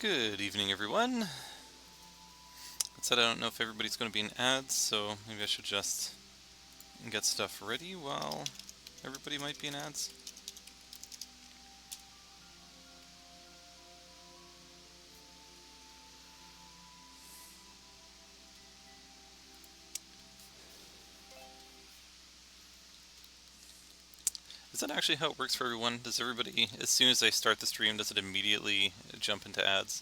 Good evening, everyone. That said, I don't know if everybody's going to be in ads, so maybe I should just get stuff ready while everybody might be in ads. Is that actually how it works for everyone? Does everybody, as soon as I start the stream, does it immediately jump into ads?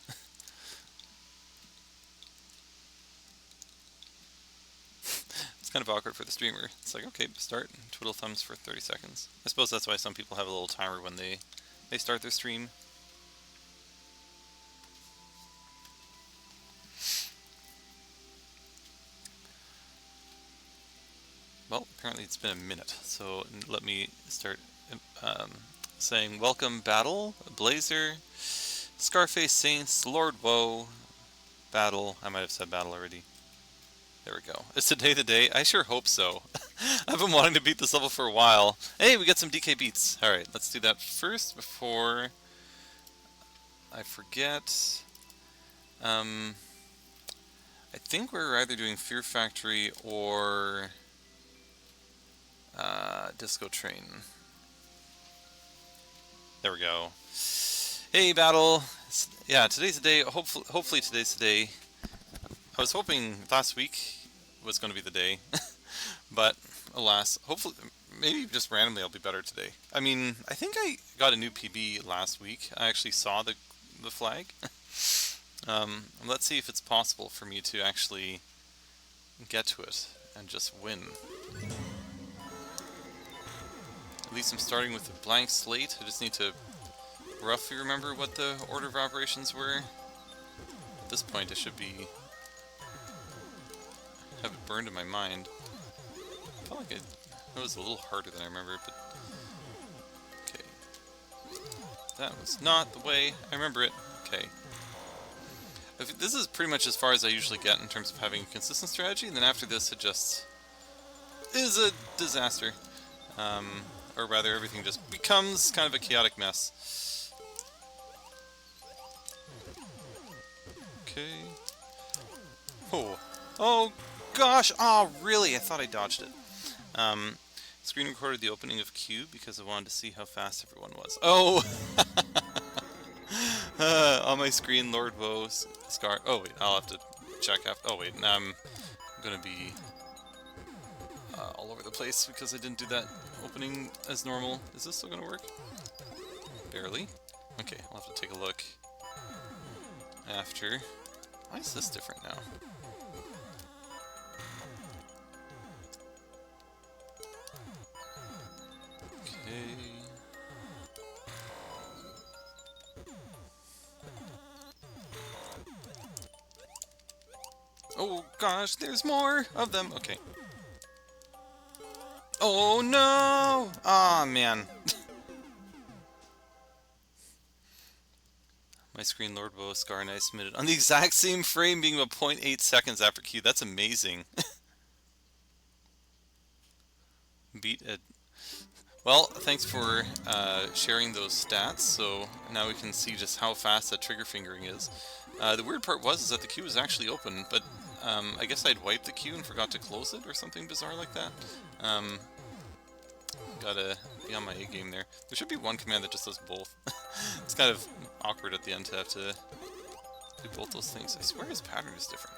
It's kind of awkward for the streamer. It's like, okay, start, twiddle thumbs for 30 seconds. I suppose that's why some people have a little timer when they start their stream. Well, apparently it's been a minute, so let me start saying welcome Battle, Blazer, Scarfacesaints, Lord Woe, Battle. I might have said Battle already. There we go. Is today the day? I sure hope so. I've been wanting to beat this level for a while. Hey, we got some DK beats. Alright, let's do that first before I forget. I think we're either doing Fear Factory or Disco Train. There we go. Hey, Battle. Yeah, today's the day. Hopefully today's the day. I was hoping last week was going to be the day, but alas, hopefully, maybe just randomly I'll be better today. I mean, I think I got a new PB last week. I actually saw the flag. Let's see if it's possible for me to actually get to it and just win. At least I'm starting with a blank slate. I just need to roughly remember what the order of operations were. At this point I should have it burned in my mind. I felt like it was a little harder than I remember, but okay. That was not the way I remember it. Okay. This is pretty much as far as I usually get in terms of having a consistent strategy, and then after this it just is a disaster. Or rather, everything just becomes kind of a chaotic mess. Okay. Oh gosh! Oh, really? I thought I dodged it. Screen recorded the opening of Q because I wanted to see how fast everyone was. Oh! On my screen, Lord Woe, Scar. Oh wait, I'll have to check after. Oh wait, I'm gonna be all over the place because I didn't do that opening as normal. Is this still gonna work? Barely. Okay, I'll have to take a look after. Why is this different now? Okay. Oh gosh, there's more of them. Okay. Oh no! Aw, man. My screen, Lord Woe, Scar, and I submitted on the exact same frame, being about 0.8 seconds after Q. That's amazing. Beat it. Well, thanks for sharing those stats, so now we can see just how fast that trigger fingering is. The weird part is that the queue was actually open, but I guess I'd wiped the queue and forgot to close it or something bizarre like that. Gotta be on my A game there. There should be one command that just does both. It's kind of awkward at the end to have to do both those things. I swear his pattern is different.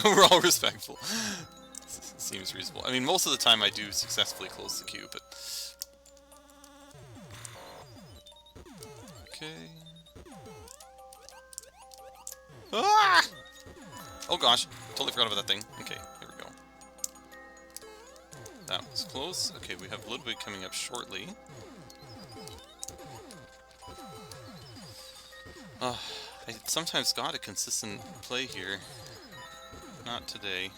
We're all respectful. Seems reasonable. I mean, most of the time I do successfully close the queue, but... Okay... Ah! Oh gosh, totally forgot about that thing. Okay, here we go. That was close. Okay, we have Ludwig coming up shortly. I sometimes got a consistent play here. Not today.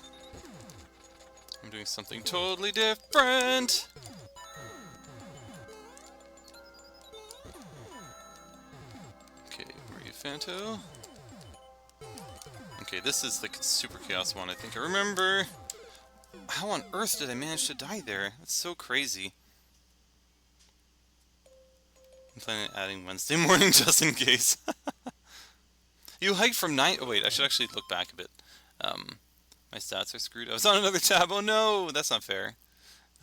I'm doing something totally different! Okay, where are you, Fanto? Okay, this is the Super Chaos one, I think I remember. How on earth did I manage to die there? That's so crazy. I'm planning on adding Wednesday morning just in case. You hiked from 9... Oh wait, I should actually look back a bit. My stats are screwed. I was on another tab. Oh no, that's not fair.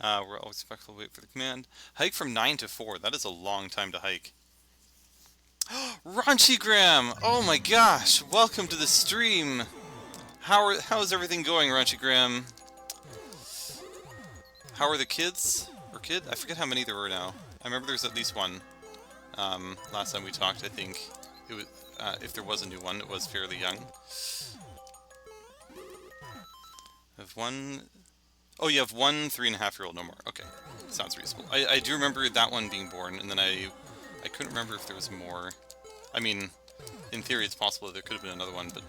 We're always respectful. Wait for the command. Hike from 9 to 4. That is a long time to hike. Raunchy Graham! Oh my gosh! Welcome to the stream! How's everything going, Raunchy Graham? How are the kids? Or kid? I forget how many there were now. I remember there's at least one. Last time we talked, I think it was, if there was a new one, it was fairly young. I have one... Oh, you have one 3.5-year-old, no more. Okay, sounds reasonable. I do remember that one being born, and then I couldn't remember if there was more. I mean, in theory it's possible that there could have been another one, but...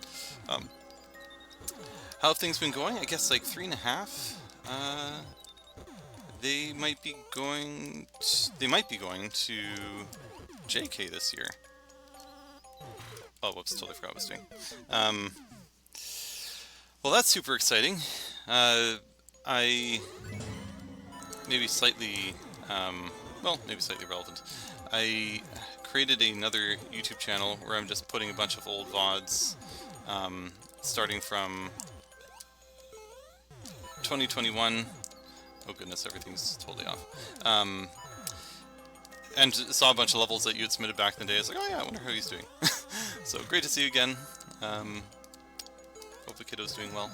how have things been going? I guess like 3.5? They might be going to JK this year. Oh, whoops, totally forgot what I was doing. Well, that's super exciting. I... Maybe slightly... well, maybe slightly relevant. I created another YouTube channel where I'm just putting a bunch of old VODs, starting from 2021. Oh goodness, everything's totally off. And saw a bunch of levels that you had submitted back in the day. I was like, oh yeah, I wonder how he's doing. So great to see you again. Hope the kiddo's doing well.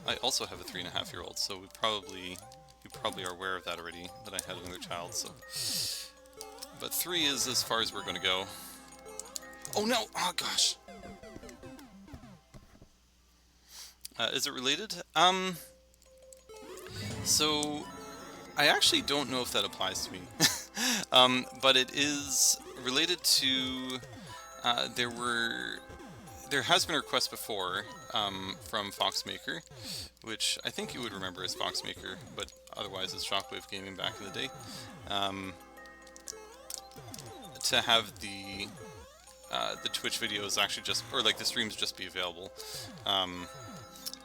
I also have a 3.5-year-old, so you probably are aware of that already, that I had another child, so... But 3 is as far as we're gonna go. Oh no! Oh gosh! Is it related? So... I actually don't know if that applies to me. But it is related to... There has been a request before from Foxmaker, which I think you would remember as Foxmaker, but otherwise as Shockwave Gaming back in the day, to have the Twitch videos actually just, or like the streams just be available,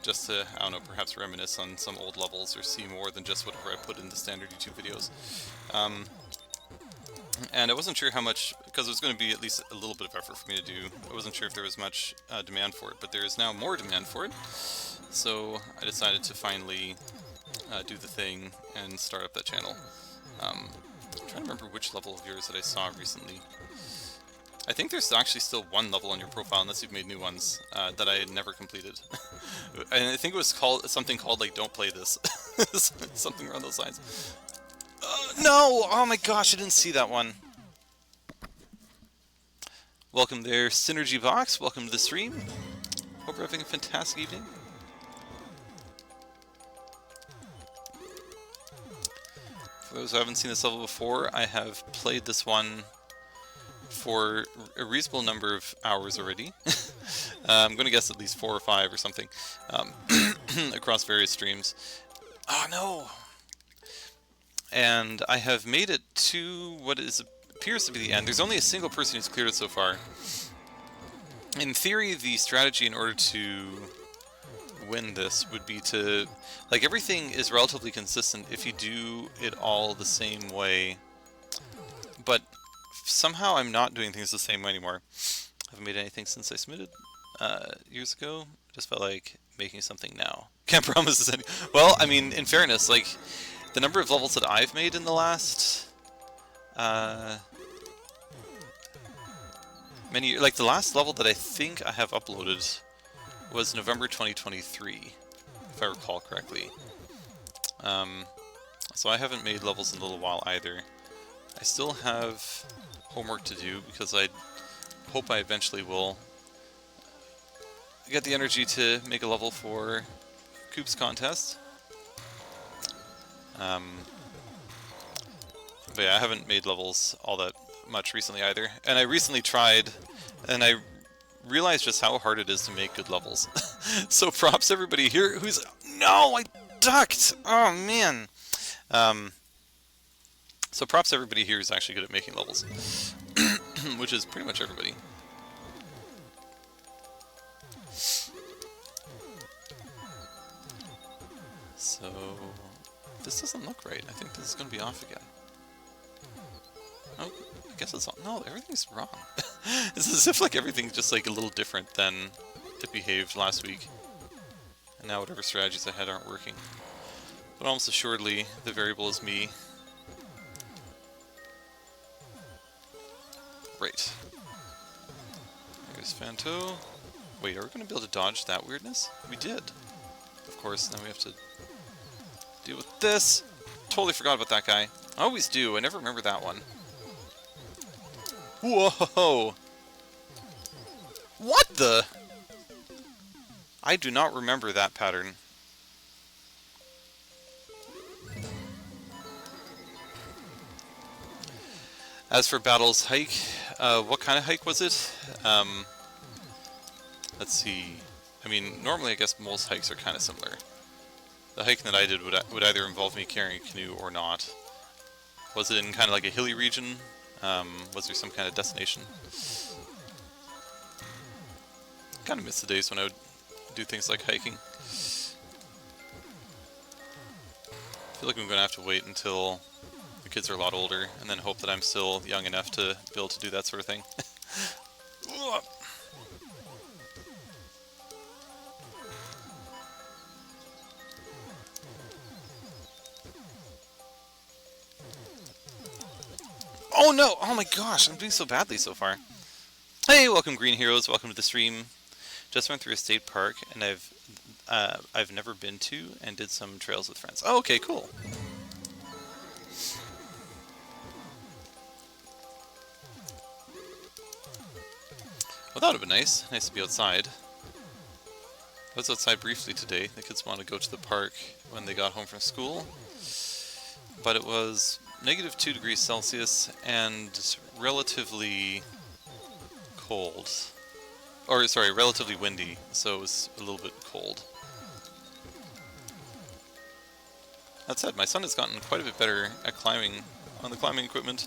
just to, I don't know, perhaps reminisce on some old levels or see more than just whatever I put in the standard YouTube videos. And I wasn't sure how much, because it was going to be at least a little bit of effort for me to do. I wasn't sure if there was much demand for it, but there is now more demand for it. So I decided to finally do the thing and start up that channel. I'm trying to remember which level of yours that I saw recently. I think there's actually still one level on your profile, unless you've made new ones, that I had never completed. And I think it was something called, like, Don't Play This. Something around those lines. No! Oh my gosh, I didn't see that one. Welcome there, Synergy Box. Welcome to the stream. Hope you're having a fantastic evening. For those who haven't seen this level before, I have played this one for a reasonable number of hours already. I'm going to guess at least 4 or 5 or something, across various streams. Oh no! And I have made it to what appears to be the end. There's only a single person who's cleared it so far. In theory, the strategy in order to win this would be to... Like, everything is relatively consistent if you do it all the same way. But somehow I'm not doing things the same way anymore. I haven't made anything since I submitted years ago. I just felt like making something now. Can't promise this any... Well, I mean, in fairness, like... The number of levels that I've made in the last many years, like the last level that I think I have uploaded was November 2023, if I recall correctly. So I haven't made levels in a little while either. I still have homework to do because I hope I eventually will get the energy to make a level for Coop's contest. But yeah, I haven't made levels all that much recently either. And I recently tried, and I realized just how hard it is to make good levels. So props to everybody here who's... No, I ducked! Oh, man! So props to everybody here who's actually good at making levels. Which is pretty much everybody. So this doesn't look right. I think this is going to be off again. Oh, I guess it's all, no, everything's wrong. It's as if like everything's just like a little different than it behaved last week. And now whatever strategies I had aren't working. But almost assuredly, the variable is me. Right. There's Fanto. Wait, are we going to be able to dodge that weirdness? We did. Of course, now we have to deal with this. Totally forgot about that guy. I always do. I never remember that one. Whoa! What the? I do not remember that pattern. As for Battle's hike, what kind of hike was it? Let's see. I mean, normally I guess most hikes are kind of similar. The hike that I did would either involve me carrying a canoe or not. Was it in kind of like a hilly region? Was there some kind of destination? Kind of miss the days when I would do things like hiking. I feel like I'm going to have to wait until the kids are a lot older and then hope that I'm still young enough to be able to do that sort of thing. Oh no! Oh my gosh, I'm doing so badly so far. Hey, welcome Green Heroes, welcome to the stream. Just went through a state park and I've never been to and did some trails with friends. Oh, okay, cool. Well, that would have been nice. Nice to be outside. I was outside briefly today. The kids wanted to go to the park when they got home from school. But it was -2 degrees Celsius and relatively cold. Or, sorry, relatively windy, so it was a little bit cold. That said, my son has gotten quite a bit better at climbing on the climbing equipment.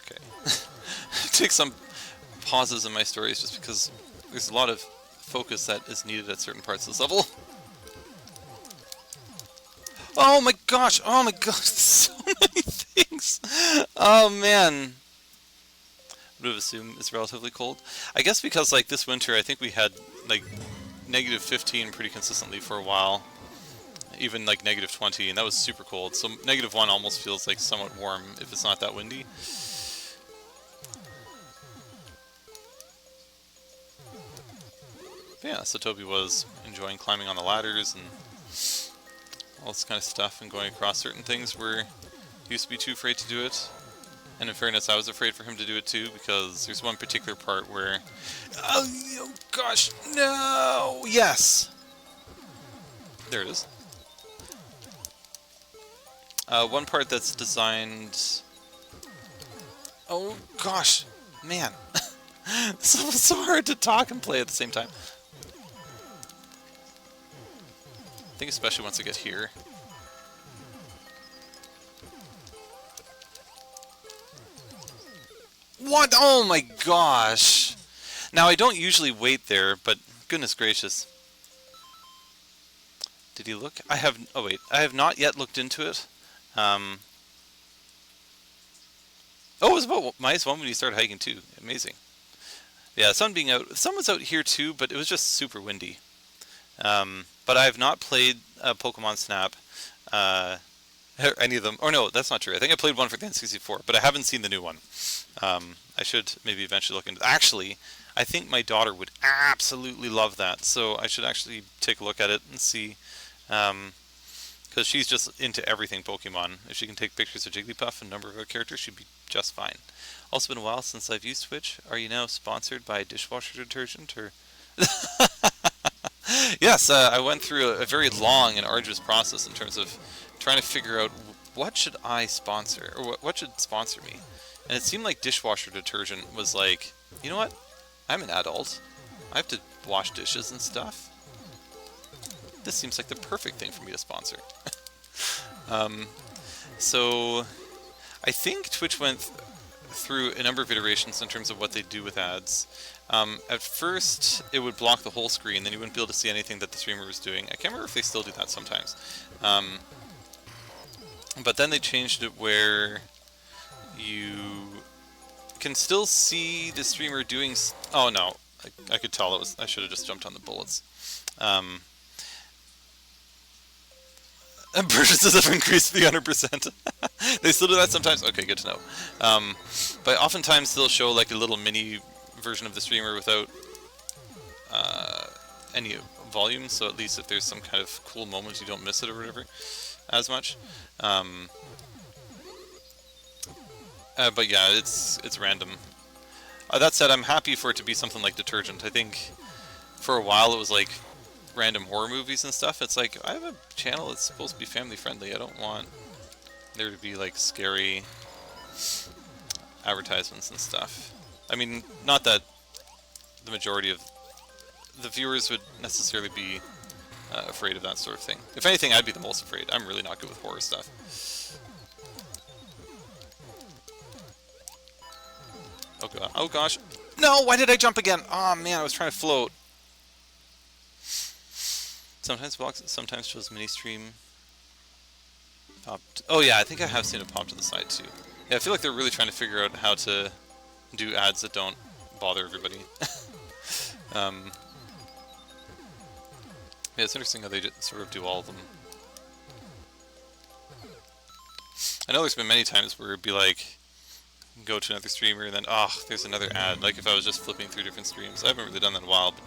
Okay. Take some pauses in my stories just because there's a lot of focus that is needed at certain parts of this level. Oh my gosh! Oh my gosh! So many things! Oh man! Would have assumed it's relatively cold. I guess because like this winter I think we had like -15 pretty consistently for a while. Even like -20, and that was super cold. So -1 almost feels like somewhat warm if it's not that windy. But yeah, so Toby was enjoying climbing on the ladders and all this kind of stuff and going across certain things where he used to be too afraid to do it. And in fairness, I was afraid for him to do it too, because there's one particular part where... Oh gosh, no! Yes! There it is. One part that's designed... Oh gosh, man. This is so hard to talk and play at the same time. I think especially once I get here. What? Oh my gosh! Now I don't usually wait there, but goodness gracious. Did he look? I have... Oh wait, I have not yet looked into it. Oh, it was about -1 when you started hiking too. Amazing. Yeah, sun being out. The sun was out here too, but it was just super windy. But I have not played Pokemon Snap, or any of them. Or no, that's not true. I think I played one for the N64, but I haven't seen the new one. I should maybe eventually look into it. Actually, I think my daughter would absolutely love that, so I should actually take a look at it and see. Because she's just into everything Pokemon. If she can take pictures of Jigglypuff and a number of other characters, she'd be just fine. Also been a while since I've used Twitch. Are you now sponsored by dishwasher detergent, or... Yes, I went through a very long and arduous process in terms of trying to figure out what should I sponsor, or what should sponsor me. And it seemed like dishwasher detergent was like, you know what? I'm an adult. I have to wash dishes and stuff. This seems like the perfect thing for me to sponsor. So I think Twitch went through a number of iterations in terms of what they do with ads. At first, it would block the whole screen, then you wouldn't be able to see anything that the streamer was doing. I can't remember if they still do that sometimes. But then they changed it where you can still see the streamer doing... Oh no, I could tell it was... I should have just jumped on the bullets. And purchases have increased 300%. They still do that sometimes? Okay, good to know. But oftentimes they'll show like a little mini version of the streamer without any volume, so at least if there's some kind of cool moment you don't miss it or whatever as much. But yeah, it's random. That said, I'm happy for it to be something like Detergent. I think for a while it was like random horror movies and stuff. It's like, I have a channel that's supposed to be family friendly. I don't want there to be like scary advertisements and stuff. I mean, not that the majority of the viewers would necessarily be afraid of that sort of thing. If anything, I'd be the most afraid. I'm really not good with horror stuff. Oh god. Oh gosh. No! Why did I jump again? Oh man, I was trying to float. Sometimes blocks, sometimes shows mini stream. Popped. Oh yeah, I think I have seen it pop to the side too. Yeah, I feel like they're really trying to figure out how to do ads that don't bother everybody. Yeah, it's interesting how they sort of do all of them. I know there's been many times where it'd be like, go to another streamer and then, oh, there's another ad. Like if I was just flipping through different streams. I haven't really done that in a while, but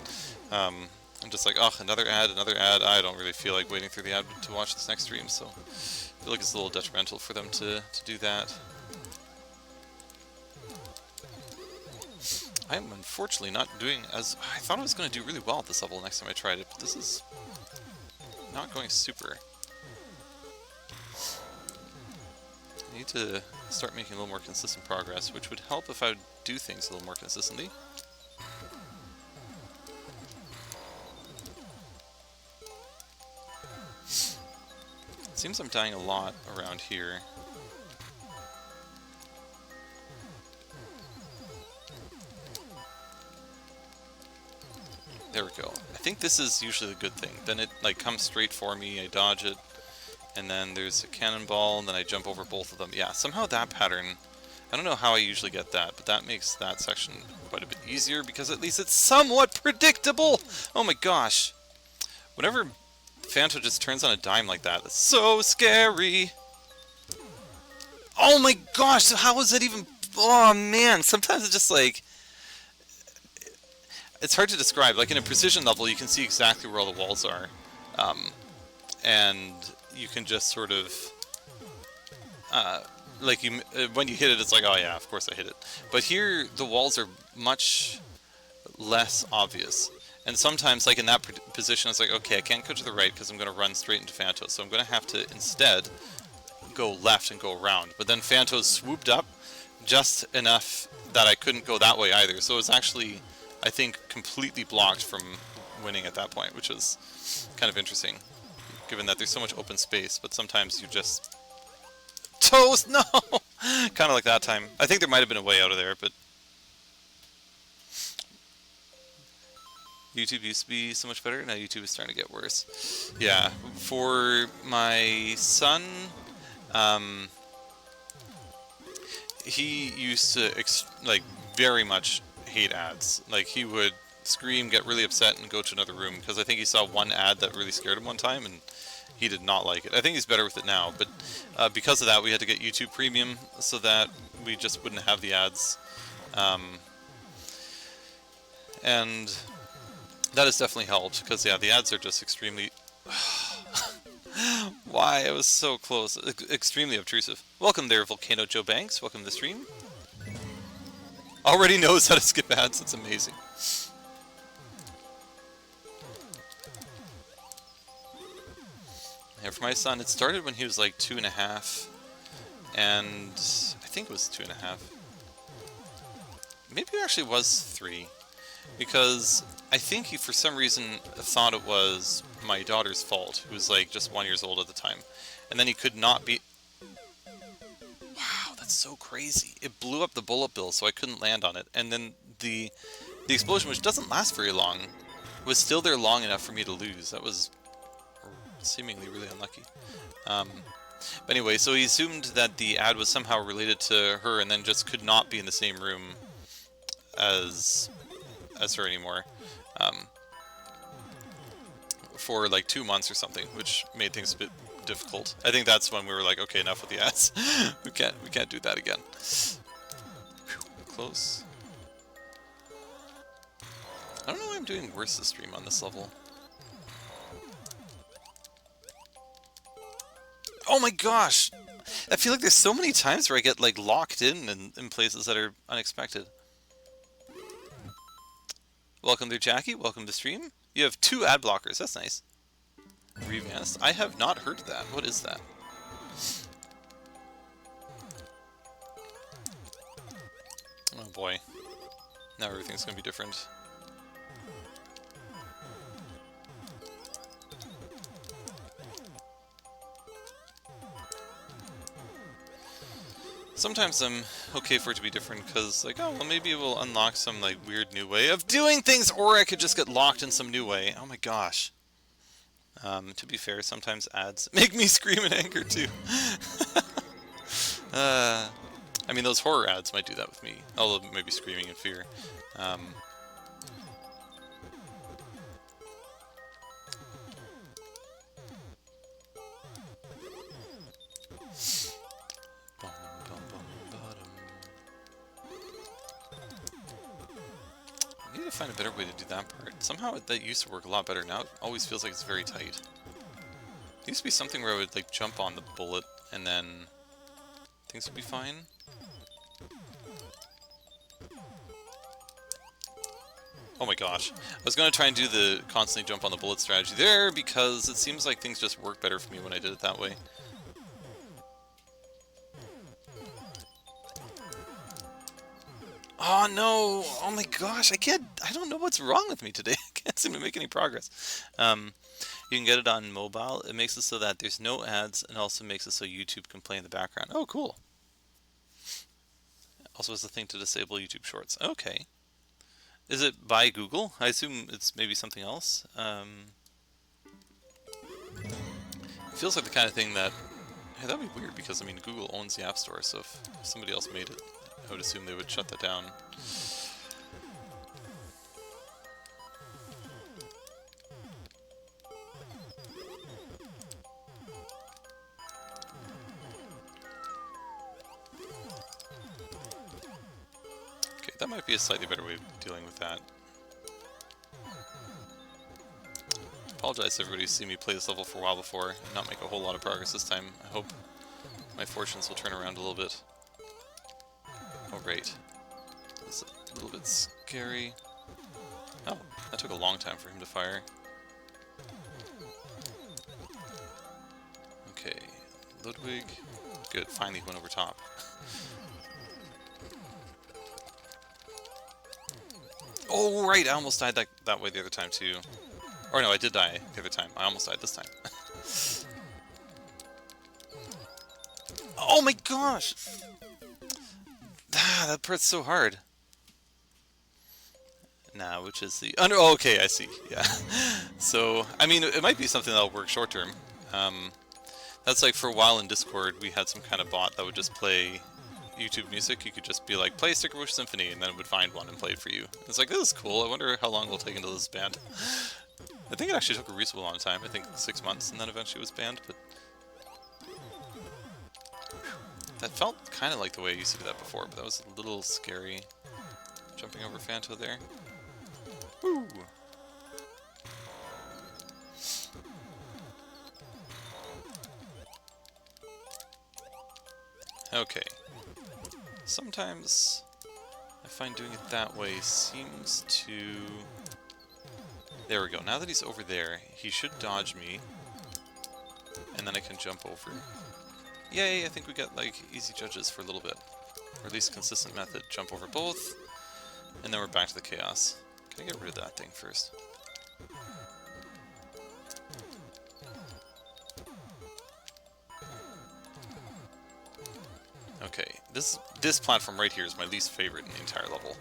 I'm just like, oh, another ad, another ad. I don't really feel like waiting through the ad to watch this next stream, so I feel like it's a little detrimental for them to do that. I am unfortunately not doing as... I thought I was going to do really well at this level next time I tried it, but this is not going super. I need to start making a little more consistent progress, which would help if I would do things a little more consistently. It seems I'm dying a lot around here. There we go. I think this is usually a good thing. Then it like comes straight for me, I dodge it, and then there's a cannonball, and then I jump over both of them. Yeah, somehow that pattern, I don't know how I usually get that, but that makes that section quite a bit easier, because at least it's somewhat predictable! Oh my gosh! Whenever Phanto just turns on a dime like that, it's so scary! Oh my gosh, how is it even... Oh man, sometimes it's just like... It's hard to describe. Like in a precision level, you can see exactly where all the walls are. And you can just sort of... like you, when you hit it, it's like, oh yeah, of course I hit it. But here, the walls are much less obvious. And sometimes, like in that position, it's like, okay, I can't go to the right because I'm going to run straight into Phantos. So I'm going to have to, instead, go left and go around. But then Phantos swooped up just enough that I couldn't go that way either. So it was actually, I think, completely blocked from winning at that point, which was kind of interesting, given that there's so much open space, but sometimes you just... Toast! No! Kind of like that time. I think there might have been a way out of there, but... YouTube used to be so much better, now YouTube is starting to get worse. Yeah, for my son, he used to, like, very much hate ads. Like, he would scream, get really upset, and go to another room, because I think he saw one ad that really scared him one time, and he did not like it. I think he's better with it now, but because of that, we had to get YouTube Premium, so that we just wouldn't have the ads. And that has definitely helped, because, yeah, the ads are just extremely... Why? I was so close. Extremely obtrusive. Welcome there, Volcano Joe Banks. Welcome to the stream. Already knows how to skip ads. It's amazing. Yeah, for my son, it started when he was like 2.5, and I think it was 2.5. Maybe it actually was 3, because I think he, for some reason, thought it was my daughter's fault, who was like just 1 year old at the time, and then he could not be... Wow, that's so crazy. It blew up the bullet bill, so I couldn't land on it, and then the The explosion, which doesn't last very long, was still there long enough for me to lose. That was seemingly really unlucky. But anyway, so he assumed that the ad was somehow related to her and then just could not be in the same room as her anymore. For like 2 months or something, which made things a bit difficult. I think that's when we were like, okay, enough with the ads. we can't do that again. Whew, close. I don't know why I'm doing worse this stream on this level. Oh my gosh! I feel like there's so many times where I get like locked in places that are unexpected. Welcome there, Jackie. Welcome to stream. You have 2 ad blockers. That's nice. Revanced. I have not heard of that. What is that? Oh boy. Now everything's gonna be different. Sometimes I'm okay for it to be different because, like, oh, well, maybe it will unlock some, like, weird new way of doing things, or I could just get locked in some new way. Oh my gosh. To be fair, sometimes ads make me scream in anger, too. I mean, those horror ads might do that with me, although maybe screaming in fear. I need to find a better way to do that part. Somehow that used to work a lot better. Now it always feels like it's very tight. There used to be something where I would like jump on the bullet and then things would be fine. Oh my gosh. I was going to try and do the constantly jump on the bullet strategy there because it seems like things just work better for me when I did it that way. Oh no! Oh my gosh, I don't know what's wrong with me today. I can't seem to make any progress. You can get it on mobile. It makes it so that there's no ads and also makes it so YouTube can play in the background. Oh, cool. Also has a thing to disable YouTube Shorts. Okay. Is it by Google? I assume it's maybe something else. It feels like the kind of thing that... Hey, that'd be weird because, I mean, Google owns the App Store, so if somebody else made it, I would assume they would shut that down. Okay, that might be a slightly better way of dealing with that. Apologize to everybody who's seen me play this level for a while before and not make a whole lot of progress this time. I hope my fortunes will turn around a little bit. Oh, great. This is a little bit scary. Oh, that took a long time for him to fire. Okay, Ludwig. Good, finally went over top. Oh, right, I almost died that way the other time, too. Or no, I did die the other time. I almost died this time. Oh my gosh! Ah, that part's so hard. Nah, which is the... Oh, okay, I see. Yeah. So, I mean, it might be something that'll work short term. That's like for a while in Discord, we had some kind of bot that would just play YouTube music. You could just be like, play Sticker Bush Symphony, and then it would find one and play it for you. It's like, this is cool. I wonder how long it'll take until this is banned. I think it actually took a reasonable amount of time. I think 6 months, and then eventually it was banned, but... That felt kind of like the way I used to do that before, but that was a little scary. Jumping over Phanto there. Woo! Okay. Sometimes I find doing it that way seems to... There we go. Now that he's over there, he should dodge me. And then I can jump over. Yay, I think we got, like, easy judges for a little bit. Or at least a consistent method. Jump over both. And then we're back to the chaos. Can I get rid of that thing first? Okay, this platform right here is my least favorite in the entire level.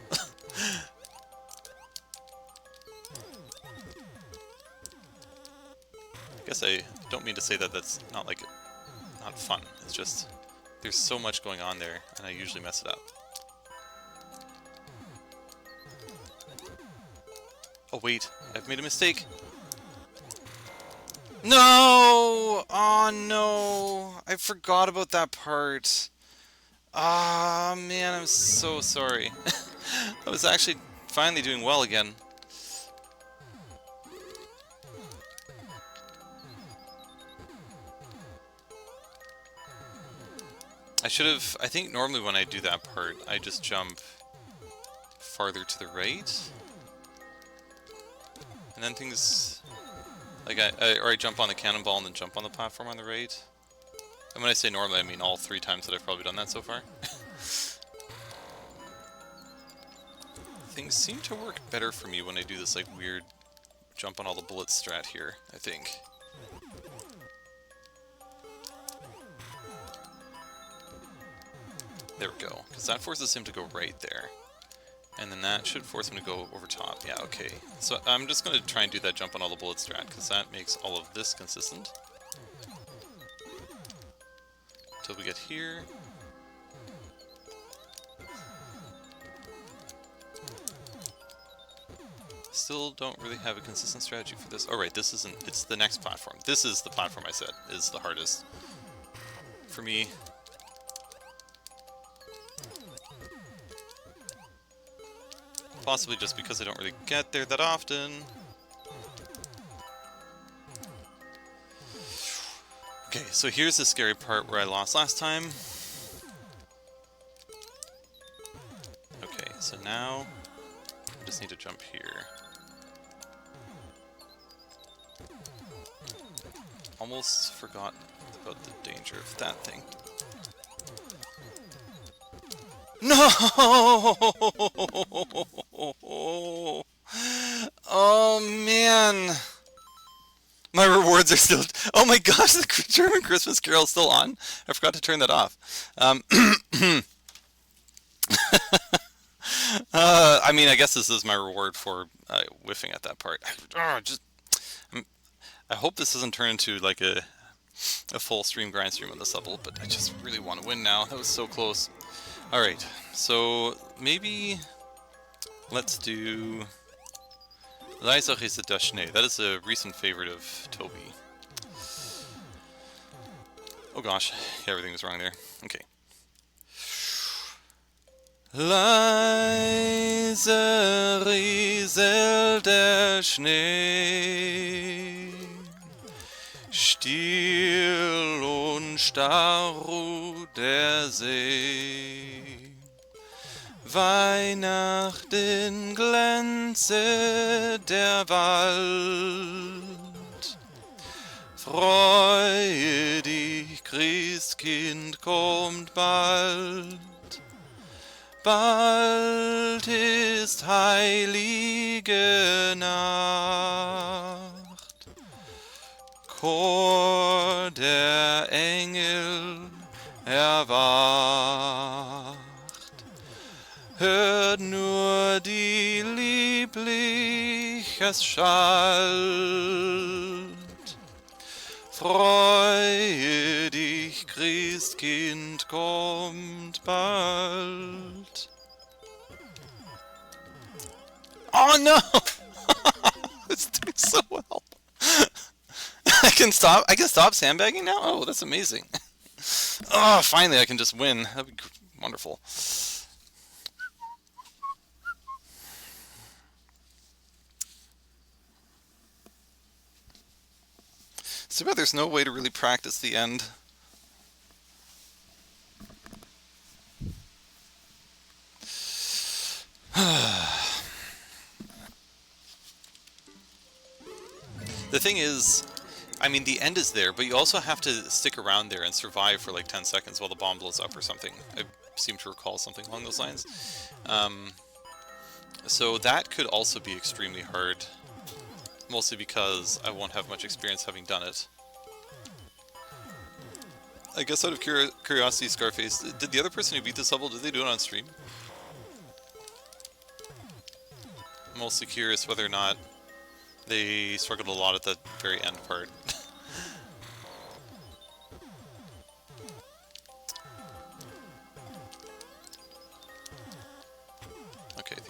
guess I don't mean to say that that's not like not fun. It's just there's so much going on there, and I usually mess it up. Oh wait, I've made a mistake. No! Oh no! I forgot about that part. Ah, man, I'm so sorry. I was actually finally doing well again. I should have... I think normally when I do that part, I just jump farther to the right. And then things... Like, I jump on the cannonball and then jump on the platform on the right. And when I say normally, I mean all 3 times that I've probably done that so far. Things seem to work better for me when I do this, like, weird jump on all the bullets strat here, I think. There we go, because that forces him to go right there. And then that should force him to go over top. Yeah, okay. So I'm just going to try and do that jump on all the bullet strat, because that makes all of this consistent. Until we get here. Still don't really have a consistent strategy for this. Oh right, this isn't... It's the next platform. This is the platform I said is the hardest for me. Possibly just because I don't really get there that often. Okay, so here's the scary part where I lost last time. Okay, so now I just need to jump here. Almost forgot about the danger of that thing. No! Oh man! My rewards are still... Oh my gosh, the German Christmas Carol is still on. I forgot to turn that off. I mean, I guess this is my reward for whiffing at that part. I hope this doesn't turn into like a full stream grind stream on this level, but I just really want to win now. That was so close. Alright, so maybe let's do Leisach is the Schnee. That is a recent favorite of Toby. Oh gosh, yeah, everything was wrong there. Okay. Leise rieselt der Schnee, still und starr ruht der See. Weihnachten glänze der Wald. Freue dich, Christkind kommt bald. Bald ist heilige Nacht. Chor der Engel erwacht. Hört nur die lieblich es schallt. Freue dich, Christkind kommt bald. Oh no! It's doing so well. I can stop sandbagging now? Oh, that's amazing. Oh, finally I can just win. That'd be wonderful. It's too bad there's no way to really practice the end. The thing is, I mean, the end is there, but you also have to stick around there and survive for like 10 seconds while the bomb blows up or something. I seem to recall something along those lines. So that could also be extremely hard. Mostly because I won't have much experience having done it. I guess out of curiosity, Scarface, did the other person who beat this level, did they do it on stream? I'm mostly curious whether or not they struggled a lot at the very end part.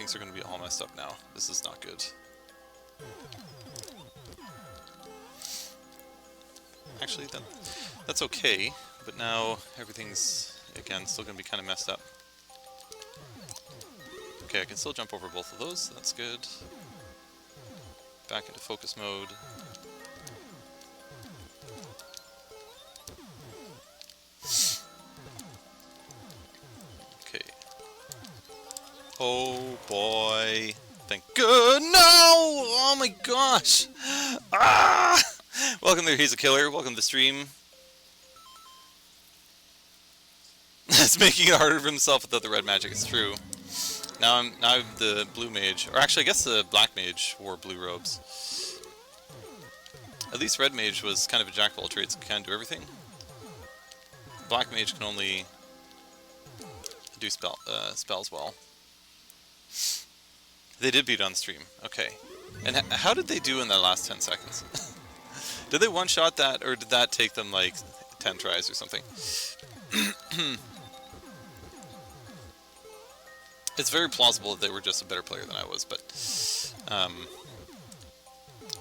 things are going to be all messed up now. This is not good. Actually, that's okay, but now everything's, again, still going to be kind of messed up. Okay, I can still jump over both of those, that's good. Back into focus mode. Okay. Oh boy. Thank good. No! Oh my gosh! Ah! Welcome there, he's a killer. Welcome to the stream. It's making it harder for himself without the red magic, it's true. Now I'm the blue mage. Or actually I guess the black mage wore blue robes. At least red mage was kind of a jack of all trades, can do everything. Black mage can only do spells well. They did beat on stream. Okay. And how did they do in that last 10 seconds? Did they one-shot that, or did that take them like 10 tries or something? It's very plausible that they were just a better player than I was, but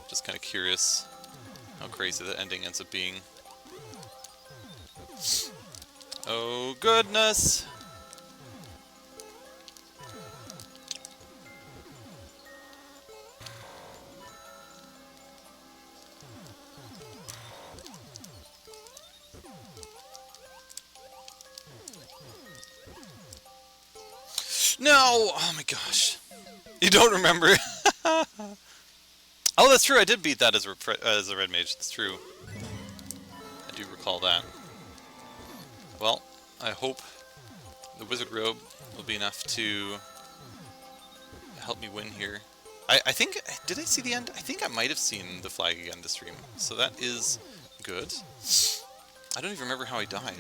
just kind of curious how crazy the ending ends up being. Oh goodness! No! Oh my gosh. You don't remember? Oh, that's true. I did beat that as a red mage. That's true. I do recall that. Well, I hope the wizard robe will be enough to help me win here. I think... Did I see the end? I think I might have seen the flag again this stream. So that is good. I don't even remember how I died.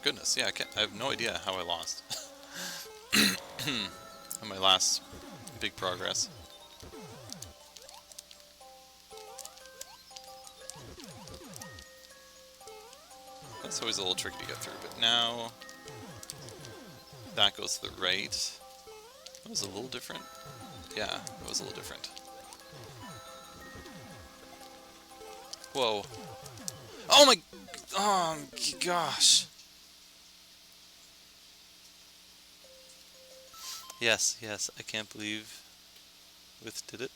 Goodness, yeah, I have no idea how I lost. On my last big progress. That's always a little tricky to get through, but now that goes to the right. That was a little different. Yeah, it was a little different. Whoa. Oh my... Oh gosh. Yes, yes, I can't believe With did it.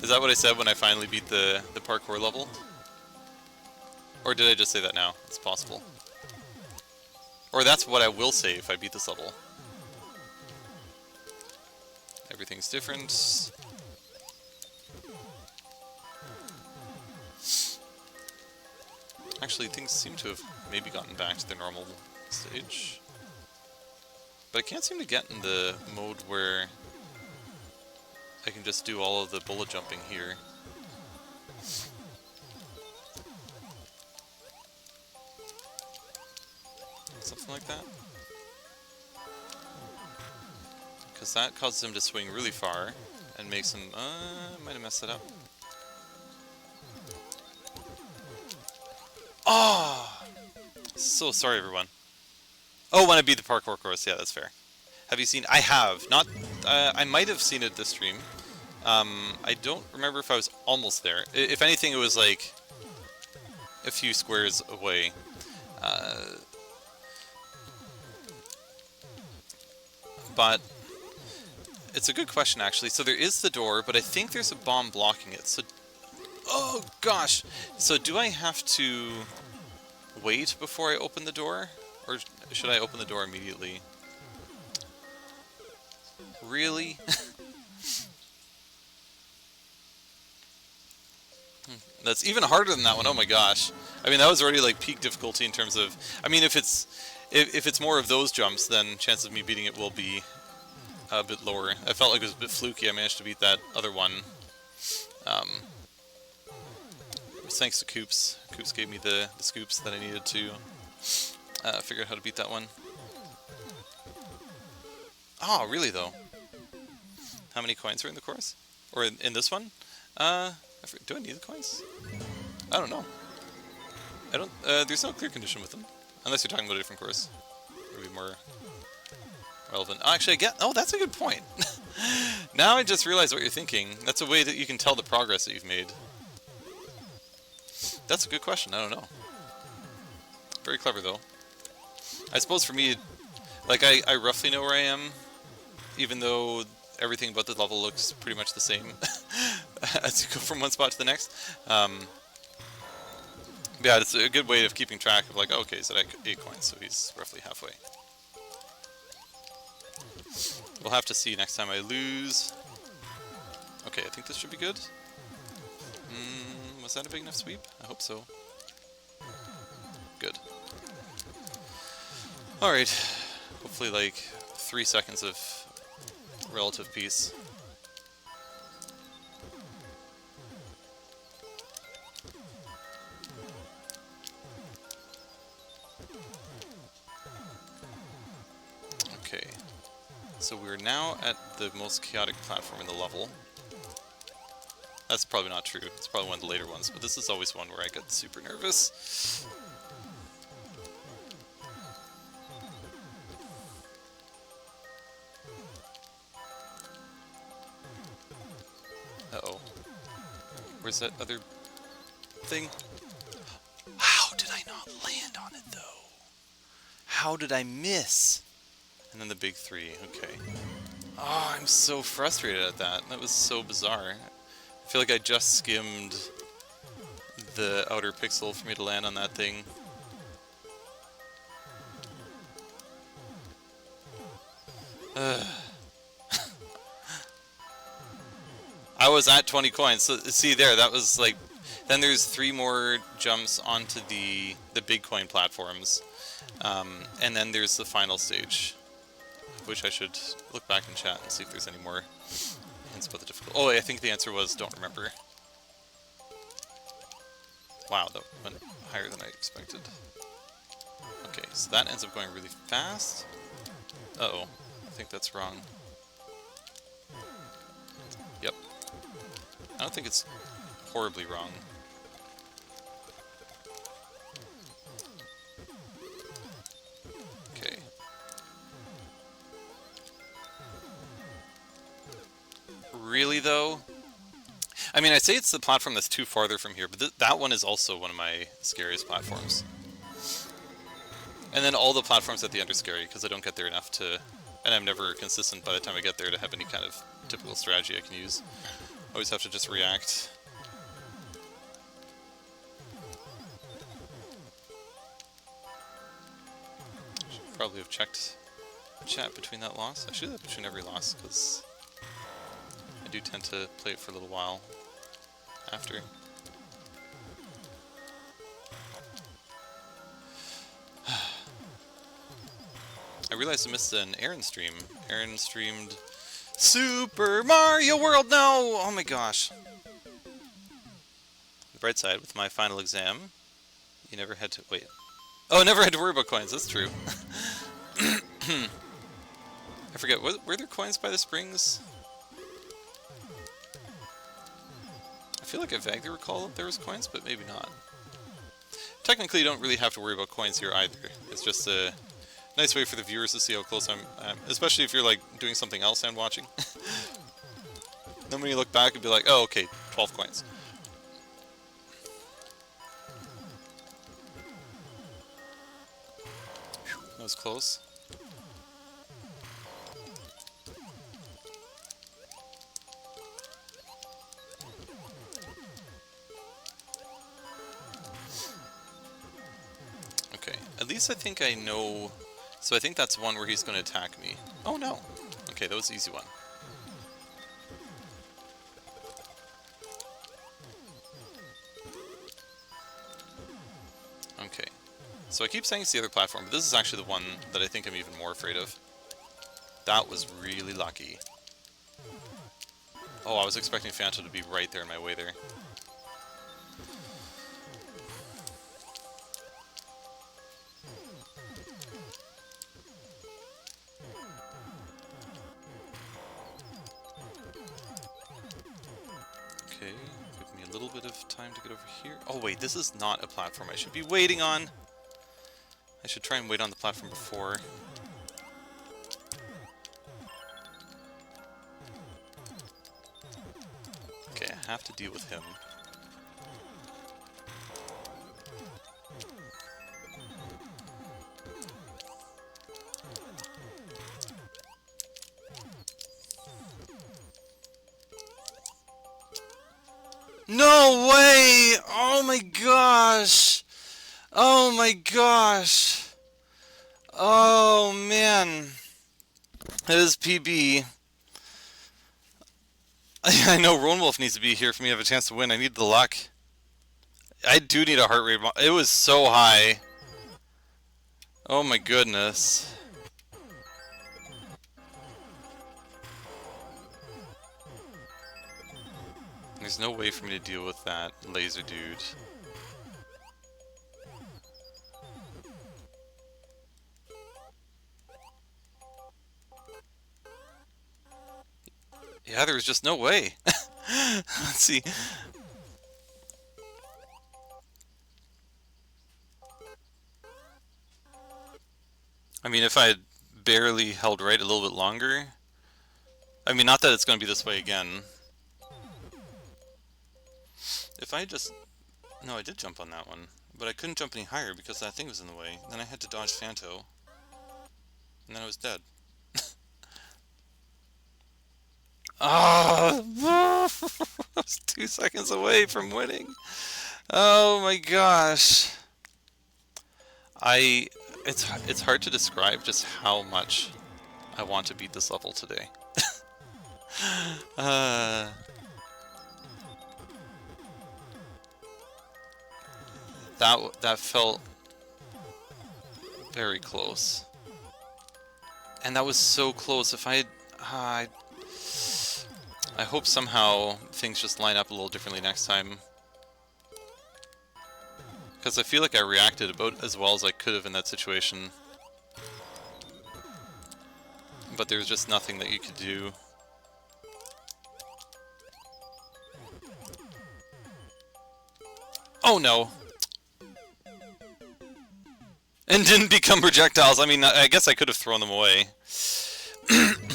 Is that what I said when I finally beat the parkour level? Or did I just say that now? It's possible. Or that's what I will say if I beat this level. Everything's different. Actually, things seem to have maybe gotten back to their normal stage. But I can't seem to get in the mode where I can just do all of the bullet jumping here. Something like that. Because that causes him to swing really far and makes him... might have messed it up. Oh! So sorry, everyone. Oh, when I beat the parkour course, yeah, that's fair. Have you seen... I have. Not... I might have seen it this stream. I don't remember if I was almost there. If anything, it was like a few squares away. But it's a good question, actually. So there is the door, but I think there's a bomb blocking it. So... Oh, gosh! So do I have to wait before I open the door? Or should I open the door immediately? Really? That's even harder than that one. Oh my gosh. I mean, that was already like peak difficulty in terms of... I mean, if it's more of those jumps, then chances of me beating it will be a bit lower. I felt like it was a bit fluky. I managed to beat that other one. It was thanks to Coops. Coops gave me the scoops that I needed to figure out how to beat that one. Oh, really though? How many coins are in the course? Or in this one? Do I need the coins? I don't know. I don't. There's no clear condition with them, unless you're talking about a different course. It would be more relevant. Oh, actually, I get. Oh, that's a good point. Now I just realized what you're thinking. That's a way that you can tell the progress that you've made. That's a good question. I don't know. Very clever though. I suppose for me, like I roughly know where I am, even though everything about the level looks pretty much the same as you go from one spot to the next. Yeah, it's a good way of keeping track of like, okay, so I got 8 coins, so he's roughly halfway. We'll have to see next time I lose. Okay, I think this should be good. Was that a big enough sweep? I hope so. Good. Alright. Hopefully like 3 seconds of relative peace. Okay. So we're now at the most chaotic platform in the level. That's probably not true. It's probably one of the later ones, but this is always one where I get super nervous. Uh-oh. Where's that other thing? How did I not land on it, though? How did I miss? And then the big 3, okay. Oh, I'm so frustrated at that. That was so bizarre. I feel like I just skimmed the outer pixel for me to land on that thing. I was at 20 coins, so see there, that was like... Then there's 3 more jumps onto the big coin platforms. And then there's the final stage, which I should look back in chat and see if there's any more hints about the difficulty. Oh, I think the answer was don't remember. Wow, that went higher than I expected. Okay, so that ends up going really fast. Uh-oh, I think that's wrong. Yep. I don't think it's horribly wrong. Okay. Really, though? I mean, I'd say it's the platform that's too farther from here, but that one is also one of my scariest platforms. And then all the platforms at the end are scary, because I don't get there enough to... And I'm never consistent by the time I get there to have any kind of typical strategy I can use. I always have to just react. Should probably have checked chat between that loss. I should have between every loss, because I do tend to play it for a little while after. I realized I missed an Aaron stream. Aaron streamed Super Mario World. No! Oh my gosh. The bright side, with my final exam, you never had to wait. Oh, never had to worry about coins. That's true. I forget. Were there coins by the springs? I feel like I vaguely recall that there was coins, but maybe not. Technically, you don't really have to worry about coins here either. It's just a nice way for the viewers to see how close I'm, especially if you're like doing something else I'm watching. Then when you look back and be like, oh, okay, 12 coins. That was close. Okay, at least I think I know. So I think that's one where he's going to attack me. Oh no. Okay, that was an easy one. Okay. So I keep saying it's the other platform, but this is actually the one that I think I'm even more afraid of. That was really lucky. Oh, I was expecting Phantom to be right there in my way there. Okay, give me a little bit of time to get over here. Oh wait, this is not a platform I should be waiting on. I should try and wait on the platform before. Okay, I have to deal with him. No way! Oh my gosh! Oh my gosh! Oh man. It is PB. I know Lone Wolf needs to be here for me to have a chance to win. I need the luck. I do need a heart rate. It was so high. Oh my goodness. There's no way for me to deal with that laser dude. Yeah, there was just no way. Let's see. I mean, if I had barely held right a little bit longer... I mean, not that it's going to be this way again. If I just... No, I did jump on that one. But I couldn't jump any higher because that thing was in the way. Then I had to dodge Phanto. And then I was dead. Ah! I was 2 seconds away from winning. Oh my gosh. It's hard to describe just how much I want to beat this level today. That felt very close. And that was so close. If I hope somehow things just line up a little differently next time. Because I feel like I reacted about as well as I could have in that situation. But there's just nothing that you could do. Oh no! And didn't become projectiles. I mean, I guess I could have thrown them away.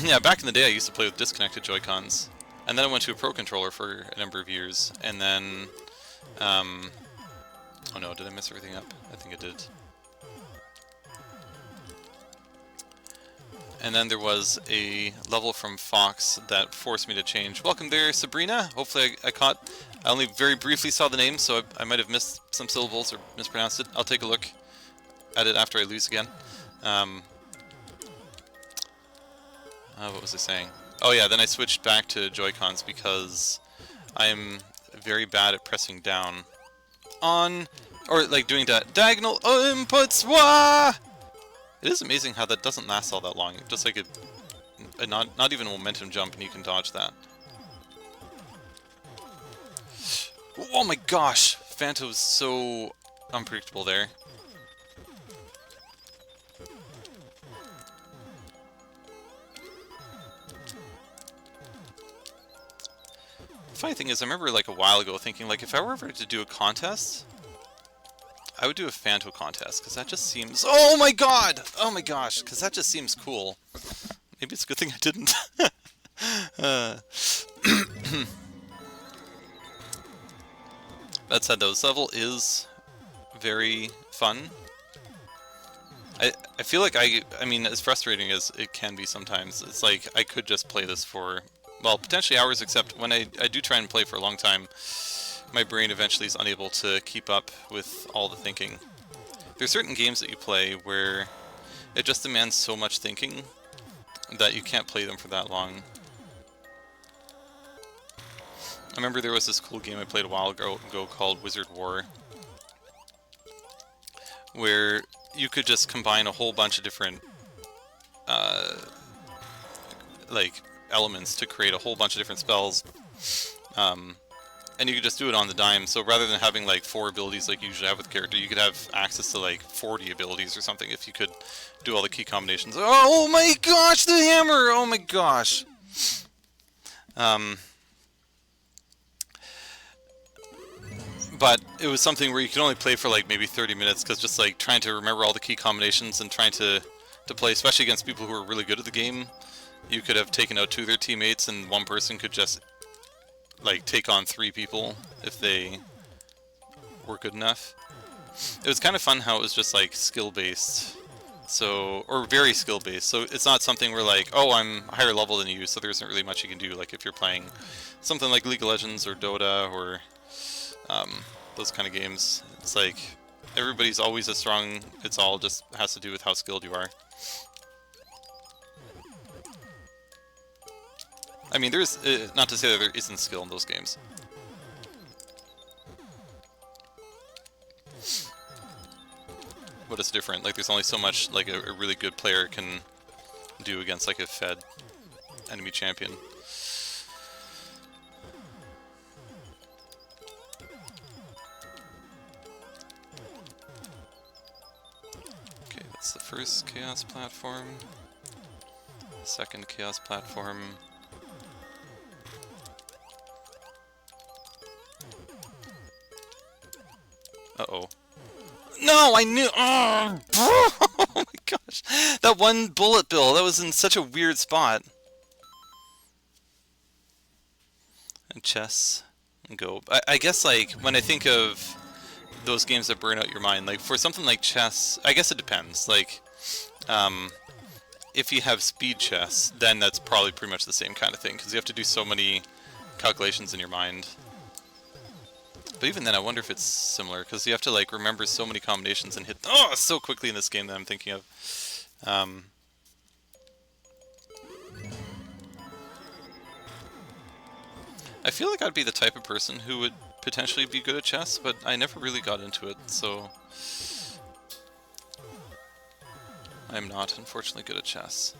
Yeah, back in the day I used to play with disconnected Joy-Cons. And then I went to a Pro Controller for a number of years. And then... oh no, did I mess everything up? I think I did. And then there was a level from Fox that forced me to change. Welcome there, Sabrina. Hopefully I only very briefly saw the name, so I might have missed some syllables or mispronounced it. I'll take a look at it after I lose again. What was I saying? Oh yeah, then I switched back to Joy-Cons because I'm very bad at pressing down on, or like doing that diagonal inputs. Wah! It is amazing how that doesn't last all that long. Just like a not even a momentum jump, and you can dodge that. Oh my gosh! Phanto was so unpredictable there. The funny thing is, I remember like a while ago thinking, like, if I were ever to do a contest, I would do a Phanto contest, because that just seems... Oh my god! Oh my gosh, because that just seems cool. Maybe it's a good thing I didn't. That said, though, this level is very fun. I feel like I mean, as frustrating as it can be sometimes, it's like I could just play this for, well, potentially hours, except when I do try and play for a long time, my brain eventually is unable to keep up with all the thinking. There's certain games that you play where it just demands so much thinking that you can't play them for that long. I remember there was this cool game I played a while ago called Wizard War, where you could just combine a whole bunch of different like elements to create a whole bunch of different spells, and you could just do it on the dime. So rather than having like 4 abilities like you usually have with the character, you could have access to like 40 abilities or something if you could do all the key combinations. Oh my gosh, the hammer! Oh my gosh! but it was something where you could only play for like maybe 30 minutes because just like trying to remember all the key combinations and trying to play, especially against people who were really good at the game. You could have taken out 2 of their teammates and one person could just like take on 3 people if they were good enough. It was kind of fun how it was just like skill based, so, or very skill based, so it's not something where like, oh, I'm higher level than you, so there isn't really much you can do. Like if you're playing something like League of Legends or Dota or those kind of games, it's like everybody's always as strong. It's all just has to do with how skilled you are. I mean, there's not to say that there isn't skill in those games. But it's different. Like, there's only so much like a really good player can do against like a fed enemy champion. Okay, that's the first Chaos platform. Second Chaos platform. Uh-oh. No, I knew. Oh, oh my gosh. That one bullet bill, that was in such a weird spot. And chess and go. I guess, like, when I think of those games that burn out your mind, like, for something like chess, I guess it depends. Like, if you have speed chess, then that's probably pretty much the same kind of thing, because you have to do so many calculations in your mind. But even then, I wonder if it's similar, because you have to like remember so many combinations and hit so quickly in this game that I'm thinking of. I feel like I'd be the type of person who would potentially be good at chess, but I never really got into it, so I'm not, unfortunately, good at chess.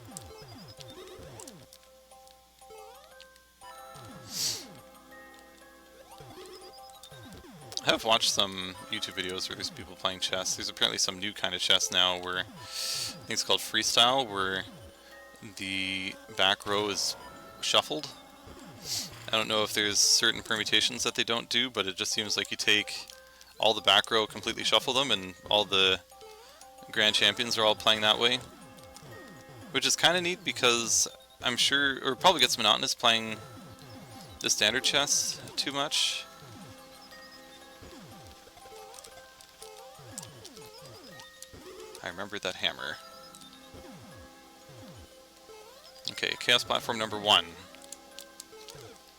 I have watched some YouTube videos where there's people playing chess. There's apparently some new kind of chess now where I think it's called freestyle, where the back row is shuffled. I don't know if there's certain permutations that they don't do, but it just seems like you take all the back row, completely shuffle them, and all the grand champions are all playing that way. Which is kind of neat because I'm sure, or it probably gets monotonous playing the standard chess too much. I remember that hammer. Okay, Chaos Platform number 1.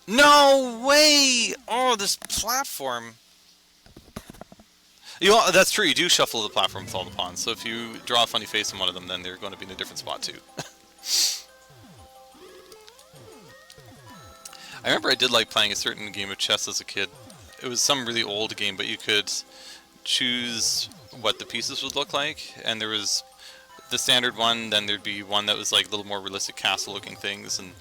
No way! Oh, this platform! You know, that's true, you do shuffle the platform with all the pawns, so if you draw a funny face on one of them, then they're going to be in a different spot too. I remember I did like playing a certain game of chess as a kid. It was some really old game, but you could choose what the pieces would look like, and there was the standard one, then there'd be one that was like a little more realistic castle looking things, and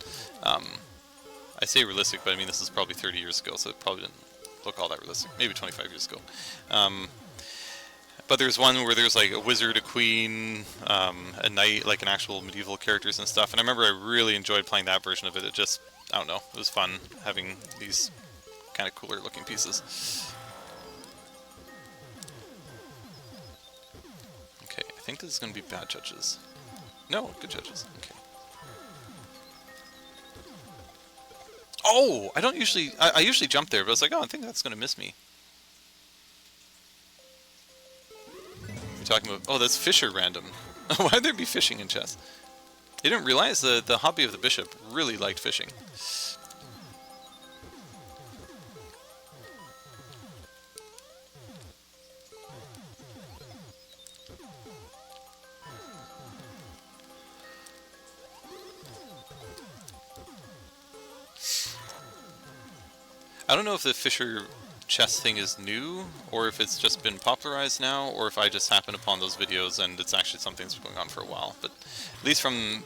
I say realistic, but I mean this is probably 30 years ago, so it probably didn't look all that realistic, maybe 25 years ago. But there's one where there's like a wizard, a queen, a knight, like an actual medieval characters and stuff, and I remember I really enjoyed playing that version of it. It just, I don't know, it was fun having these kind of cooler looking pieces. Okay, I think this is going to be bad judges. No, good judges. Okay. Oh, I don't usually, I usually jump there, but I was like, oh, I think that's going to miss me. You're talking about, oh, that's Fisher random. Why'd there be fishing in chess? You didn't realize the hobby of the bishop really liked fishing. I don't know if the Fisher chess thing is new, or if it's just been popularized now, or if I just happened upon those videos and it's actually something that's been going on for a while. But at least from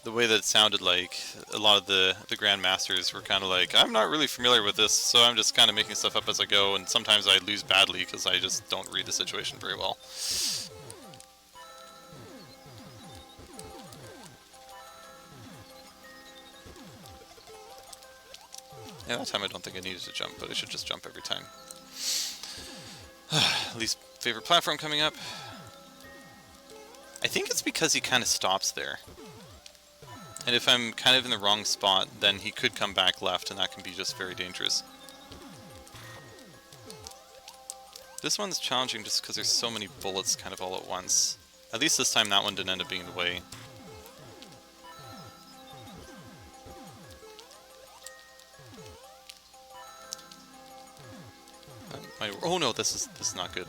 the way that it sounded, like a lot of the grandmasters were kind of like, I'm not really familiar with this, so I'm just kind of making stuff up as I go, and sometimes I lose badly because I just don't read the situation very well. Yeah, that time I don't think I needed to jump, but I should just jump every time. Least favorite platform coming up. I think it's because he kind of stops there. And if I'm kind of in the wrong spot, then he could come back left, and that can be just very dangerous. This one's challenging just because there's so many bullets kind of all at once. At least this time that one didn't end up being in the way. Oh no, this is not good.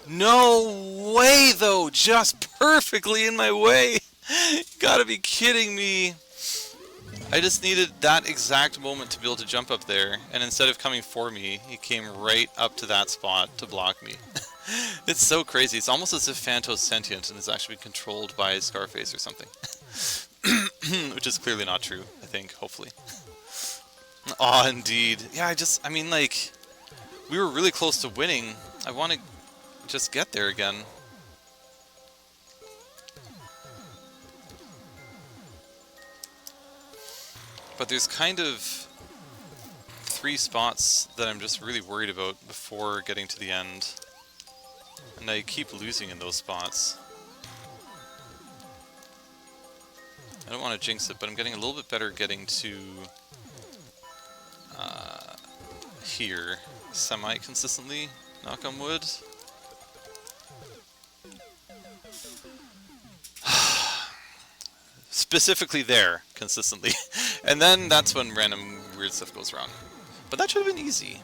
No way though! Just perfectly in my way! You gotta be kidding me! I just needed that exact moment to be able to jump up there, and instead of coming for me, he came right up to that spot to block me. It's so crazy. It's almost as if Phanto's sentient and is actually controlled by Scarface or something. Which is clearly not true, I think, hopefully. Aw, indeed. Yeah, I mean, like, we were really close to winning. I want to just get there again. But there's kind of 3 spots that I'm just really worried about before getting to the end. And I keep losing in those spots. I don't want to jinx it, but I'm getting a little bit better getting to here semi-consistently, knock on wood. Specifically there, consistently. And then that's when random weird stuff goes wrong. But that should have been easy.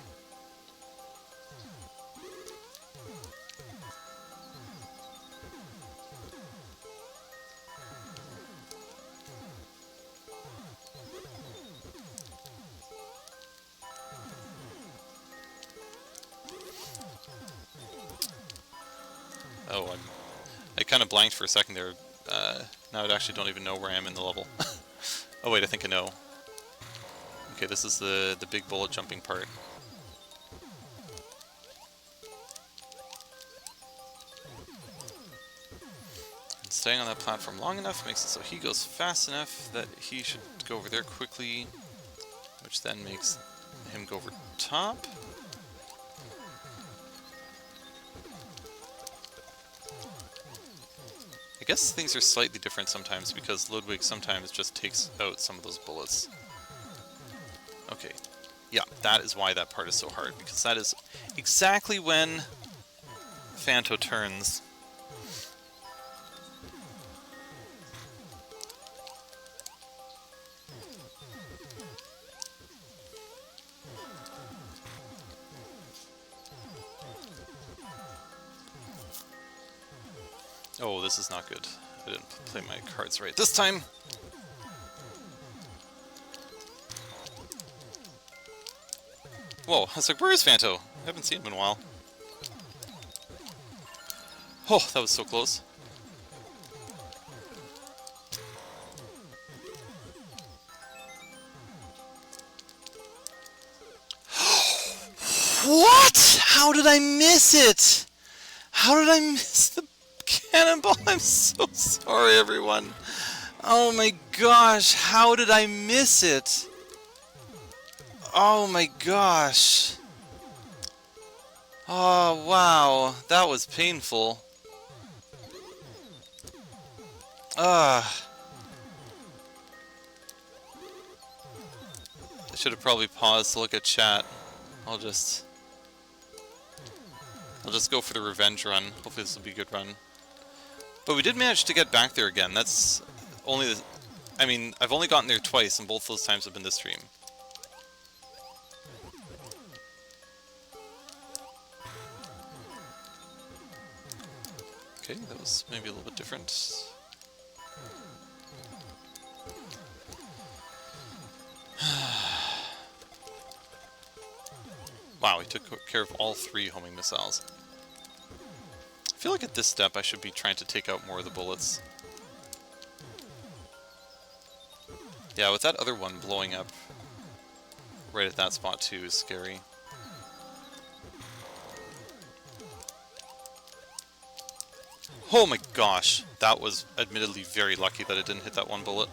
Oh, I kind of blanked for a second there. Now I actually don't even know where I am in the level. Oh wait, I think I know. Okay, this is the big bullet jumping part. And staying on that platform long enough makes it so he goes fast enough that he should go over there quickly, which then makes him go over top. I guess things are slightly different sometimes because Ludwig sometimes just takes out some of those bullets. Okay, yeah, that is why that part is so hard, because that is exactly when Phanto turns. Oh, this is not good. I didn't play my cards right this time. Whoa, I was like, where is Phanto? I haven't seen him in a while. Oh, that was so close. What? How did I miss it? How did I miss the cannonball? I'm so sorry, everyone. Oh my gosh, how did I miss it? Oh my gosh. Oh wow, that was painful. I should have probably paused to look at chat. I'll just go for the revenge run. Hopefully this will be a good run. But we did manage to get back there again. That's only the... I mean, I've only gotten there twice, and both those times have been this stream. Okay, that was maybe a little bit different. Wow, he took care of all 3 homing missiles. I feel like at this step I should be trying to take out more of the bullets. Yeah, with that other one blowing up right at that spot too is scary. Oh my gosh, that was admittedly very lucky that it didn't hit that one bullet.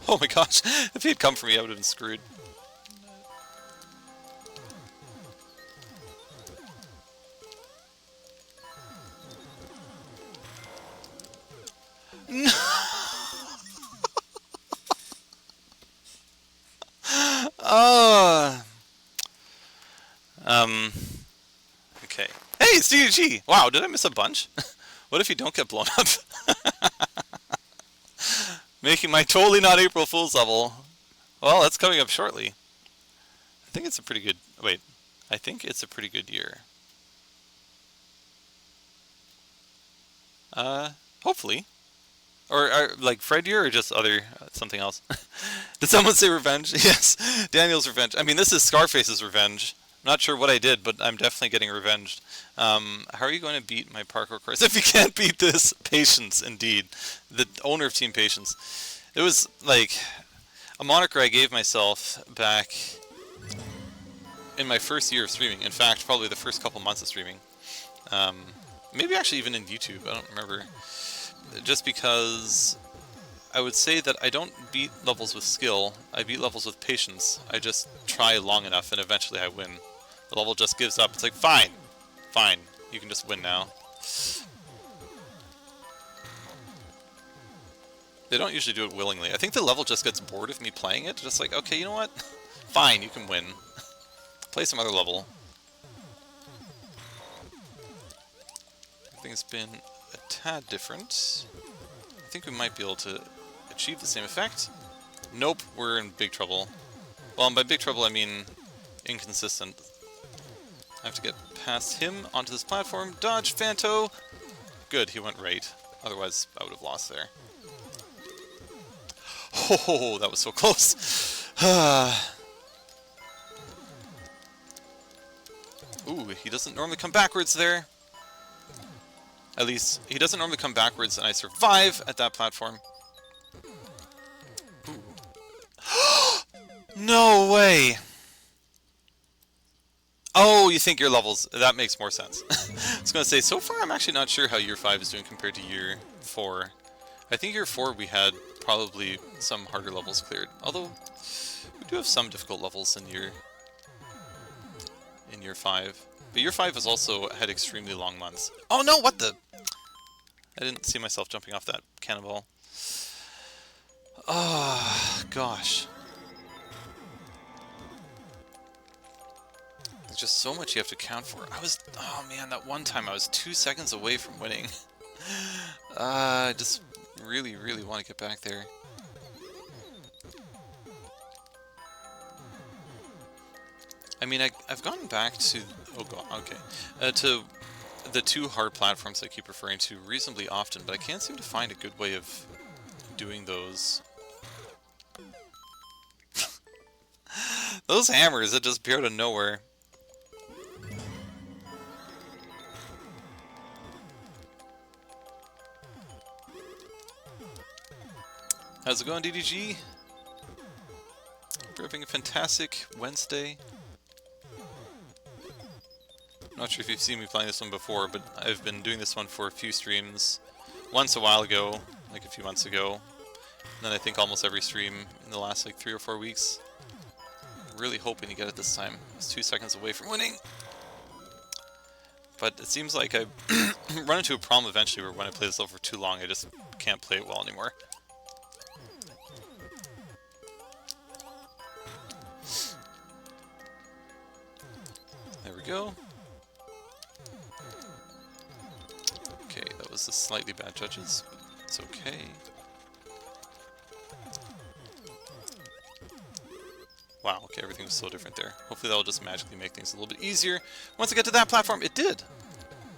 Oh my gosh, if he had come for me I would have been screwed. Uh, um, okay. Hey, it's DDG! Wow, did I miss a bunch? What if you don't get blown up? Making my totally not April Fool's level. Well, that's coming up shortly. I think it's a pretty good... Wait. I think it's a pretty good year. Hopefully. Or like Fred year or just other... something else? Did someone say revenge? Yes. Daniel's revenge. I mean, this is Scarface's revenge. I'm not sure what I did, but I'm definitely getting revenged. How are you going to beat my parkour course if you can't beat this? Patience, indeed. The owner of Team Patience. It was like a moniker I gave myself back in my first year of streaming. In fact, probably the first couple months of streaming. Maybe actually even in YouTube, I don't remember. Just because I would say that I don't beat levels with skill, I beat levels with patience. I just try long enough and eventually I win. The level just gives up. It's like, fine, fine, you can just win now. They don't usually do it willingly. I think the level just gets bored of me playing it. Just like, okay, you know what? Fine, you can win. Play some other level. Everything's been a tad different. I think we might be able to achieve the same effect. Nope, we're in big trouble. Well, and by big trouble I mean inconsistent. I have to get past him onto this platform. Dodge, Fanto! Good, he went right. Otherwise, I would have lost there. Oh, that was so close. Ooh, he doesn't normally come backwards there. At least, he doesn't normally come backwards, and I survive at that platform. No way! Oh, you think your levels... That makes more sense. I was going to say, so far I'm actually not sure how Year 5 is doing compared to Year 4. I think Year 4 we had probably some harder levels cleared. Although, we do have some difficult levels in Year 5. But Year 5 has also had extremely long months. Oh no, what the... I didn't see myself jumping off that cannonball. Oh, gosh. There's just so much you have to count for. Oh man, that one time I was 2 seconds away from winning. I just really, really want to get back there. I mean, I've gone back to... Oh god, okay. To the two hard platforms I keep referring to reasonably often, but I can't seem to find a good way of doing those. Those hammers that just appear out of nowhere. How's it going, DDG? We're having a fantastic Wednesday. Not sure if you've seen me playing this one before, but I've been doing this one for a few streams. Once a while ago, like a few months ago. And then I think almost every stream in the last like 3 or 4 weeks. Really hoping to get it this time. I was 2 seconds away from winning. But it seems like I run into a problem eventually where when I play this level for too long, I just can't play it well anymore. There we go. Okay, that was the slightly bad judges, but it's okay. Wow, okay, everything was so different there. Hopefully that'll just magically make things a little bit easier. Once I get to that platform, it did!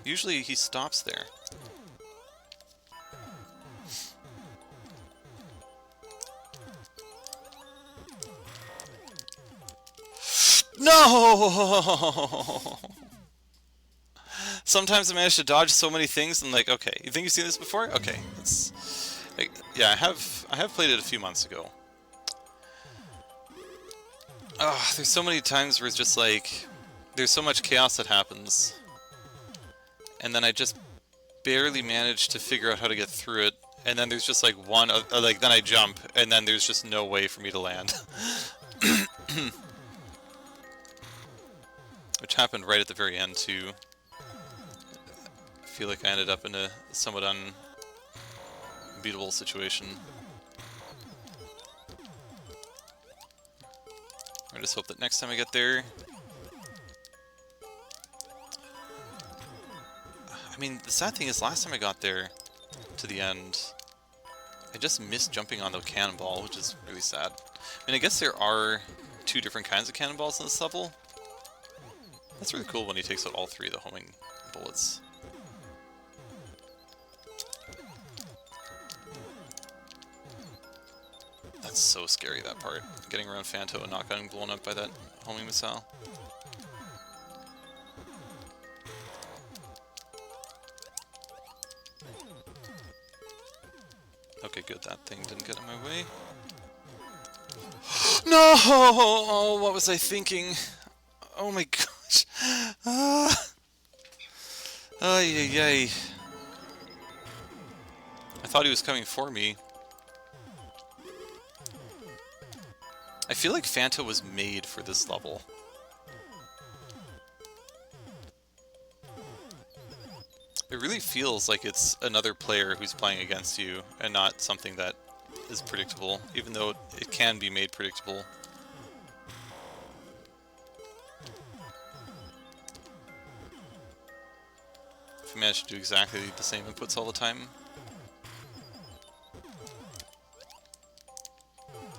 Usually he stops there. No! Sometimes I manage to dodge so many things and like, okay, you think you've seen this before? Okay, it's like, yeah, I have played it a few months ago. Oh, there's so many times where it's just like, there's so much chaos that happens, and then I just barely manage to figure out how to get through it, and then there's just like one, like then I jump, and then there's just no way for me to land. Which happened right at the very end too. I feel like I ended up in a somewhat unbeatable situation. I just hope that next time I get there... I mean, the sad thing is, last time I got there, to the end, I just missed jumping on the cannonball, which is really sad. I mean, I guess there are 2 different kinds of cannonballs in this level. That's really cool when he takes out all 3 of the homing bullets. That's so scary, that part. Getting around Phanto and not getting blown up by that homing missile. Okay, good. That thing didn't get in my way. No! Oh, what was I thinking? Oh my gosh. Ay, ay, ay. I thought he was coming for me. I feel like Phanto was made for this level. It really feels like it's another player who's playing against you, and not something that is predictable, even though it can be made predictable. If you manage to do exactly the same inputs all the time.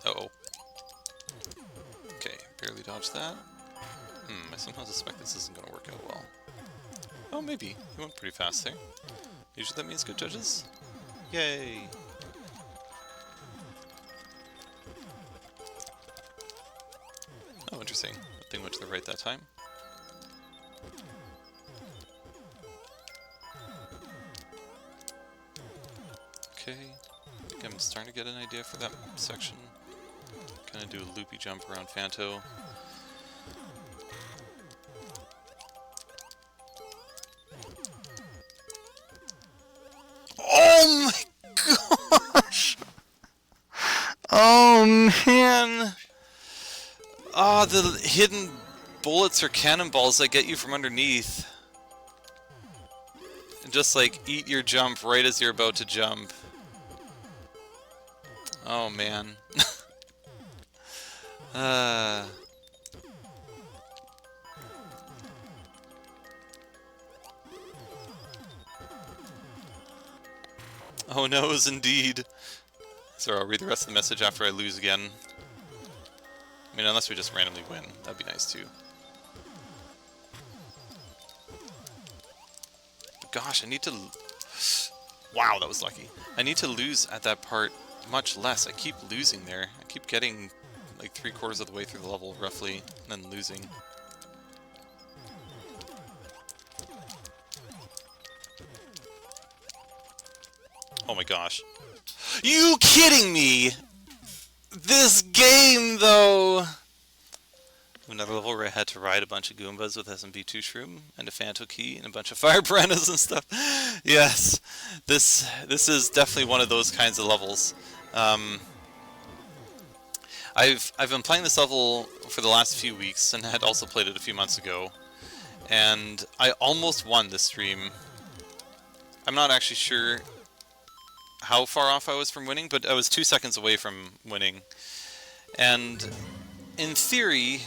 Uh-oh. Okay, barely dodged that. I somehow suspect this isn't going to work out well. Oh, maybe. He went pretty fast there. Usually that means good judges. Yay! Oh, interesting. That thing went to the right that time. Okay. I think I'm starting to get an idea for that section. Kind of do a loopy jump around Phanto. Oh my gosh! Oh man! Ah, the hidden bullets or cannonballs that get you from underneath. And just like eat your jump right as you're about to jump. Oh man. Oh no's indeed. So I'll read the rest of the message after I lose again. I mean, unless we just randomly win. That'd be nice too. But gosh, I need to... Wow, that was lucky. I need to lose at that part much less. I keep losing there. I keep getting like 3/4 of the way through the level, roughly, and then losing. Oh my gosh. You kidding me? This game, though! Another level where I had to ride a bunch of Goombas with SMP2 Shroom and a Phanto Key and a bunch of Fire Piranhas and stuff. Yes, this is definitely one of those kinds of levels. I've been playing this level for the last few weeks and had also played it a few months ago, and I almost won this stream. I'm not actually sure how far off I was from winning, but I was 2 seconds away from winning. And in theory,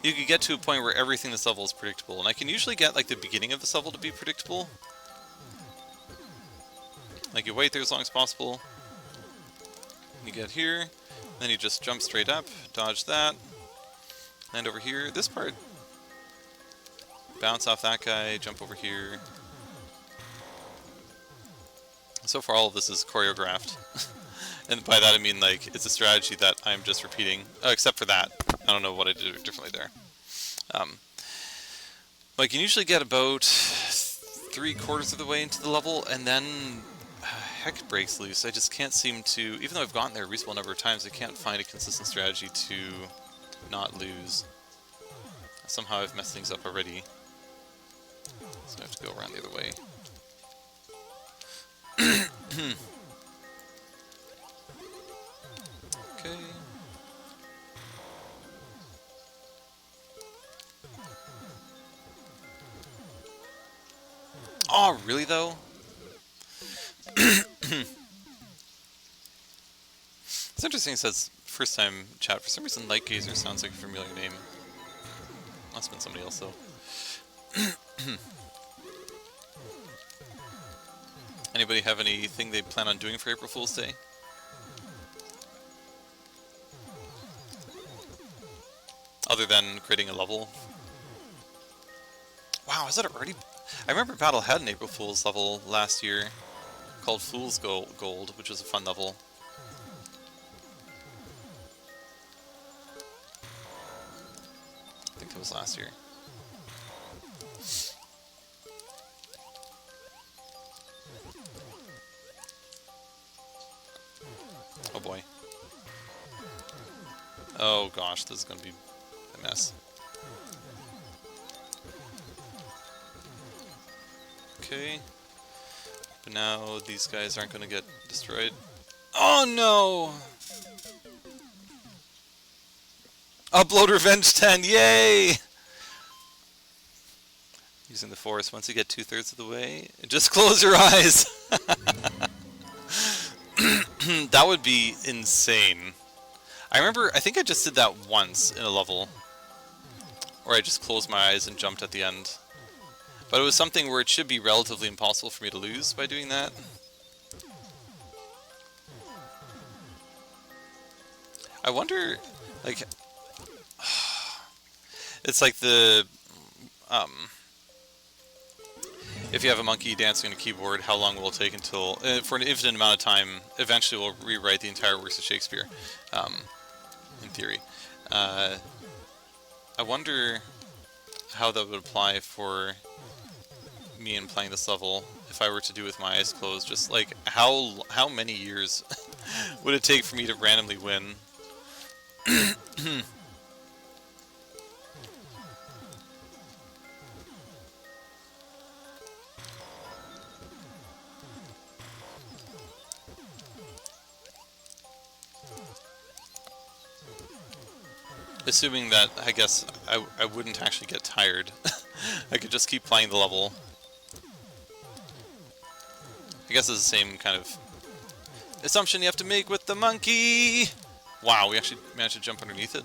you could get to a point where everything in this level is predictable, and I can usually get like the beginning of this level to be predictable. Like you wait there as long as possible, you get here, then you just jump straight up, dodge that, land over here. This part, bounce off that guy, jump over here. So far all of this is choreographed. And by that I mean like it's a strategy that I'm just repeating, except for that. I don't know what I did differently there. But I can usually get about 3/4 of the way into the level, and then heck breaks loose. I just can't seem to, even though I've gotten there a reasonable number of times, I can't find a consistent strategy to not lose. Somehow I've messed things up already. So I have to go around the other way. Okay. Oh, really though? It's interesting it says First time chat. For some reason, Light Gazer sounds like a familiar name. Must have been somebody else, though. Anybody have anything they plan on doing for April Fool's Day? Other than creating a level? Wow, is that already? I remember Battle had an April Fool's level last year called Fool's Gold, which was a fun level. I think that was last year. Oh boy. Oh gosh, this is gonna be a mess. Okay. But now these guys aren't gonna get destroyed. Oh no! Upload Revenge 10, yay! Using the force, once you get 2/3 of the way, just close your eyes! That would be insane. I think I just did that once in a level. Or I just closed my eyes and jumped at the end. But it was something where it should be relatively impossible for me to lose by doing that. I wonder, like... It's like the... if you have a monkey dancing on a keyboard, how long will it take until... for an infinite amount of time, eventually we'll rewrite the entire works of Shakespeare. In theory. I wonder how that would apply for me in playing this level if I were to do it with my eyes closed. Just like, how many years would it take for me to randomly win? Assuming that, I guess, I wouldn't actually get tired. I could just keep playing the level. I guess it's the same kind of assumption you have to make with the monkey! Wow, we actually managed to jump underneath it.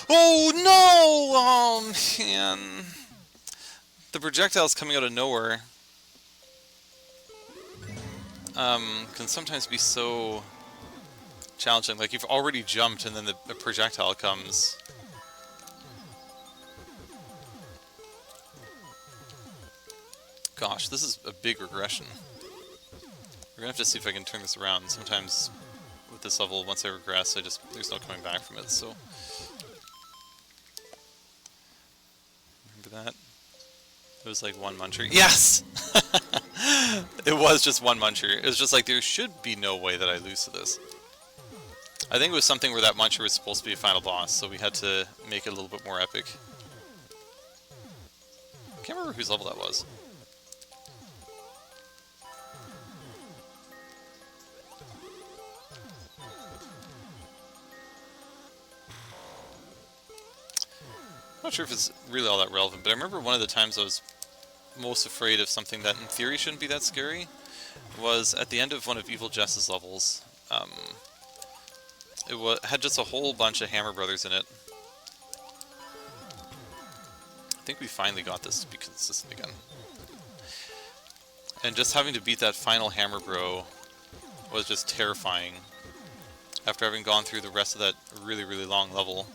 Oh no! Oh man! The projectiles coming out of nowhere can sometimes be so challenging. Like, you've already jumped and then the projectile comes. Gosh, this is a big regression. We're gonna have to see if I can turn this around. Sometimes with this level, once I regress, there's no coming back from it, so. Remember that? It was like one muncher. Yes! It was just one muncher. It was just like, there should be no way that I lose to this. I think it was something where that muncher was supposed to be a final boss, so we had to make it a little bit more epic. I can't remember whose level that was. I'm not sure if it's really all that relevant, but I remember one of the times I was most afraid of something that in theory shouldn't be that scary was at the end of one of Evil Jess's levels. It had just a whole bunch of Hammer Brothers in it. I think we finally got this to be consistent again. And just having to beat that final Hammer Bro was just terrifying after having gone through the rest of that really, really long level.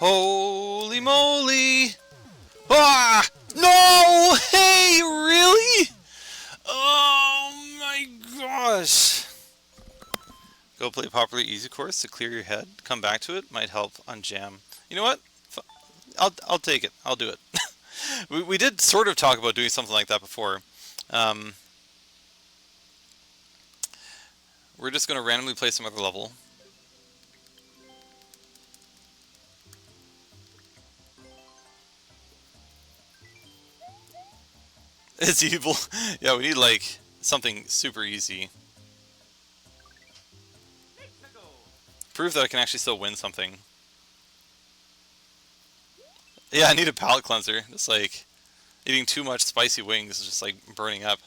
Holy moly! Ah! No! Hey, really? Oh my gosh! Go play Popular Easy Course to clear your head. Come back to it. Might help on Jam. You know what? I'll take it. I'll do it. we did sort of talk about doing something like that before. Um, we're just going to randomly play some other level. It's evil. Yeah, we need like something super easy. Prove that I can actually still win something. Yeah, I need a palate cleanser. It's like eating too much spicy wings is just like burning up.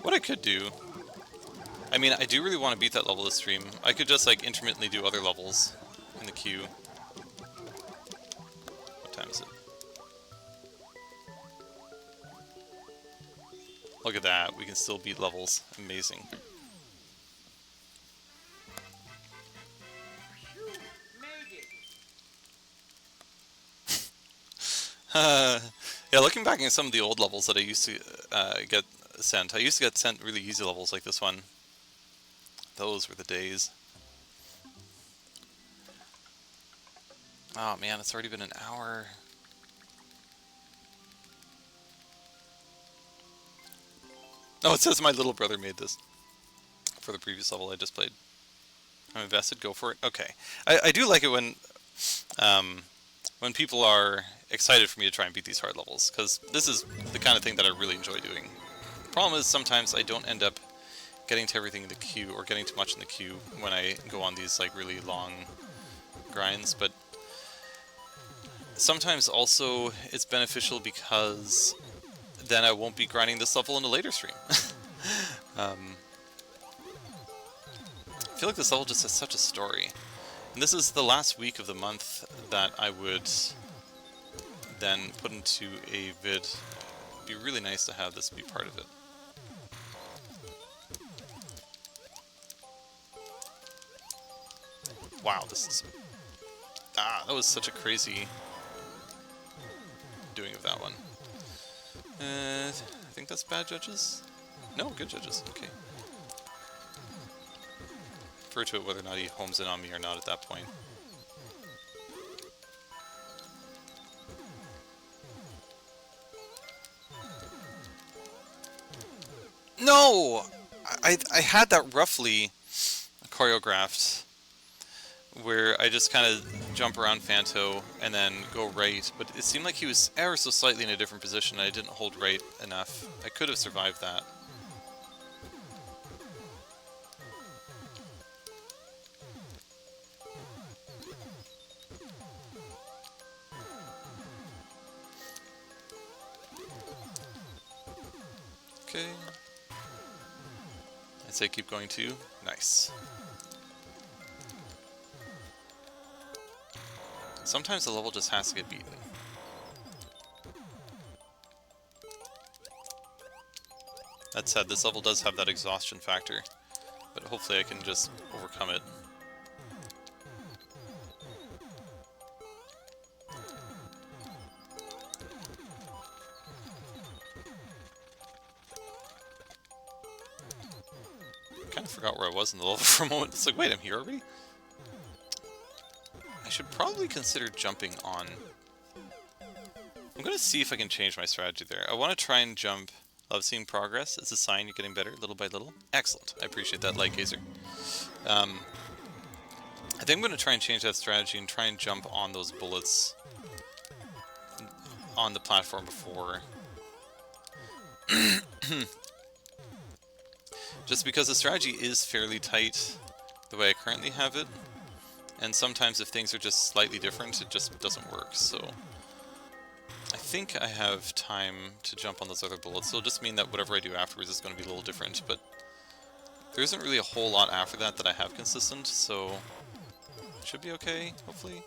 What I could do, I mean, I do really want to beat that level this stream. I could just like intermittently do other levels in the queue. What time is it? Look at that, we can still beat levels. Amazing. Yeah, looking back at some of the old levels that I used to get sent, I used to get sent really easy levels like this one. Those were the days. Oh man, it's already been an hour. Oh, it says my little brother made this for the previous level I just played. I'm invested, go for it. Okay. I do like it when people are excited for me to try and beat these hard levels, because this is the kind of thing that I really enjoy doing. The problem is sometimes I don't end up getting to everything in the queue, or getting too much in the queue when I go on these like really long grinds, but sometimes also it's beneficial because then I won't be grinding this level in a later stream. I feel like this level just has such a story. And this is the last week of the month that I would then put into a vid. It'd be really nice to have this be part of it. Wow, this is... Ah, that was such a crazy doing of that one. I think that's bad judges? No, good judges, okay. Refer to it whether or not he homes in on me or not at that point. No! I had that roughly choreographed, where I just kind of jump around Fanto and then go right, but it seemed like he was ever so slightly in a different position and I didn't hold right enough. I could have survived that. Okay. I'd say keep going too. Nice. Sometimes the level just has to get beaten. That said, this level does have that exhaustion factor, but hopefully I can just overcome it. I kind of forgot where I was in the level for a moment. It's like, wait, I'm here already? I should probably consider jumping on. I'm going to see if I can change my strategy there. I want to try and jump. Love seeing progress. It's a sign you're getting better, little by little. Excellent. I appreciate that, Light Gazer. I think I'm going to try and change that strategy and try and jump on those bullets on the platform before. Just because the strategy is fairly tight the way I currently have it, and sometimes if things are just slightly different, it just doesn't work, so... I think I have time to jump on those other bullets. It'll just mean that whatever I do afterwards is going to be a little different, but there isn't really a whole lot after that that I have consistent, so it should be okay, hopefully.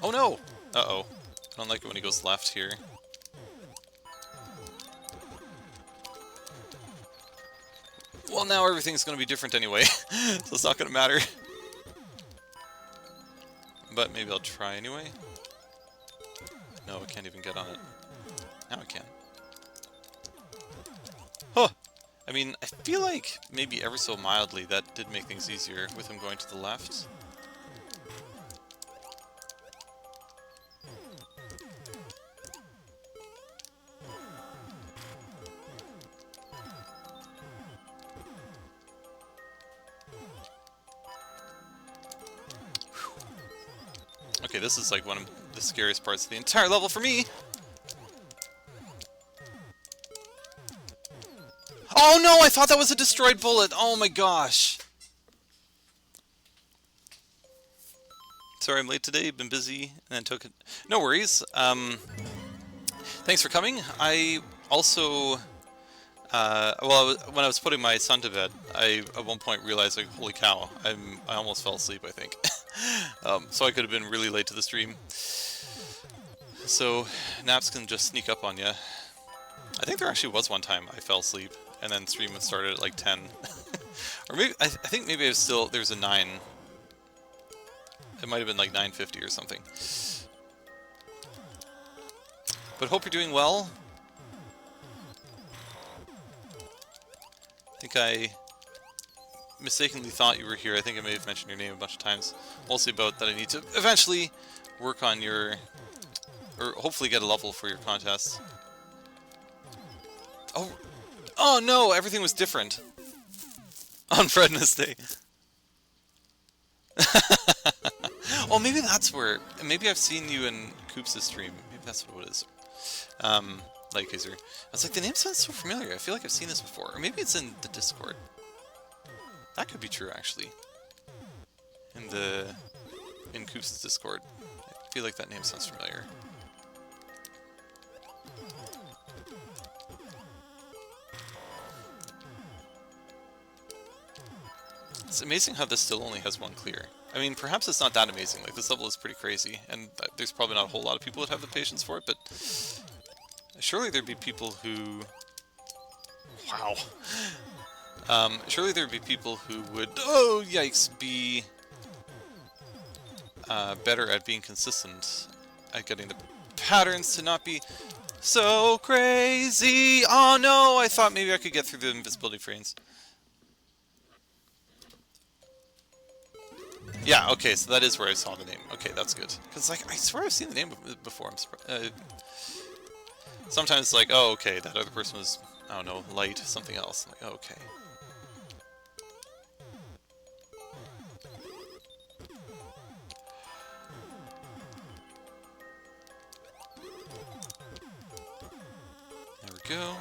Oh no! Uh-oh. I don't like it when he goes left here. Well, now everything's going to be different anyway, so it's not going to matter. But maybe I'll try anyway. No, I can't even get on it. Now I can. Huh. I mean, I feel like maybe ever so mildly that did make things easier with him going to the left. Okay, this is like one of the scariest parts of the entire level for me. Oh no, I thought that was a destroyed bullet. Oh my gosh. Sorry I'm late today, been busy, and then took it. No worries. Thanks for coming. I also, well, when I was putting my son to bed, I at one point realized, like, holy cow, I almost fell asleep, I think. So I could have been really late to the stream. So naps can just sneak up on you. I think there actually was one time I fell asleep, and then stream started at like 10. Or maybe, I think maybe there's a 9. It might have been like 9:50 or something. But hope you're doing well. I think I mistakenly thought you were here. I think I may have mentioned your name a bunch of times. Mostly about that I need to eventually work on your... or hopefully get a level for your contest. Oh no! Everything was different on Fredness Day. Oh, maybe that's where... maybe I've seen you in Coops' stream. Maybe that's what it is. Lightgazer. I was like, the name sounds so familiar. I feel like I've seen this before. Or maybe it's in the Discord. That could be true, actually. In Coops' Discord. I feel like that name sounds familiar. It's amazing how this still only has one clear. I mean, perhaps it's not that amazing. Like, this level is pretty crazy, and there's probably not a whole lot of people that have the patience for it, but surely there'd be people who... Wow. Surely there'd be people who would, oh yikes, be better at being consistent, at getting the patterns to not be so crazy. Oh no, I thought maybe I could get through the invisibility frames. Yeah, okay, so that is where I saw the name. Okay, that's good. Because, like, I swear I've seen the name before. I'm surprised. Sometimes it's like, oh, okay, that other person was, I don't know, light, something else. I'm like, oh, okay. There we go.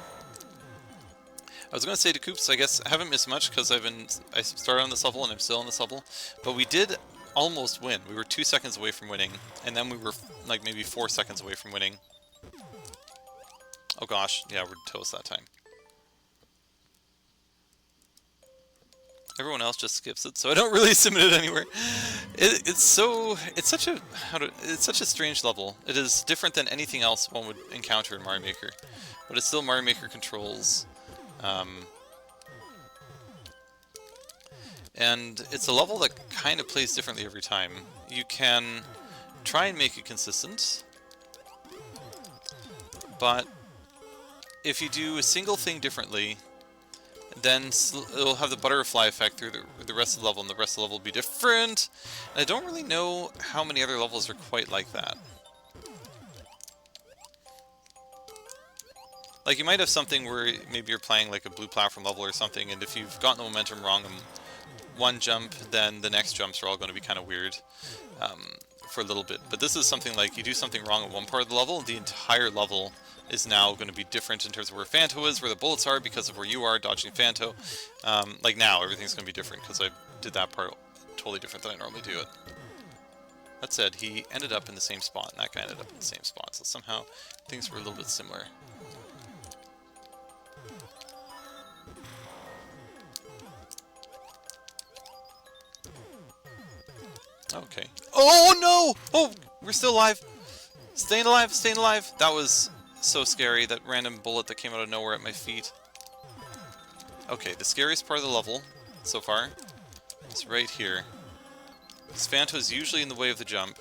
I was going to say to Coops, I guess I haven't missed much because I started on this level and I'm still on this level, but we did almost win. We were 2 seconds away from winning, and then we were like maybe 4 seconds away from winning. Oh gosh, yeah, we're toast that time. Everyone else just skips it, so I don't really submit it anywhere. It's such a strange level. It is different than anything else one would encounter in Mario Maker, but it's still Mario Maker controls. And it's a level that kind of plays differently every time. You can try and make it consistent, but if you do a single thing differently, then it'll have the butterfly effect through the rest of the level, and the rest of the level will be different. And I don't really know how many other levels are quite like that. Like, you might have something where maybe you're playing like a blue platform level or something, and if you've gotten the momentum wrong on one jump, then the next jumps are all going to be kind of weird for a little bit. But this is something like, you do something wrong at one part of the level, and the entire level is now going to be different in terms of where Phanto is, where the bullets are, because of where you are dodging Phanto. Like now, everything's going to be different, because I did that part totally different than I normally do it. That said, he ended up in the same spot, and that guy ended up in the same spot, so somehow things were a little bit similar. Okay. Oh no! Oh, we're still alive. Staying alive, staying alive. That was so scary, that random bullet that came out of nowhere at my feet. Okay, the scariest part of the level so far is right here. This Phanto's usually in the way of the jump.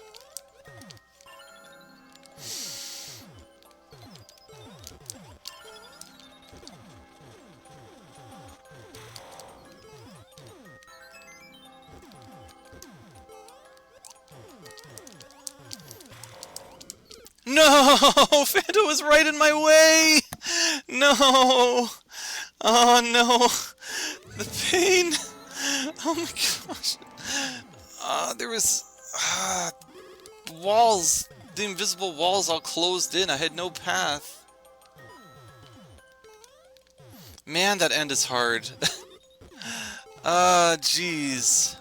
No! Phanto was right in my way! No! Oh no! The pain! Oh my gosh! There was... walls! The invisible walls all closed in. I had no path. Man, that end is hard. Jeez.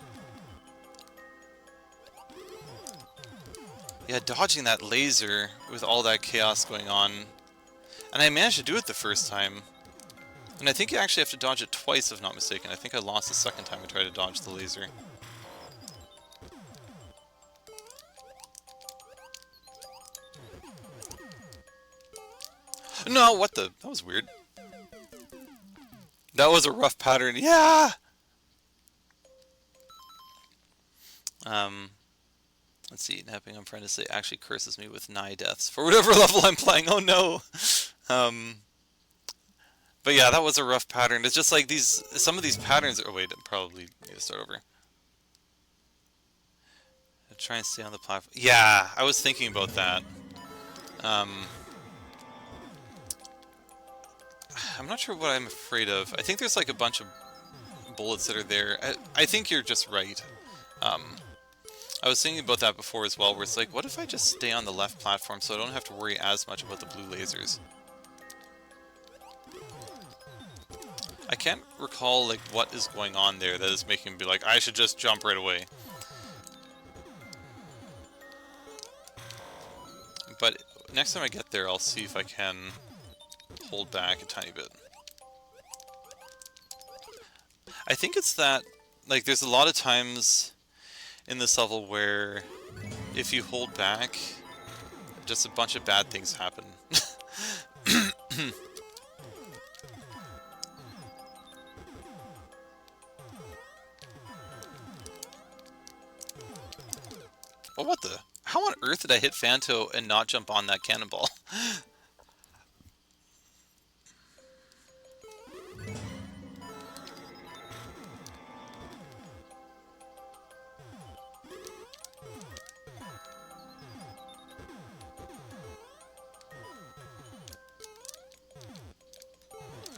Yeah, dodging that laser with all that chaos going on. And I managed to do it the first time. And I think you actually have to dodge it twice, if not mistaken. I think I lost the second time I tried to dodge the laser. No, what the? That was weird. That was a rough pattern. Yeah! Let's see. Napping on friend to say actually curses me with nigh deaths for whatever level I'm playing. Oh no! But yeah, that was a rough pattern. It's just like these... Some of these patterns... Oh wait, I probably need to start over. I'll try and stay on the platform. Yeah, I was thinking about that. I'm not sure what I'm afraid of. I think there's like a bunch of bullets that are there. I think you're just right. I was thinking about that before as well, where it's like, what if I just stay on the left platform so I don't have to worry as much about the blue lasers? I can't recall like what is going on there that is making me be like, I should just jump right away. But next time I get there, I'll see if I can hold back a tiny bit. I think it's that, like, there's a lot of times in this level where if you hold back, just a bunch of bad things happen. Oh, what the? How on earth did I hit Phanto and not jump on that cannonball?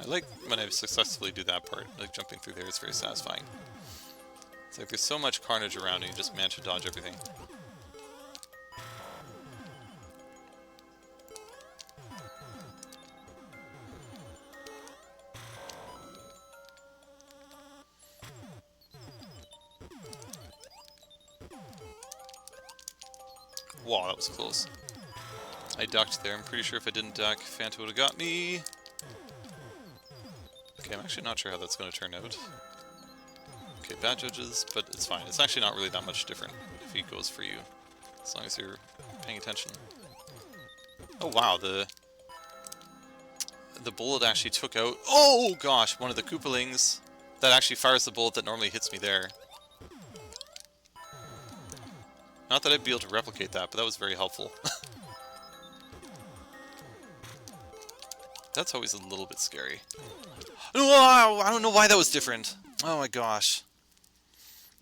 I like when I successfully do that part, like jumping through there is very satisfying. It's like there's so much carnage around and you just manage to dodge everything. Wow, that was close. I ducked there. I'm pretty sure if I didn't duck, Phanto would have got me. Okay, I'm actually not sure how that's going to turn out. Okay, bad judges, but it's fine. It's actually not really that much different if he goes for you, as long as you're paying attention. Oh wow, the bullet actually took out... Oh gosh, one of the Koopalings that actually fires the bullet that normally hits me there. Not that I'd be able to replicate that, but that was very helpful. That's always a little bit scary. Oh, I don't know why that was different. Oh my gosh.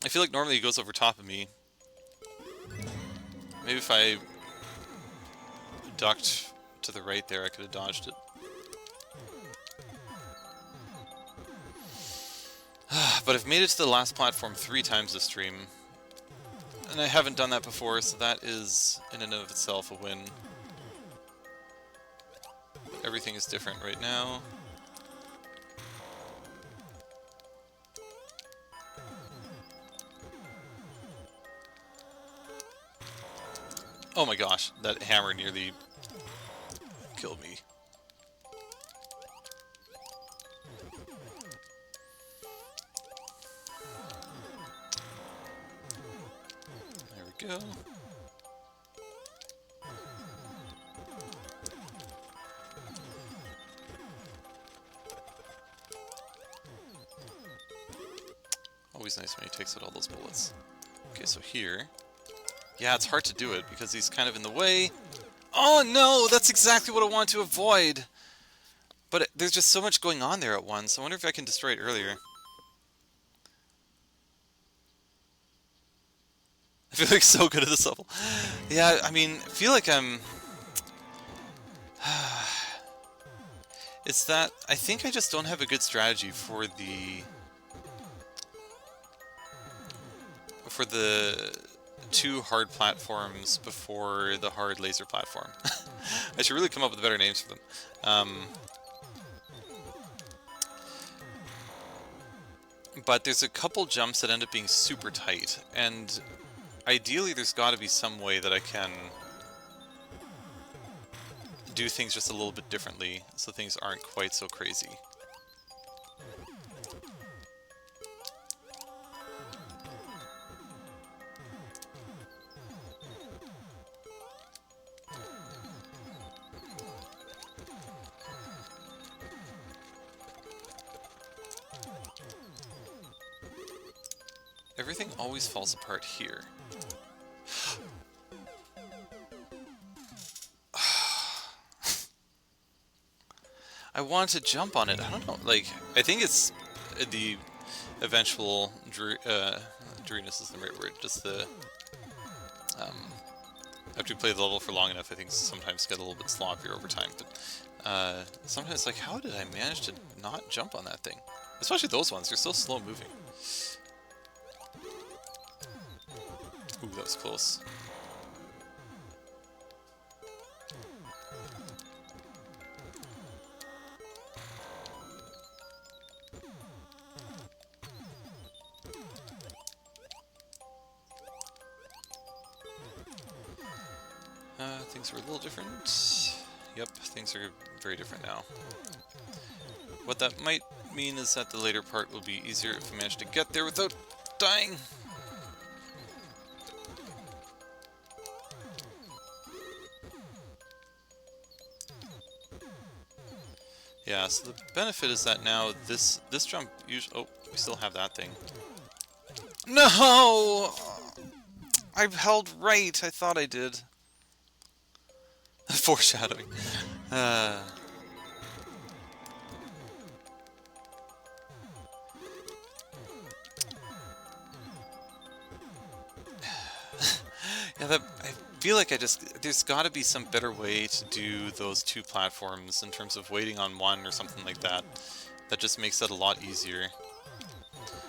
I feel like normally he goes over top of me. Maybe if I ducked to the right there, I could have dodged it. But I've made it to the last platform 3 times this stream. And I haven't done that before, so that is, in and of itself, a win. But everything is different right now. Oh my gosh, that hammer nearly killed me. There we go. Always nice when he takes out all those bullets. Okay, so here... Yeah, it's hard to do it because he's kind of in the way. Oh no, that's exactly what I want to avoid! But there's just so much going on there at once. I wonder if I can destroy it earlier. I feel like so good at this level. Yeah, I mean, I feel like I'm It's that I think I just don't have a good strategy for the two hard platforms before the hard laser platform. I should really come up with better names for them. But there's a couple jumps that end up being super tight, and ideally there's got to be some way that I can do things just a little bit differently so things aren't quite so crazy. Everything always falls apart here. I want to jump on it. I don't know. Like, I think it's the eventual dreariness isn't the right word. Just the after you play the level for long enough, I think sometimes get a little bit sloppier over time. But sometimes, like, how did I manage to not jump on that thing? Especially those ones. They're so slow moving. Ooh, that was close. Things are a little different. Yep, things are very different now. What that might mean is that the later part will be easier if I manage to get there without dying. Yeah, so the benefit is that now this jump usually... Oh, we still have that thing. No! I held right. I thought I did. Foreshadowing. Yeah, I feel like there's got to be some better way to do those two platforms in terms of waiting on one or something like that. That just makes it a lot easier.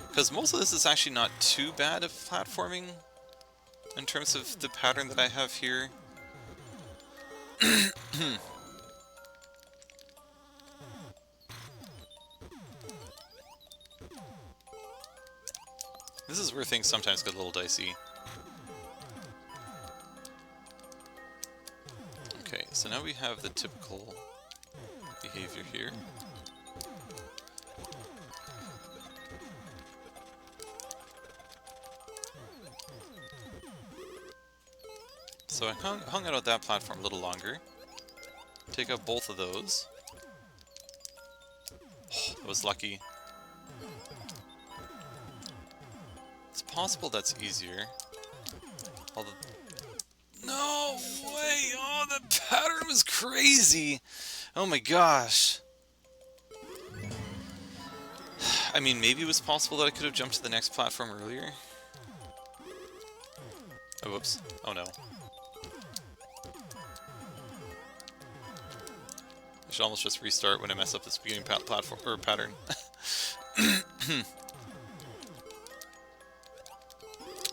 Because most of this is actually not too bad of platforming in terms of the pattern that I have here. This is where things sometimes get a little dicey. Okay, so now we have the typical behavior here. So I hung out on that platform a little longer. Take out both of those. Oh, that was lucky. It's possible that's easier. Although... No way! Oh, the pattern was crazy! Oh my gosh! I mean, maybe it was possible that I could have jumped to the next platform earlier. Oh, whoops. Oh no. I should almost just restart when I mess up this beginning platform or pattern.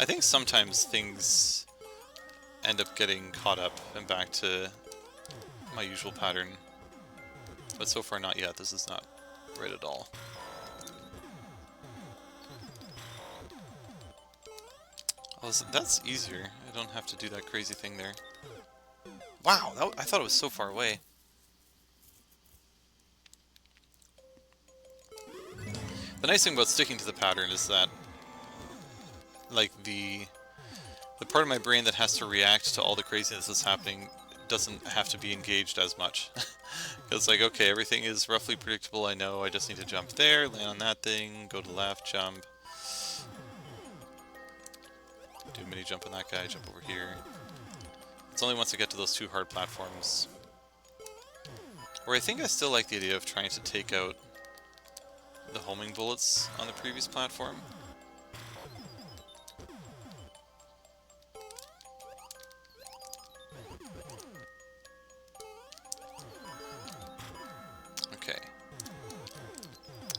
I think sometimes things end up getting caught up and back to my usual pattern. But so far not yet. This is not right at all. Oh, that's easier. I don't have to do that crazy thing there. Wow, I thought it was so far away. The nice thing about sticking to the pattern is that, like, the part of my brain that has to react to all the craziness that's happening doesn't have to be engaged as much. It's like, okay, everything is roughly predictable, I know, I just need to jump there, land on that thing, go to left, jump. Do a mini jump on that guy, jump over here. It's only once I get to those two hard platforms. Where I think I still like the idea of trying to take out the homing bullets on the previous platform.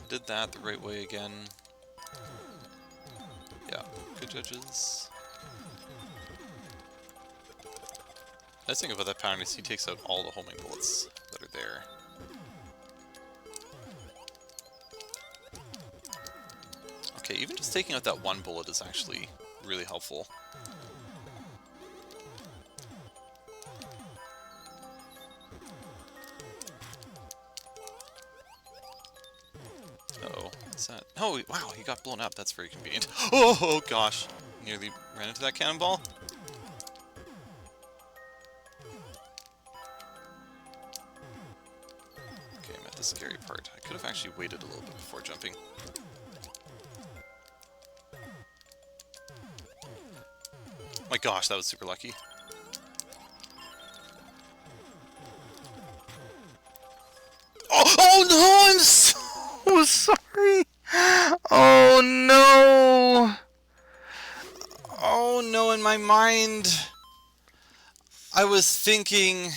did that the right way again. Yeah, good judges. Nice thing about that pattern is he takes out all the homing bullets that are there. Okay, even just taking out that one bullet is actually really helpful. Uh-oh, what's that? Oh, wow, he got blown up. That's very convenient. Oh gosh, nearly ran into that cannonball. Okay, I'm at the scary part. I could have actually waited a little bit before jumping. My gosh, that was super lucky. Oh no, I'm so sorry. Oh no. Oh no, in my mind, I was thinking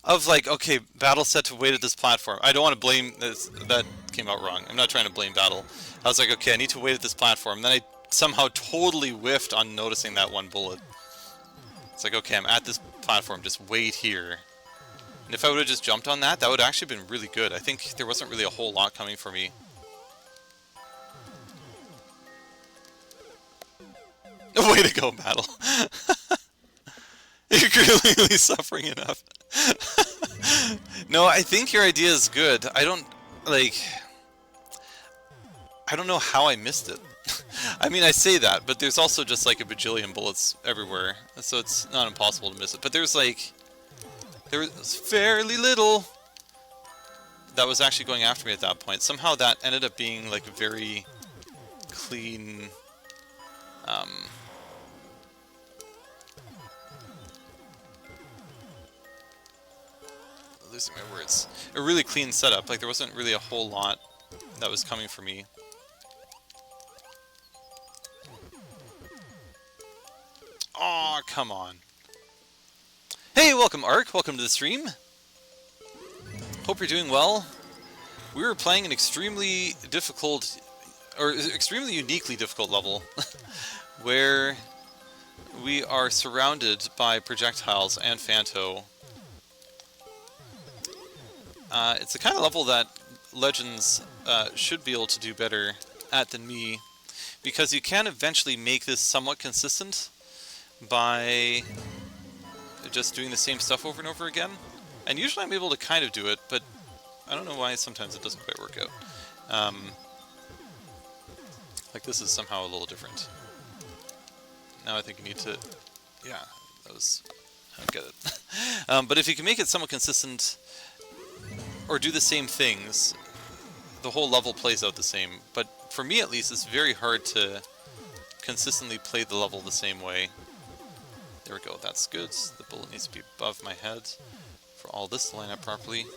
of like, okay, Battle set to wait at this platform. I don't want to blame this, that came out wrong. I'm not trying to blame Battle. I was like, okay, I need to wait at this platform. Then I somehow totally whiffed on noticing that one bullet. It's like, okay, I'm at this platform, just wait here. And if I would have just jumped on that, that would have actually been really good. I think there wasn't really a whole lot coming for me. Way to go, Battle. You're clearly suffering enough. No, I think your idea is good. I don't know how I missed it. I mean, I say that, but there's also just like a bajillion bullets everywhere, so it's not impossible to miss it. But there was fairly little that was actually going after me at that point. Somehow that ended up being like a very clean, losing my words, a really clean setup. Like there wasn't really a whole lot that was coming for me. Aw, come on. Hey, welcome Ark, welcome to the stream. Hope you're doing well. We were playing an extremely difficult, or extremely uniquely difficult level, where we are surrounded by projectiles and Phanto. It's the kind of level that Legends should be able to do better at than me, because you can eventually make this somewhat consistent by just doing the same stuff over and over again. And usually I'm able to kind of do it, but I don't know why sometimes it doesn't quite work out. Like this is somehow a little different. Now I think you need to... Yeah, that was... I don't get it. But if you can make it somewhat consistent, or do the same things, the whole level plays out the same. But for me at least, it's very hard to consistently play the level the same way. There we go, that's good. The bullet needs to be above my head for all this to line up properly.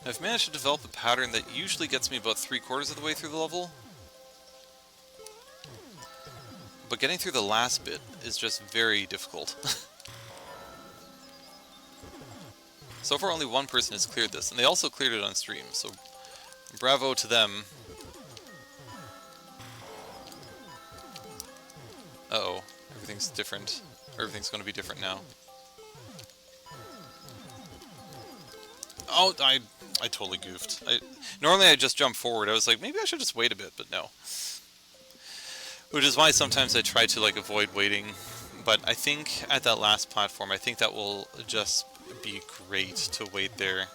I've managed to develop a pattern that usually gets me about 3/4 of the way through the level. But getting through the last bit is just very difficult. So far only one person has cleared this, and they also cleared it on stream, so bravo to them. Uh-oh, everything's different. Everything's going to be different now. Oh, I totally goofed. Normally I just jump forward. I was like, maybe I should just wait a bit, but no. Which is why sometimes I try to like avoid waiting. But I think at that last platform, I think that will just be great to wait there.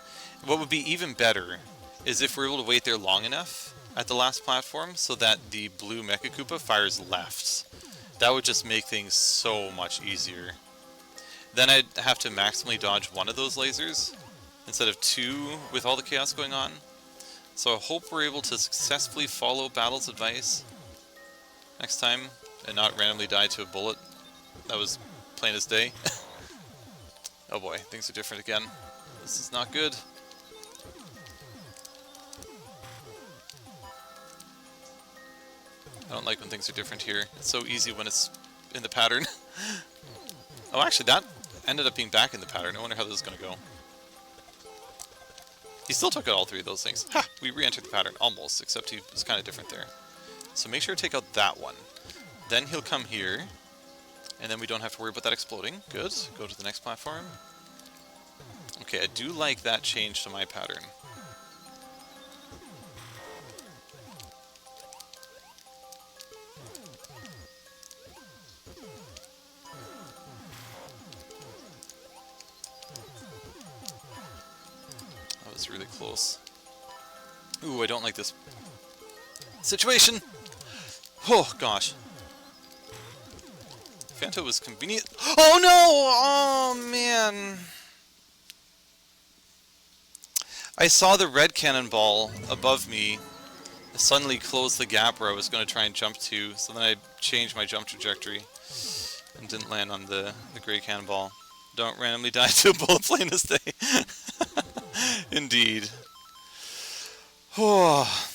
What would be even better is if we're able to wait there long enough at the last platform so that the blue Mecha Koopa fires left. That would just make things so much easier. Then I'd have to maximally dodge one of those lasers instead of two with all the chaos going on. So I hope we're able to successfully follow Battle's advice next time and not randomly die to a bullet. That was plain as day. Oh boy, things are different again. This is not good. I don't like when things are different here. It's so easy when it's in the pattern. Oh, actually, that ended up being back in the pattern. I wonder how this is going to go. He still took out all three of those things. Ha! We re-entered the pattern, almost, except he was kind of different there. So make sure to take out that one. Then he'll come here, and then we don't have to worry about that exploding. Good. Go to the next platform. Okay, I do like that change to my pattern. That was really close. Ooh, I don't like this situation. Oh, gosh. Fanto was convenient. Oh, no! Oh, man. I saw the red cannonball above me suddenly close the gap where I was going to try and jump to, so then I changed my jump trajectory and didn't land on the gray cannonball. Don't randomly die to a bullet plane this day. Indeed. Oh.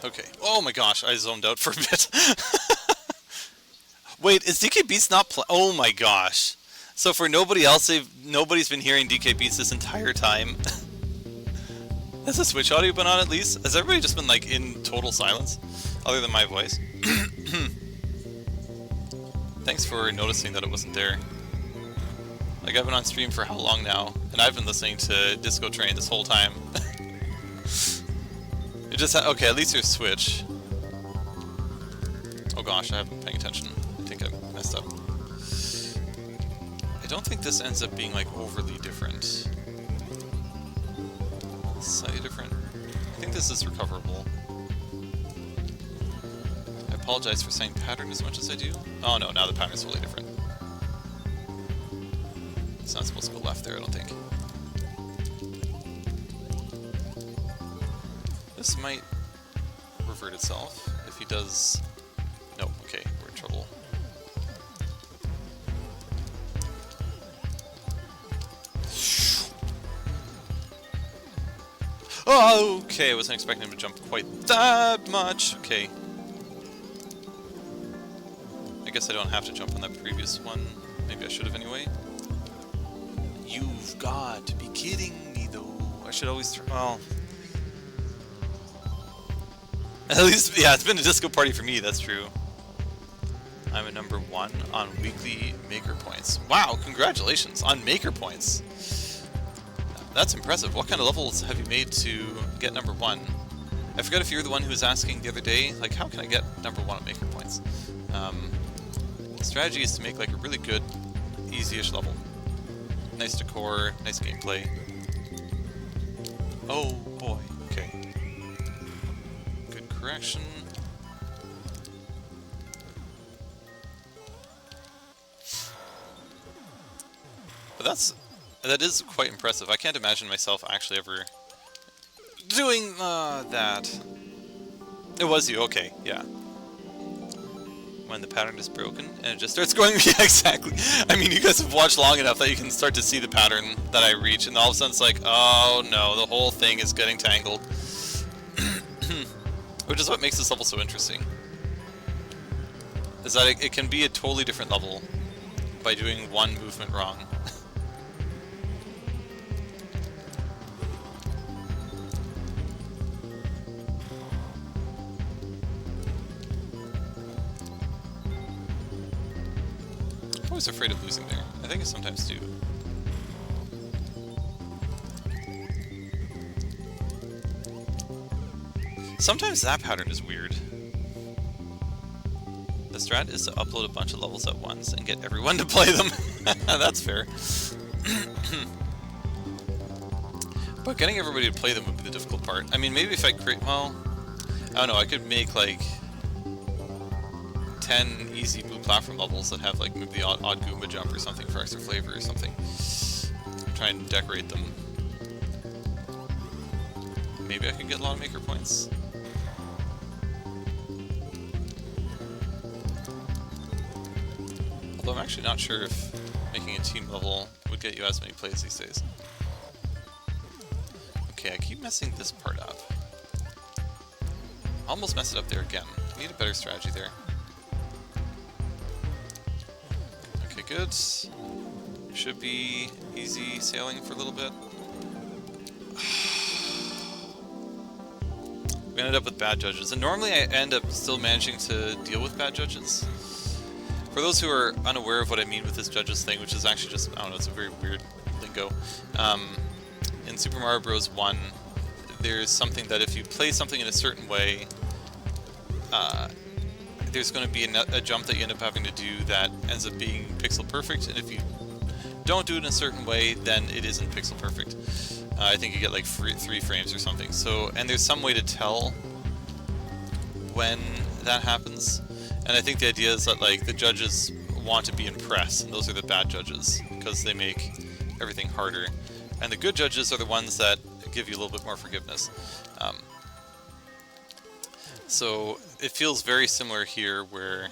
Okay. Oh my gosh, I zoned out for a bit. Wait, is DK Beats not play? Oh my gosh. So for nobody else, nobody's been hearing DK Beats this entire time. Has the Switch audio been on at least? Has everybody just been like in total silence? Other than my voice. Thanks for noticing that it wasn't there. Like, I've been on stream for how long now? And I've been listening to Disco Train this whole time. It just okay, at least there's Switch. Oh gosh, I haven't been paying attention. I think I messed up. I don't think this ends up being like overly different. Slightly different. I think this is recoverable. I apologize for saying pattern as much as I do. Oh no, now the pattern is totally different. It's not supposed to go left there, I don't think. This might revert itself if he does. No, okay, we're in trouble. Oh, okay, I wasn't expecting him to jump quite that much. Okay. I guess I don't have to jump on that previous one. Maybe I should have anyway. You've got to be kidding me, though. I should always well. At least, yeah, it's been a disco party for me, that's true. I'm a number 1 on weekly Maker Points. Wow, congratulations on Maker Points. That's impressive. What kind of levels have you made to get number 1? I forgot if you were the one who was asking the other day, like, how can I get number 1 on Maker Points? The strategy is to make, like, a really good, easy-ish level. Nice decor, nice gameplay. Oh, boy. Okay. Good correction. But that is quite impressive. I can't imagine myself actually ever doing that. It was you, okay, yeah. When the pattern is broken and it just starts going, yeah, exactly. I mean, you guys have watched long enough that you can start to see the pattern that I reach, and all of a sudden it's like, oh no, the whole thing is getting tangled. Which is what makes this level so interesting. Is that it can be a totally different level by doing one movement wrong. I'm always afraid of losing there. I think I sometimes do. Sometimes that pattern is weird. The strat is to upload a bunch of levels at once and get everyone to play them. That's fair. But getting everybody to play them would be the difficult part. I mean, maybe if I create, well, I don't know, I could make like 10 easy blue platform levels that have like maybe the odd Goomba jump or something for extra flavor or something. Try and decorate them. Maybe I could get a lot of maker points. Although I'm actually not sure if making a team level would get you as many plays these days. Okay, I keep messing this part up. Almost messed it up there again. I need a better strategy there. Okay, good. Should be easy sailing for a little bit. We ended up with bad judges, and normally I end up still managing to deal with bad judges. For those who are unaware of what I mean with this judges thing, which is actually just, I don't know, it's a very weird lingo. In Super Mario Bros. 1, there's something that if you play something in a certain way, there's going to be a jump that you end up having to do that ends up being pixel perfect, and if you don't do it in a certain way, then it isn't pixel perfect. I think you get like 3 frames or something. So, and there's some way to tell when that happens. And I think the idea is that like the judges want to be impressed, and those are the bad judges because they make everything harder. And the good judges are the ones that give you a little bit more forgiveness. So it feels very similar here, where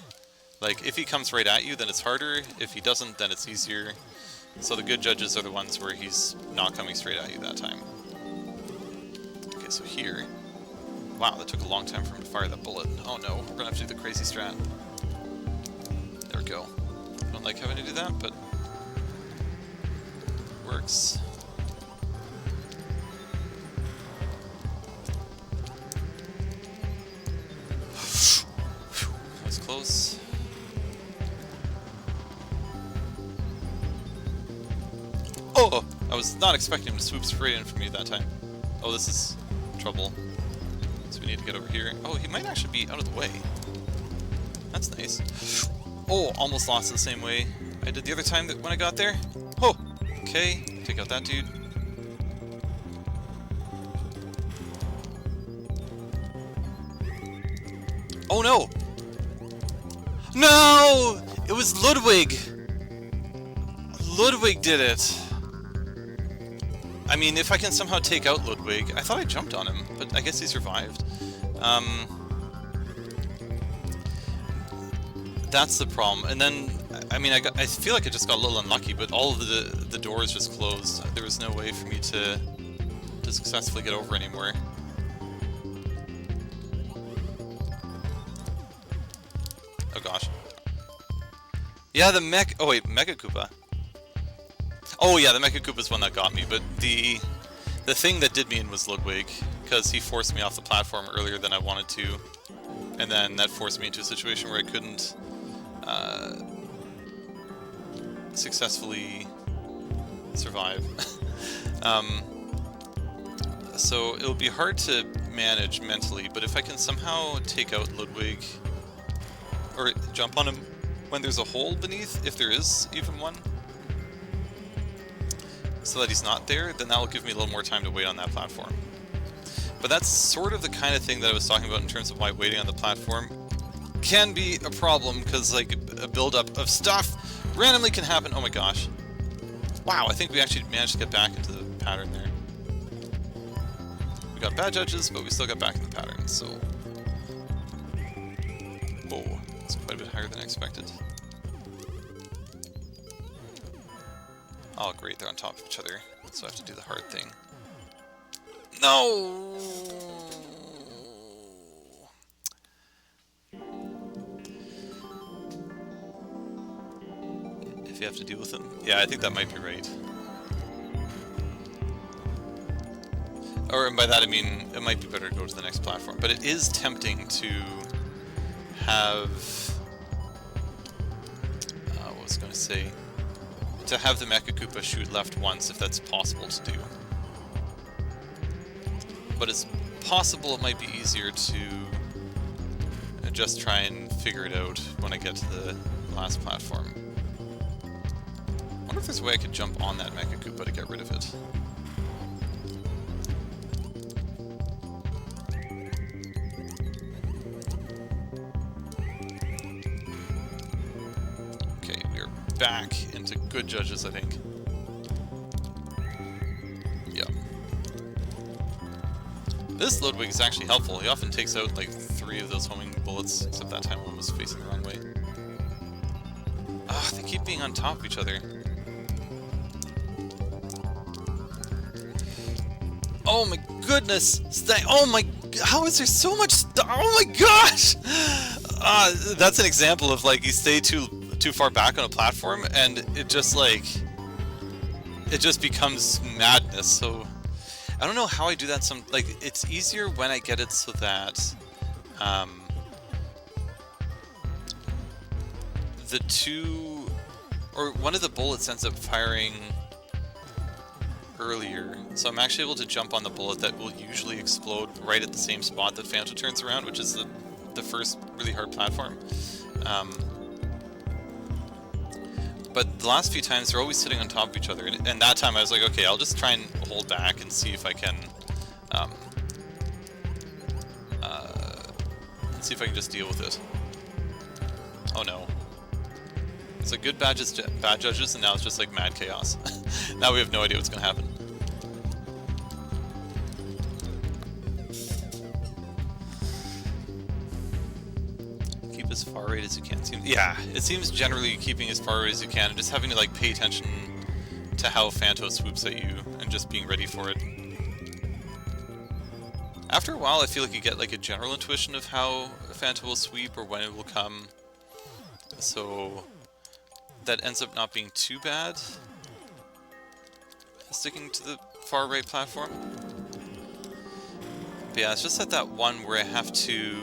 like if he comes right at you, then it's harder. If he doesn't, then it's easier. So the good judges are the ones where he's not coming straight at you that time. Okay, so here... Wow, that took a long time for him to fire that bullet. Oh no, we're gonna have to do the crazy strat. There we go. I don't like having to do that, but... works. That was close. Oh! I was not expecting him to swoop straight in for me that time. Oh, this is trouble. So we need to get over here. Oh, he might actually be out of the way. That's nice. Oh, almost lost it the same way I did the other time that when I got there. Oh! Okay, take out that dude. Oh no! No! It was Ludwig! Ludwig did it! I mean, if I can somehow take out Ludwig... I thought I jumped on him, but I guess he survived. That's the problem. And then, I mean, I feel like I just got a little unlucky, but all of the doors just closed. There was no way for me to successfully get over anymore. Oh gosh. Yeah, the mech... Oh wait, Mega Koopa. Oh yeah, the Mecha Koopa's one that got me, but the thing that did me in was Ludwig, because he forced me off the platform earlier than I wanted to, and then that forced me into a situation where I couldn't successfully survive. So it'll be hard to manage mentally, but if I can somehow take out Ludwig, or jump on him when there's a hole beneath, if there is even one, so that he's not there, then that will give me a little more time to wait on that platform. But that's sort of the kind of thing that I was talking about in terms of why waiting on the platform can be a problem, because like a build-up of stuff randomly can happen. Oh my gosh. Wow, I think we actually managed to get back into the pattern there. We got bad judges, but we still got back in the pattern, so... Whoa, that's quite a bit higher than I expected. Oh great, they're on top of each other, so I have to do the hard thing. No! If you have to deal with them? Yeah, I think that might be right. Or by that I mean, it might be better to go to the next platform, but it is tempting to have... what was I going to say? To have the Mecha Koopa shoot left once, if that's possible to do. But it's possible it might be easier to just try and figure it out when I get to the last platform. I wonder if there's a way I could jump on that Mecha Koopa to get rid of it. Okay, we are back into good judges, I think. This Ludwig is actually helpful. He often takes out like 3 of those homing bullets, except that time one was facing the wrong way. Ah, they keep being on top of each other. Oh my goodness! Oh my... How is there so much oh my gosh! That's an example of like you stay too far back on a platform and it just like... It just becomes madness, so... I don't know how I do that like, it's easier when I get it so that... the two... Or one of the bullets ends up firing... earlier, so I'm actually able to jump on the bullet that will usually explode right at the same spot that Phanto turns around, which is the first really hard platform. But the last few times they're always sitting on top of each other, and that time I was like, okay, I'll just try and hold back and see if I can just deal with it. Oh no. It's like good bad judges, and now it's just like mad chaos. Now we have no idea what's going to happen. Keep as far right as you can. Yeah, it seems generally keeping as far right as you can, and just having to like pay attention to how Phanto swoops at you, and just being ready for it. After a while, I feel like you get like a general intuition of how Phanto will sweep or when it will come. So... that ends up not being too bad, sticking to the far right platform. But yeah, it's just at that one where I have to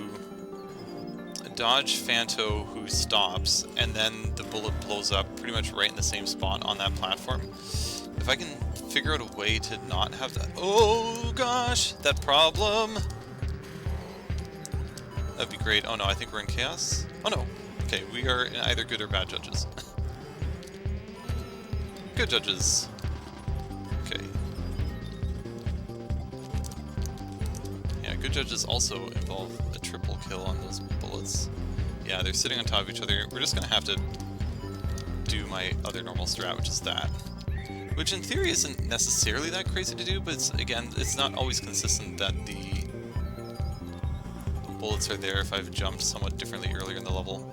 dodge Phanto who stops, and then the bullet blows up pretty much right in the same spot on that platform. If I can figure out a way to not have that... Oh gosh, that problem! That'd be great. Oh no, I think we're in chaos. Oh no. Okay, we are either good or bad judges. Good judges. Okay. Yeah, good judges also involve a triple kill on those bullets. Yeah, they're sitting on top of each other. We're just gonna have to do my other normal strat, which is that. Which in theory isn't necessarily that crazy to do, but it's, again, it's not always consistent that the bullets are there if I've jumped somewhat differently earlier in the level.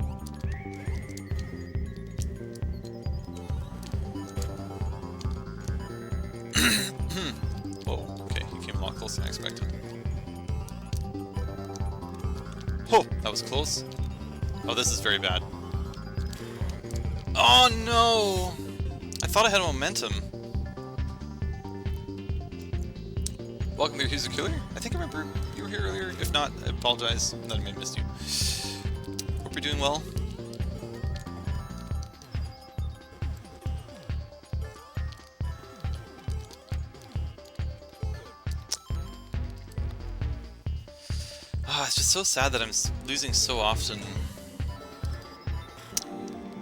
Whoa, okay, he came a lot closer than I expected. Oh, that was close. Oh, this is very bad. Oh no! I thought I had momentum. Welcome here, Who's the Killer? I think I remember you were here earlier. If not, I apologize that I may have missed you. Hope you're doing well. It's just so sad that I'm losing so often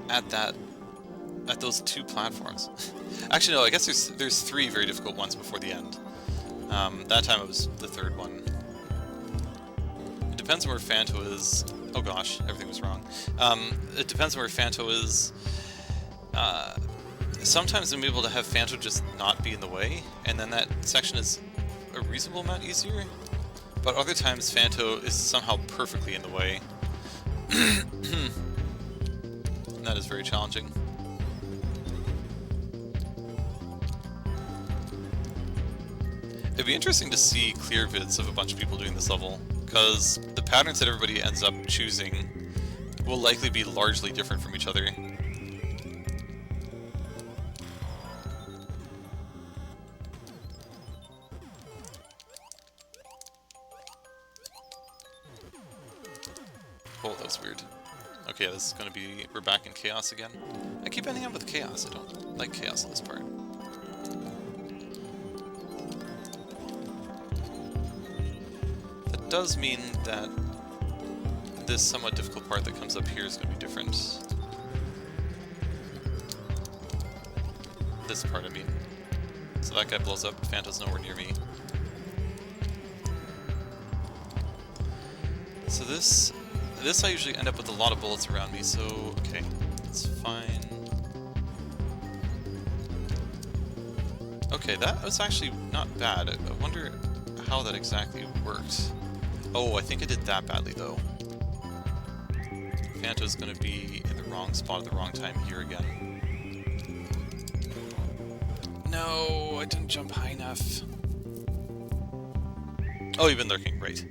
at those 2 platforms. Actually, no, I guess there's 3 very difficult ones before the end. That time it was the 3rd one. It depends on where Phanto is. Oh gosh, everything was wrong. It depends on where Phanto is. Sometimes I'm able to have Phanto just not be in the way, and then that section is a reasonable amount easier. But other times Phanto is somehow perfectly in the way. And that is very challenging. It'd be interesting to see clear vids of a bunch of people doing this level, because the patterns that everybody ends up choosing will likely be largely different from each other. Oh, that was weird. Okay, this is gonna be... we're back in chaos again. I keep ending up with chaos. I don't like chaos in this part. That does mean that this somewhat difficult part that comes up here is gonna be different. This part, I mean. So that guy blows up, Phanto's nowhere near me. So this I usually end up with a lot of bullets around me, so okay, that's fine. Okay, that was actually not bad. I wonder how that exactly worked. Oh, I think I did that badly though. Phanto's gonna be in the wrong spot at the wrong time here again. No, I didn't jump high enough. Oh, you've been lurking, right.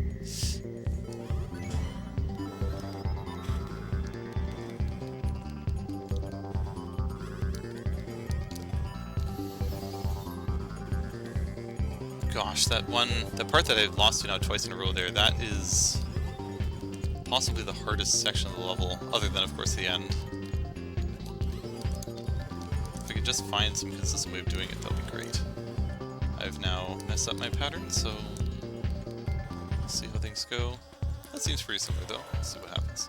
Gosh, that part that I lost to now twice in a row there, that is possibly the hardest section of the level, other than, of course, the end. If I could just find some consistent way of doing it, that would be great. I've now messed up my pattern, so let's see how things go. That seems pretty similar, though. Let's see what happens.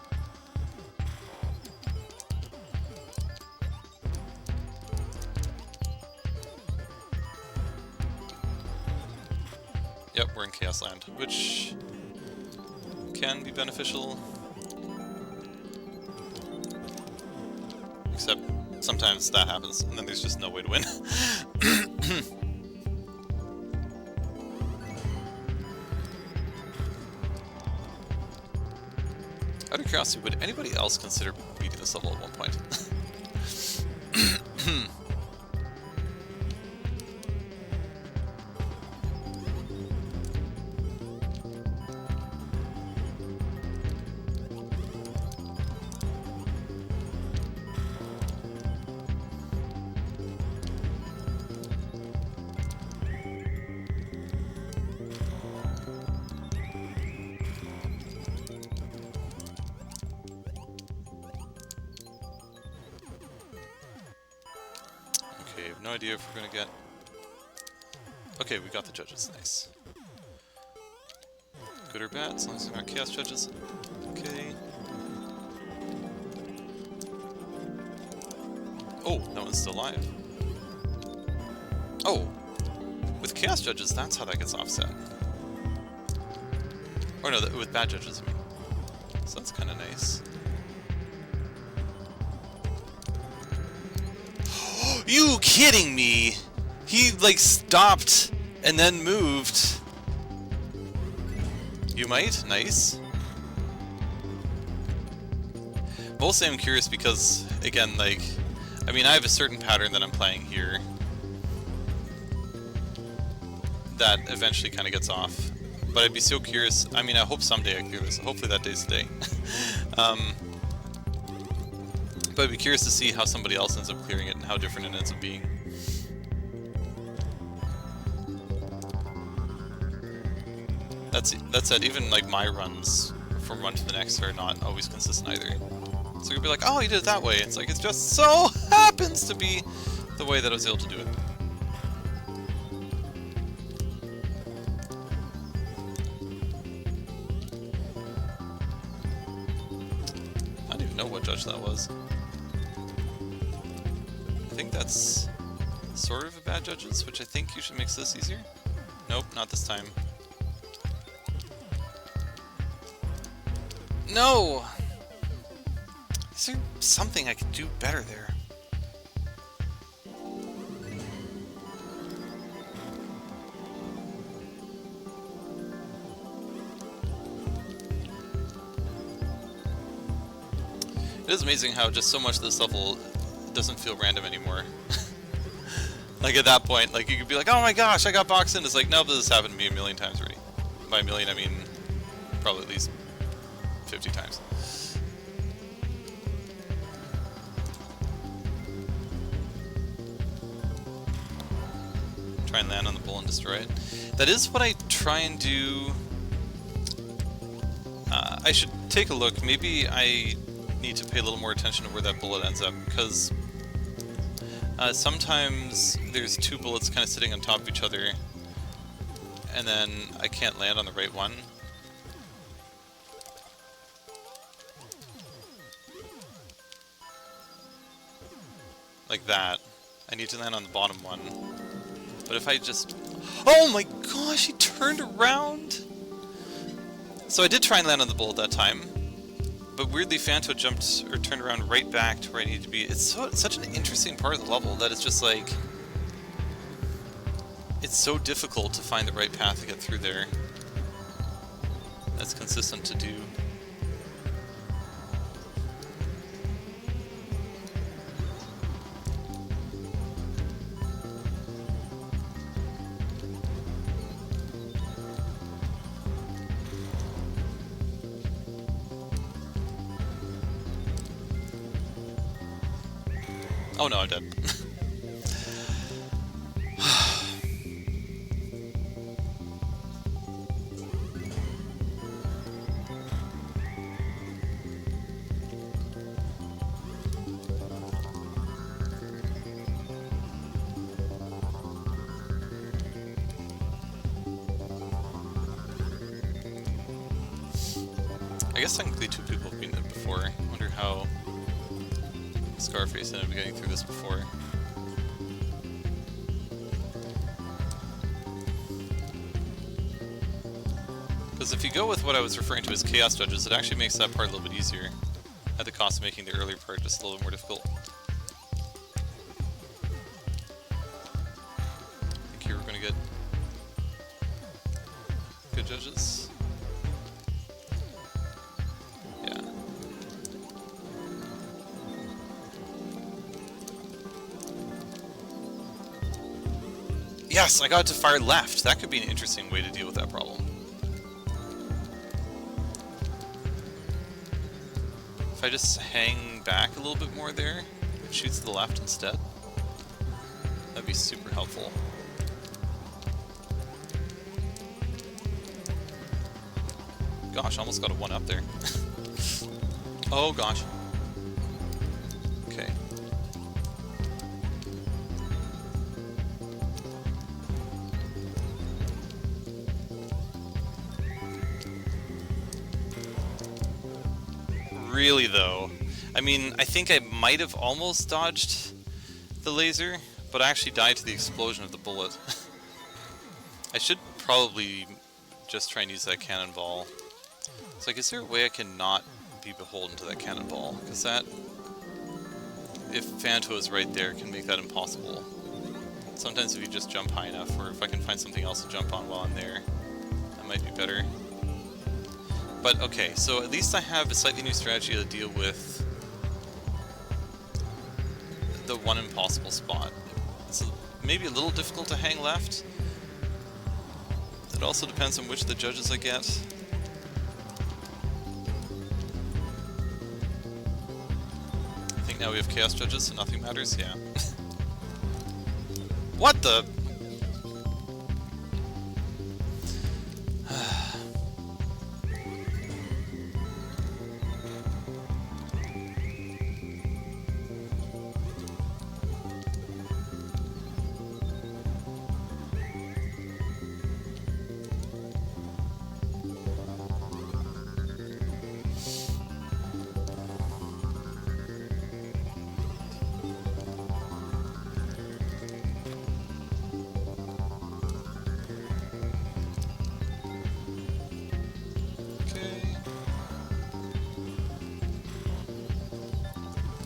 Yep, we're in Chaos Land, which can be beneficial. Except sometimes that happens, and then there's just no way to win. Out of curiosity, would anybody else consider beating this level at one point? Okay, I have no idea if we're gonna get... Okay, we got the judges, nice. Good or bad, as long as they're not chaos judges. Okay. Oh, no one's still alive. Oh! With chaos judges, that's how that gets offset. Or no, with bad judges, I mean. So that's kinda nice. You kidding me? He, like, stopped and then moved. You might? Nice. Mostly I'm curious because, again, like, I mean, I have a certain pattern that I'm playing here that eventually kind of gets off. But I'd be so curious. I mean, I hope someday I clear this. Hopefully that day's the day. But I'd be curious to see how somebody else ends up clearing it and how different it ends up being. That said, even like my runs from one to the next are not always consistent either. So you'll be like, oh, you did it that way. It's like, it just so happens to be the way that I was able to do it. I don't even know what judge that was. I think that's sort of a bad judges, which I think usually makes this easier. Nope, not this time. No! Is there something I could do better there? It is amazing how just so much of this level doesn't feel random anymore. Like at that point, like you could be like, oh my gosh, I got boxed in. It's like, no, this has happened to me a million times already. By a million, I mean probably at least 50 times. Try and land on the bull and destroy it. That is what I try and do. I should take a look. Maybe I need to pay a little more attention to where that bullet ends up, because sometimes there's two bullets kind of sitting on top of each other, and then I can't land on the right one. Like that. I need to land on the bottom one. But if I just... Oh my gosh, he turned around! So I did try and land on the bullet that time, but weirdly Phanto jumped or turned around right back to where I needed to be. It's such an interesting part of the level that it's just like... It's so difficult to find the right path to get through there. That's consistent to do. Oh no, I'm dead. I guess technically two people have been it before. I wonder how Scarface ended up getting through this before. Because if you go with what I was referring to as chaos judges, it actually makes that part a little bit easier, at the cost of making the earlier part just a little bit more difficult. I think here we're going to get good judges. Yeah. Yes, I got it to fire left. That could be an interesting way to deal with that problem. If I just hang back a little bit more there, it shoots to the left instead. That'd be super helpful. Gosh, almost got a 1-up there. Oh gosh. Okay. Really though, I mean, I think I might have almost dodged the laser, but I actually died to the explosion of the bullet. I should probably just try and use that cannonball. It's like, is there a way I can not be beholden to that cannonball? Because that, if Phanto is right there, can make that impossible. Sometimes if you just jump high enough, or if I can find something else to jump on while I'm there, that might be better. But okay, so at least I have a slightly new strategy to deal with the one impossible spot. It's maybe a little difficult to hang left. It also depends on which of the judges I get. I think now we have chaos judges, so nothing matters, yeah. What the?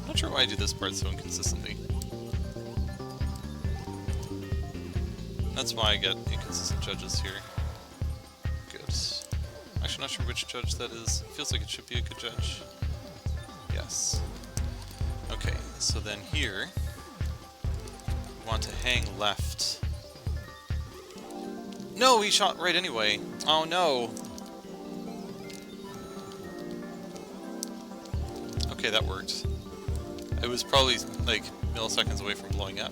I'm not sure why I do this part so inconsistently. That's why I get inconsistent judges here. Good. Actually, not sure which judge that is. Feels like it should be a good judge. Yes. Okay, so then here, we want to hang left. No, he shot right anyway. Oh no. Okay, that worked. It was probably like milliseconds away from blowing up.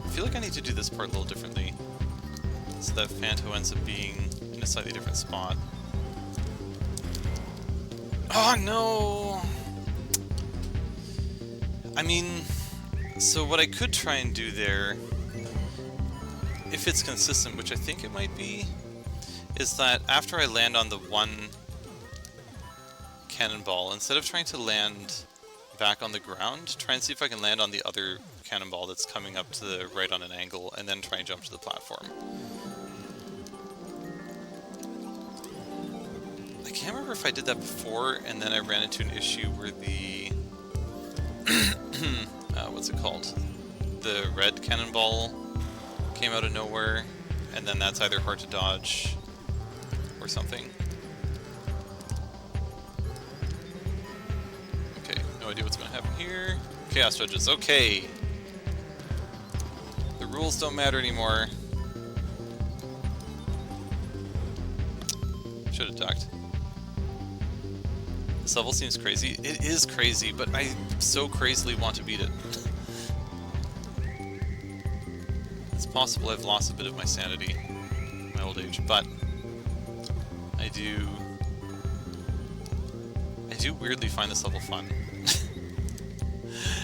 I feel like I need to do this part a little differently, so that Phanto ends up being in a slightly different spot. Oh no! I mean, so what I could try and do there, if it's consistent, which I think it might be, is that after I land on the one cannonball, instead of trying to land back on the ground, try and see if I can land on the other cannonball that's coming up to the right on an angle, and then try and jump to the platform. I can't remember if I did that before, and then I ran into an issue where the... what's it called? The red cannonball came out of nowhere, and then that's either hard to dodge or something. Okay, no idea what's going to happen here. Chaos judges, okay! The rules don't matter anymore. Should have ducked. This level seems crazy. It is crazy, but I so crazily want to beat it. It's possible I've lost a bit of my sanity in my old age, but I do weirdly find this level fun.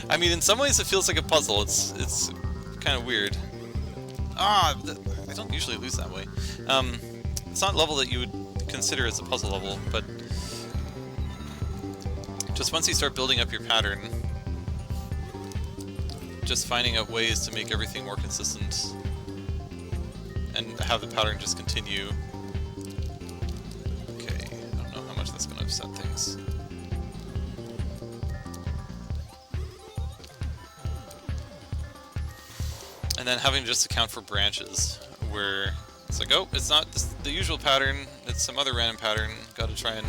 I mean, in some ways it feels like a puzzle. It's kind of weird. I don't usually lose that way. It's not a level that you would consider as a puzzle level, but just once you start building up your pattern, just finding out ways to make everything more consistent and have the pattern just continue. Okay, I don't know how much that's going to upset things. And then having to just account for branches, where it's like, oh, it's not the usual pattern, it's some other random pattern, gotta try and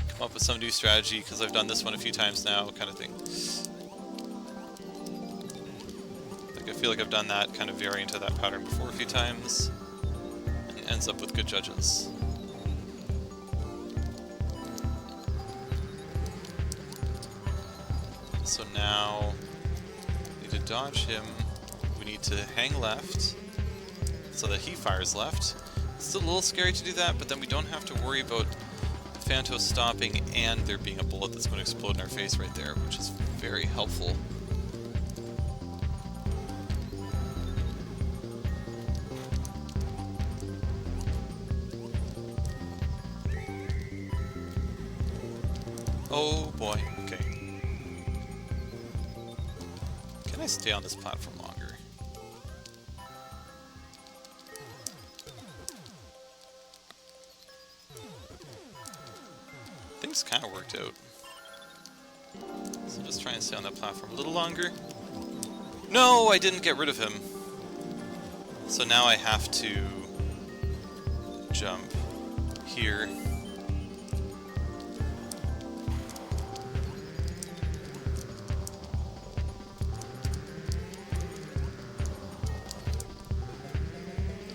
come up with some new strategy, because I've done this one a few times now, kind of thing. Like, I feel like I've done that kind of variant of that pattern before a few times, and it ends up with good judges. So now, we need to dodge him, we need to hang left, so that he fires left. It's still a little scary to do that, but then we don't have to worry about the Phantos stopping and there being a bullet that's going to explode in our face right there, which is very helpful. Oh boy, okay. Can I stay on this platform longer? Things kind of worked out. So just try and stay on that platform a little longer. No, I didn't get rid of him. So now I have to jump here.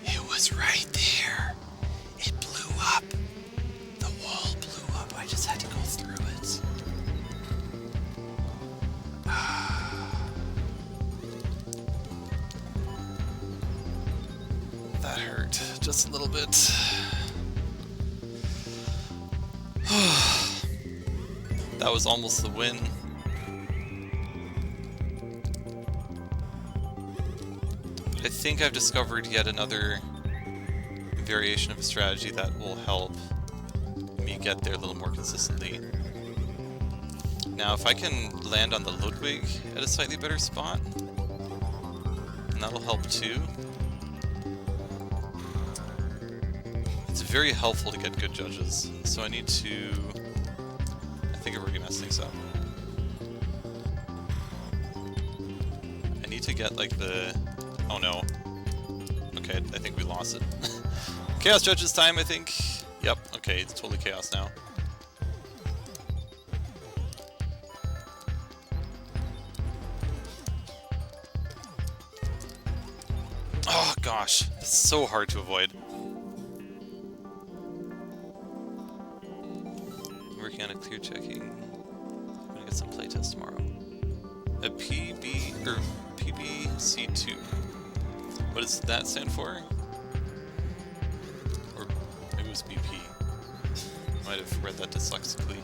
It was right there. It blew up. The wall blew up. I just had to go through it. That hurt just a little bit. That was almost the win. I think I've discovered yet another variation of a strategy that will help me get there a little more consistently. Now, if I can land on the Ludwig at a slightly better spot, and that'll help too. It's very helpful to get good judges, so I need to... I think I've already messed things up. I need to get like the... Oh no. Okay, I think we lost it. Chaos judges time, I think. Yep, okay, it's totally chaos now. Oh gosh, it's so hard to avoid. Working on a clear checking. I'm gonna get some playtest tomorrow. A PB, or PBC2. What does that stand for? Or maybe it was BP. Might have read that dyslexically.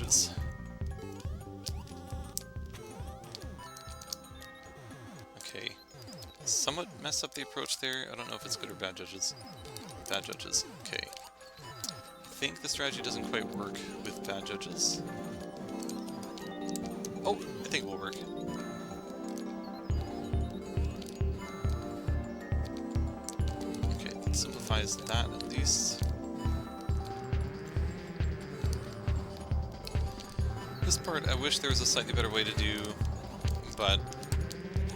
judges. Okay. Somewhat messed up the approach there. I don't know if it's good or bad judges. Bad judges. Okay. I think the strategy doesn't quite work with bad judges. Oh, I think it will work. Okay, that simplifies that at least. This part I wish there was a slightly better way to do, but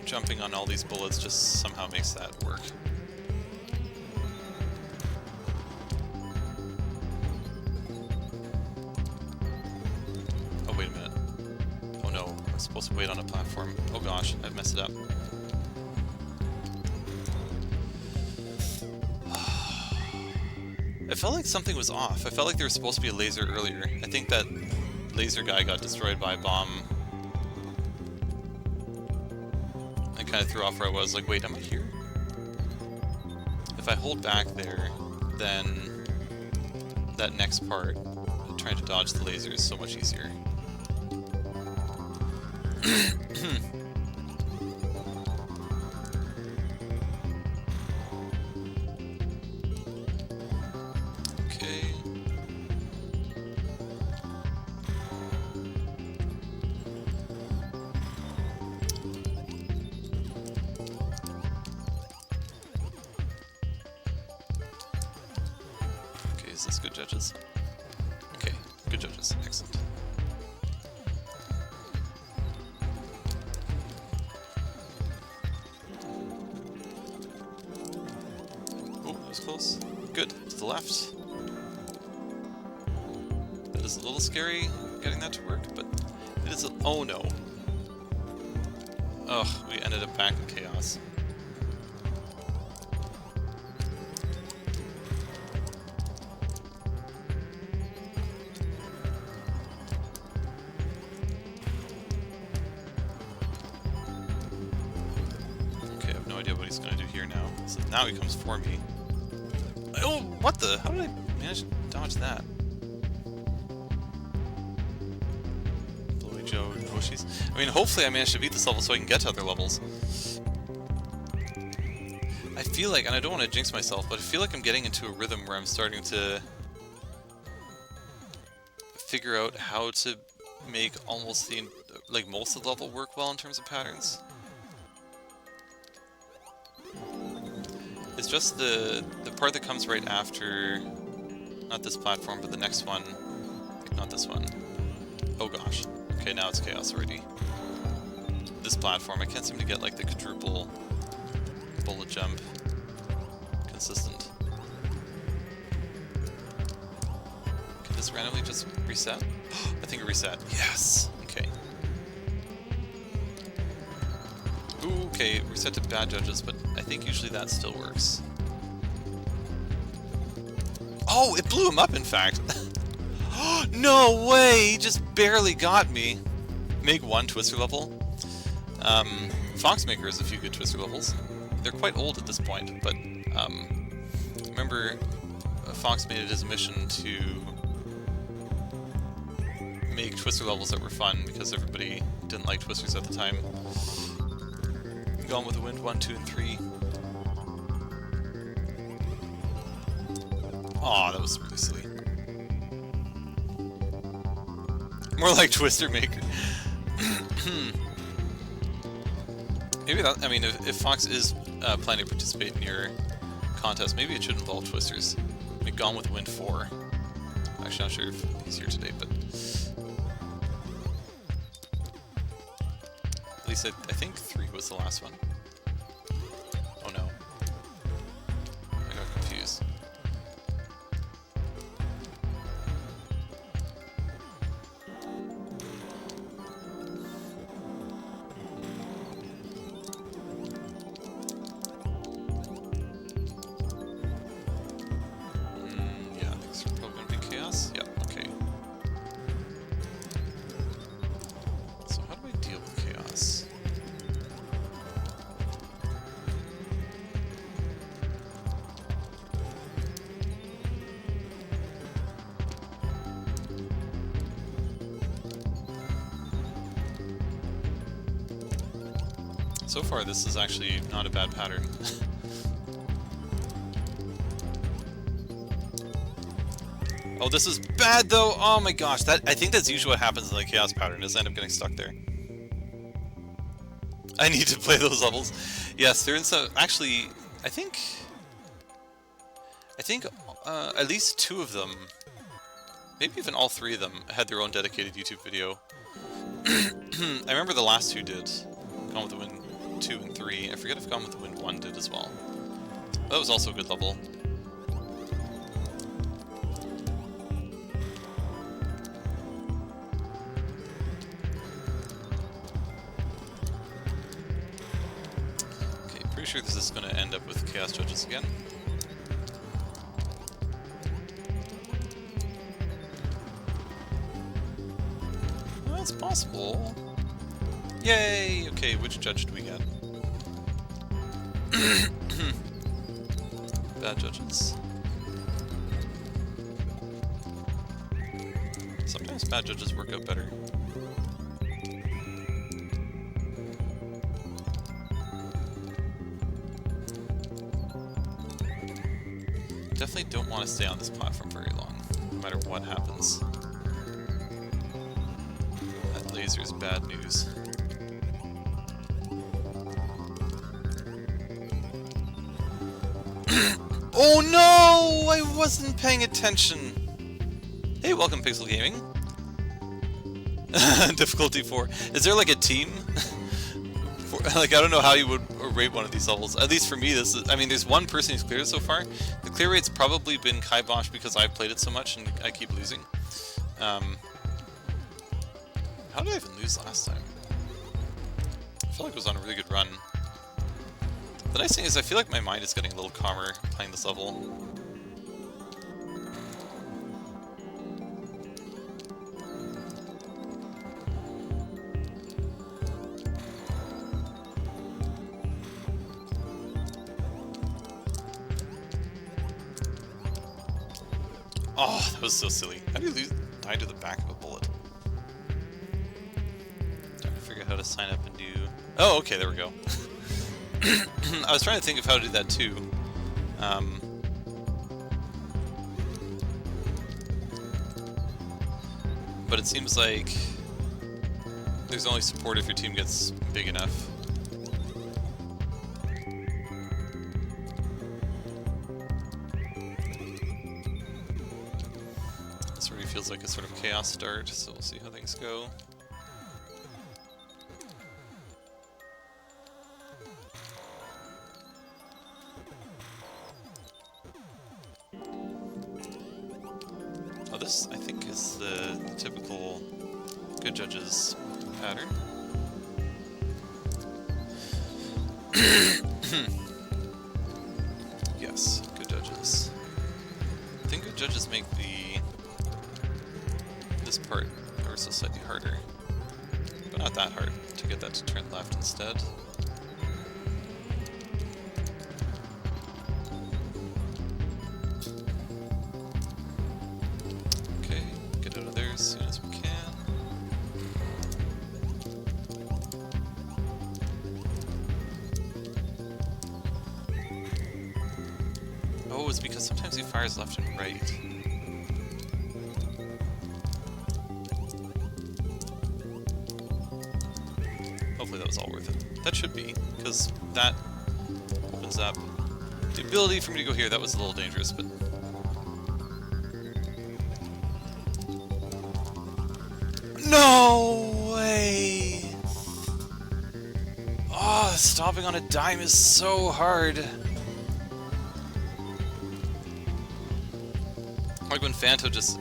jumping on all these bullets just somehow makes that work. Oh, wait a minute. Oh no, I'm supposed to wait on a platform. Oh gosh, I've messed it up. I felt like something was off. I felt like there was supposed to be a laser earlier. I think that laser guy got destroyed by a bomb. I kind of threw off where I was, like, wait, am I here? If I hold back there, then that next part, trying to dodge the laser, is so much easier. Okay. Okay, is this good judges? Okay, good judges. Excellent. Oh, that was close. Good. To the left. That is a little scary, getting that to work, but it is a... Oh no. Ugh, we ended up back in chaos. Okay, I have no idea what he's going to do here now. So now he comes for me. Oh, what the? How did I manage to dodge that? Blowy Joe and Hoshi's. I mean, hopefully I managed to beat this level so I can get to other levels. I feel like, and I don't want to jinx myself, but I feel like I'm getting into a rhythm where I'm starting to figure out how to make almost the, like, most of the level work well in terms of patterns. It's just the part that comes right after, not this platform, but the next one, not this one. Oh gosh. Okay, now it's chaos already. This platform, I can't seem to get like the quadruple bullet jump consistent. Can this randomly just reset? I think it reset. Yes! Okay. Ooh, okay, reset to bad judges, but I think usually that still works. Oh, it blew him up, in fact! No way! He just barely got me. Make one Twister level. Foxmaker has a few good Twister levels. They're quite old at this point, but remember Fox made it his mission to make Twister levels that were fun because everybody didn't like Twisters at the time. Gone with the Wind 1, 2, and 3. Aw, that was really silly. More like Twister Maker. Maybe that, I mean, if Fox is planning to participate in your contest, maybe it should involve Twisters. Like Gone with the Wind 4. Actually, not sure if he's here today, but... At least I think 3 was the last one. Oh no. I got confused. Yeah, these are probably going to be chaos. Yeah, okay. So how do I deal with chaos? So far, this is actually not a bad pattern. Oh, this is bad though! Oh my gosh, I think that's usually what happens in the chaos pattern, is I end up getting stuck there. I need to play those levels. Yes, they're in some... Actually, I think at least 2 of them, maybe even all 3 of them, had their own dedicated YouTube video. I remember the last 2 did. Gone with the Wind 2 and 3. I forget if Gone with the Wind 1 did as well. That was also a good level. Okay, pretty sure this is going to end up with Chaos Judges again. That's possible. Yay! Okay, which judge do we get? Bad judges. Sometimes bad judges work out better. Definitely don't want to stay on this platform very long, no matter what happens. That laser's bad news. Oh no! I wasn't paying attention! Hey, welcome Pixel Gaming. Difficulty 4. Is there like a team? Like, I don't know how you would rate one of these levels. At least for me, this is... I mean, there's one person who's cleared it so far. The clear rate's probably been Kibosh because I've played it so much and I keep losing. How did I even lose last time? I feel like I was on a really good run. The nice thing is I feel like my mind is getting a little calmer playing this level. Oh, that was so silly. How do you die to the back of a bullet? Trying to figure out how to sign up and do... Oh, okay, there we go. I was trying to think of how to do that too. But it seems like there's only support if your team gets big enough. This already feels like a sort of chaos start, so we'll see how things go. This, I think, is the typical good judges pattern. Yes, good judges. I think good judges make this part ever so slightly harder, but not that hard to get that to turn left instead. As soon as we can. Oh, it's because sometimes he fires left and right. Hopefully that was all worth it. That should be, because that opens up the ability for me to go here. That was a little dangerous, but... No way! Oh, stopping on a dime is so hard. Like when Phanto just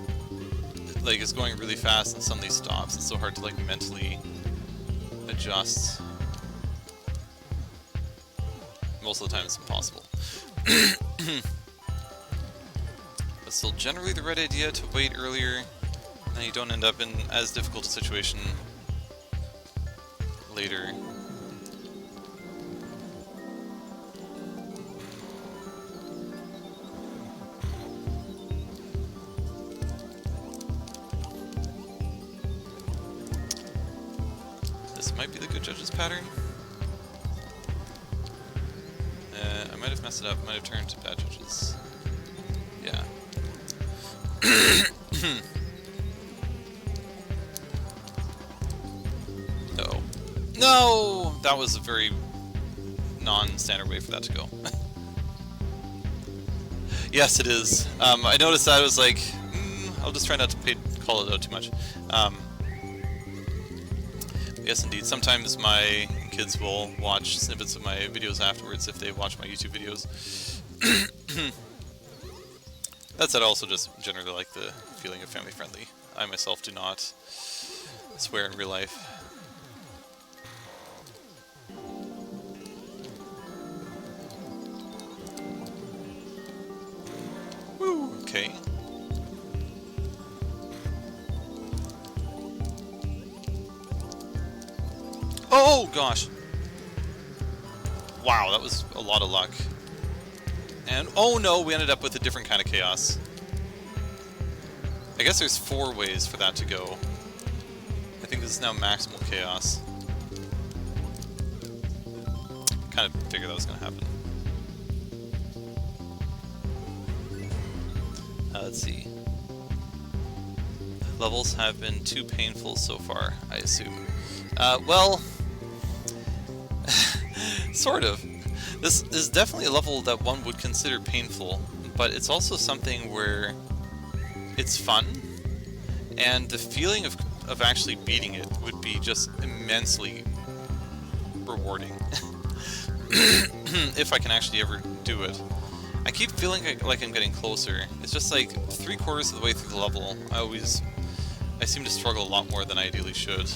like is going really fast and suddenly stops, it's so hard to like mentally adjust. Most of the time it's impossible. But still generally the right idea to wait earlier. Then you don't end up in as difficult a situation later. This might be the good judges pattern. mess it up. Might have turned to bad judges. Yeah. Uh-oh. No! That was a very non-standard way for that to go. Yes, it is. I noticed that. I was like, I'll just try not to call it out too much. Yes, indeed. Sometimes my kids will watch snippets of my videos afterwards if they watch my YouTube videos. That said, I also just generally like the feeling of family friendly. I myself do not swear in real life. Woo! Okay. Oh gosh! Wow, that was a lot of luck. And oh no, we ended up with a different kind of chaos. I guess there's 4 ways for that to go. I think this is now maximal chaos. Kind of figured that was going to happen. Let's see. Levels have been too painful so far, I assume. Well, sort of. This is definitely a level that one would consider painful, but it's also something where it's fun, and the feeling of actually beating it would be just immensely rewarding. If I can actually ever do it. I keep feeling like I'm getting closer. It's just like 3/4 of the way through the level, I seem to struggle a lot more than I ideally should.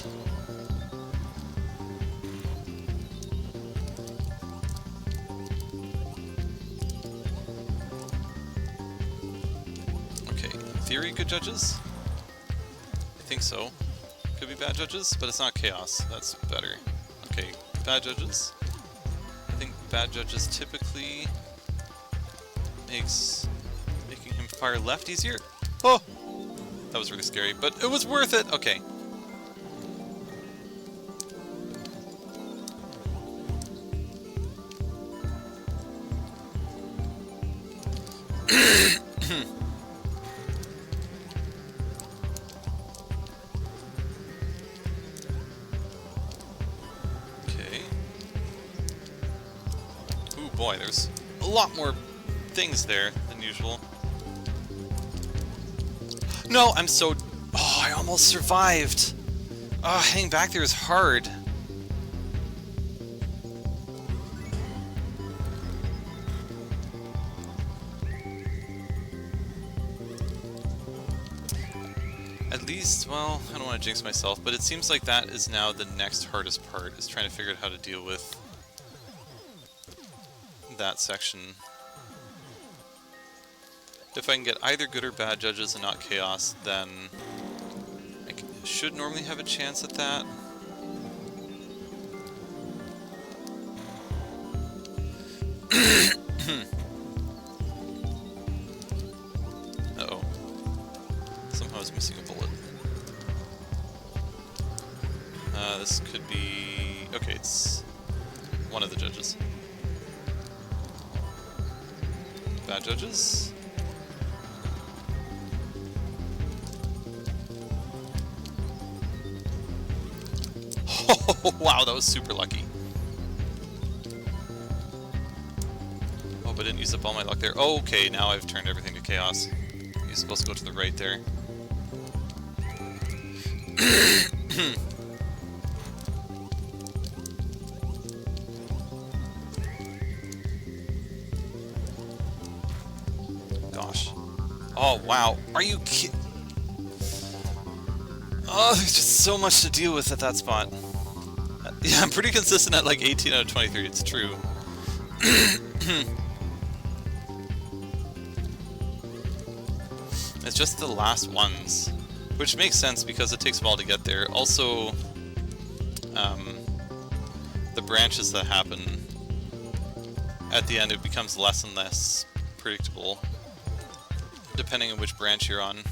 Theory, good judges? I think so. Could be bad judges, but it's not chaos. That's better. Okay, bad judges. I think bad judges typically making him fire left easier. Oh! That was really scary, but it was worth it! Okay. Boy, there's a lot more things there than usual. No, I'm so... Oh, I almost survived! Oh, hanging back there is hard. At least, well, I don't want to jinx myself, but it seems like that is now the next hardest part, is trying to figure out how to deal with that section. If I can get either good or bad judges and not chaos, then I should normally have a chance at that. Uh-oh. Somehow I was missing a bullet. This could be... Okay, it's one of the judges. Bad judges. Oh, wow, that was super lucky. Oh, but I didn't use up all my luck there. Oh, okay, now I've turned everything to chaos. You're supposed to go to the right there. Gosh. Oh, wow. Are you kidding? Oh, there's just so much to deal with at that spot. Yeah, I'm pretty consistent at like 18 out of 23, it's true. It's just the last ones, which makes sense because it takes a while to get there. Also, the branches that happen at the end, it becomes less and less predictable, depending on which branch you're on.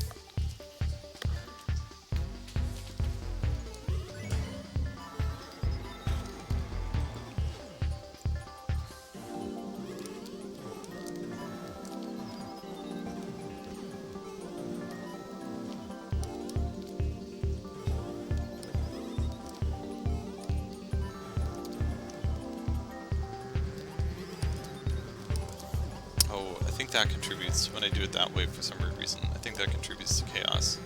think that contributes when I do it that way for some weird reason. I think that contributes to chaos.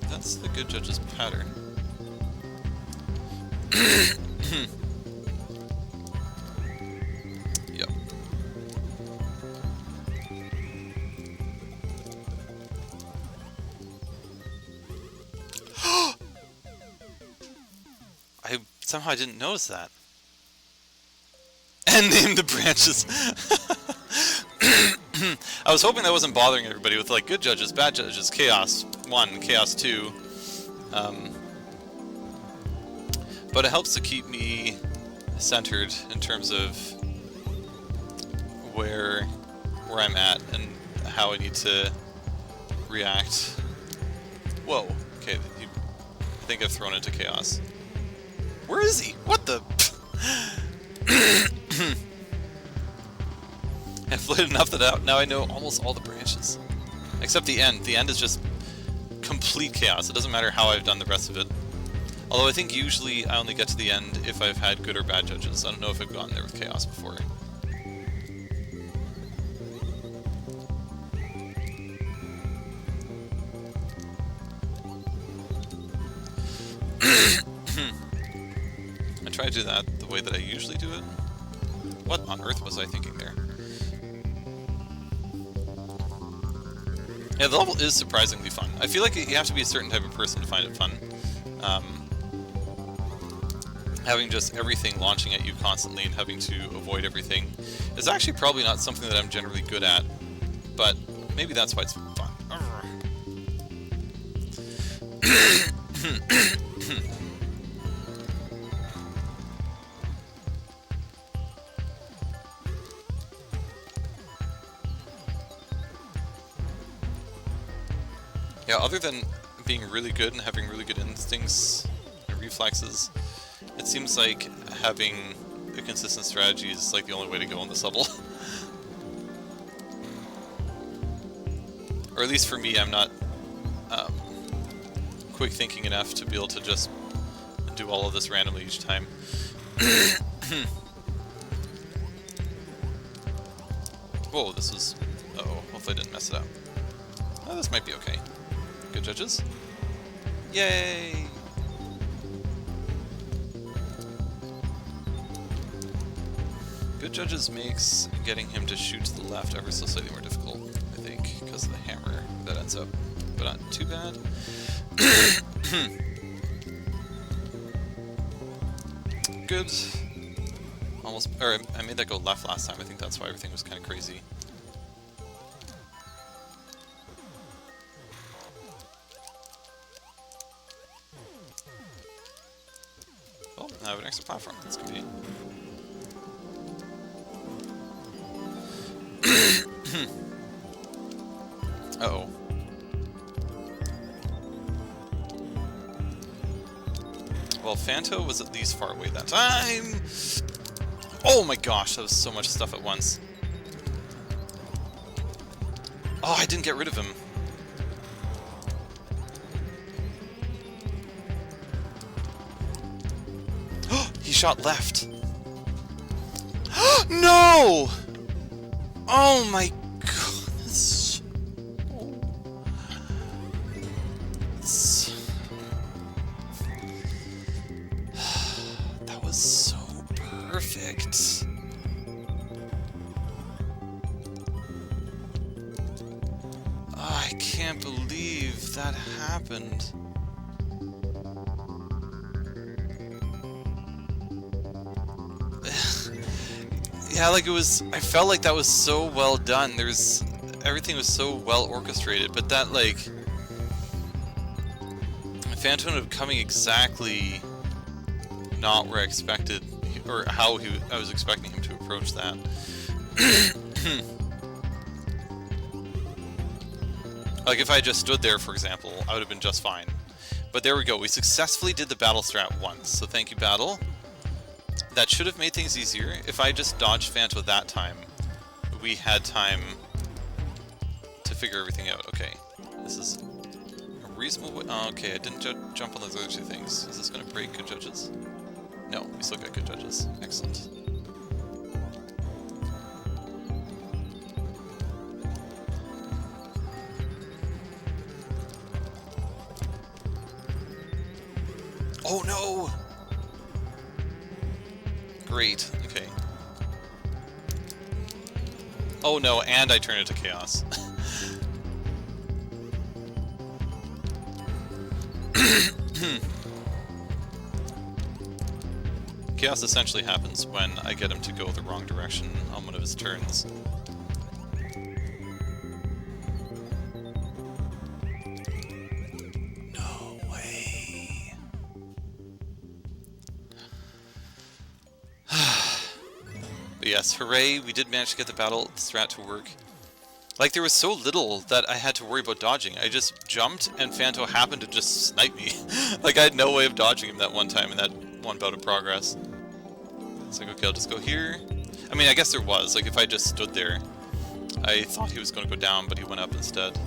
That's the good judge's pattern. Yep. I somehow didn't notice that. And name the branches. I was hoping that wasn't bothering everybody with like good judges, bad judges, chaos 1, chaos 2. But it helps to keep me centered in terms of where I'm at and how I need to react. Whoa, okay, I think I've thrown into chaos. Where is he? What the? I've played enough that now I know almost all the branches. Except the end. The end is just complete chaos. It doesn't matter how I've done the rest of it. Although I think usually I only get to the end if I've had good or bad judges. I don't know if I've gotten there with chaos before. I try to do that the way that I usually do it. What on earth was I thinking there? Yeah, the level is surprisingly fun. I feel like you have to be a certain type of person to find it fun. Having just everything launching at you constantly and having to avoid everything is actually probably not something that I'm generally good at, but maybe that's why it's fun. Yeah, other than being really good and having really good instincts and reflexes, it seems like having a consistent strategy is like the only way to go on this level. Or at least for me, I'm not quick thinking enough to be able to just do all of this randomly each time. Whoa, this was... Uh-oh, hopefully I didn't mess it up. Oh, this might be okay. Good judges. Yay! Good judges makes getting him to shoot to the left ever so slightly more difficult, I think, because of the hammer that ends up, but not too bad. Good. Almost, or I made that go left last time. I think that's why everything was kind of crazy. Oh, I have an extra platform. That's convenient. Uh-oh. Well, Fanto was at least far away that time. Oh my gosh, that was so much stuff at once. Oh, I didn't get rid of him. He shot left. No! Oh my goodness. That was so perfect. Oh, I can't believe that happened. Yeah, like it was, I felt like that was so well done. Everything was so well orchestrated, but that, like, Phantom coming exactly not where I expected, or how I was expecting him to approach that. Like, if I just stood there, for example, I would have been just fine. But there we go, we successfully did the battle strat once, so thank you, battle. That should have made things easier. If I just dodged Phanto that time, we had time to figure everything out. Okay, this is a reasonable way. Oh, okay, I didn't jump on those other two things. Is this going to break good judges? No, we still got good judges. Excellent. Oh no! Great, okay. Oh no, and I turn it to chaos. Chaos essentially happens when I get him to go the wrong direction on one of his turns. No way. But yes, hooray, we did manage to get the battle strat to work. Like, there was so little that I had to worry about dodging. I just jumped, and Phanto happened to just snipe me. Like, I had no way of dodging him that one time in that one bout of progress. It's like, okay, I'll just go here. I mean, I guess there was. Like, if I just stood there, I thought he was going to go down, but he went up instead.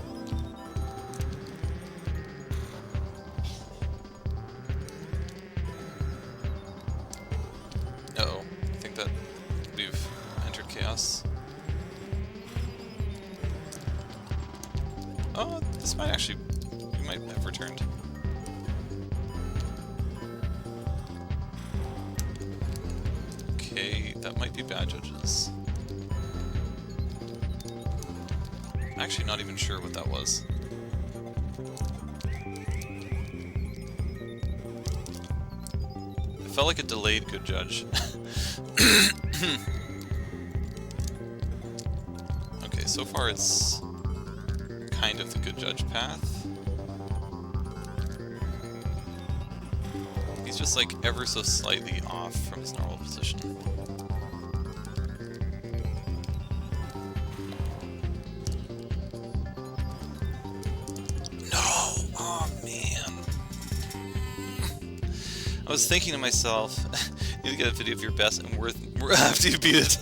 Uh-oh. I think that we've entered chaos. Oh, this might actually... we might have returned. Okay, that might be bad judges. Actually not even sure what that was. It felt like a delayed good judge. Okay, so far it's kind of the good judge path. He's just like ever so slightly off from his normal position. No! Oh man. I was thinking to myself, you need to get a video of your best and worth after you beat it.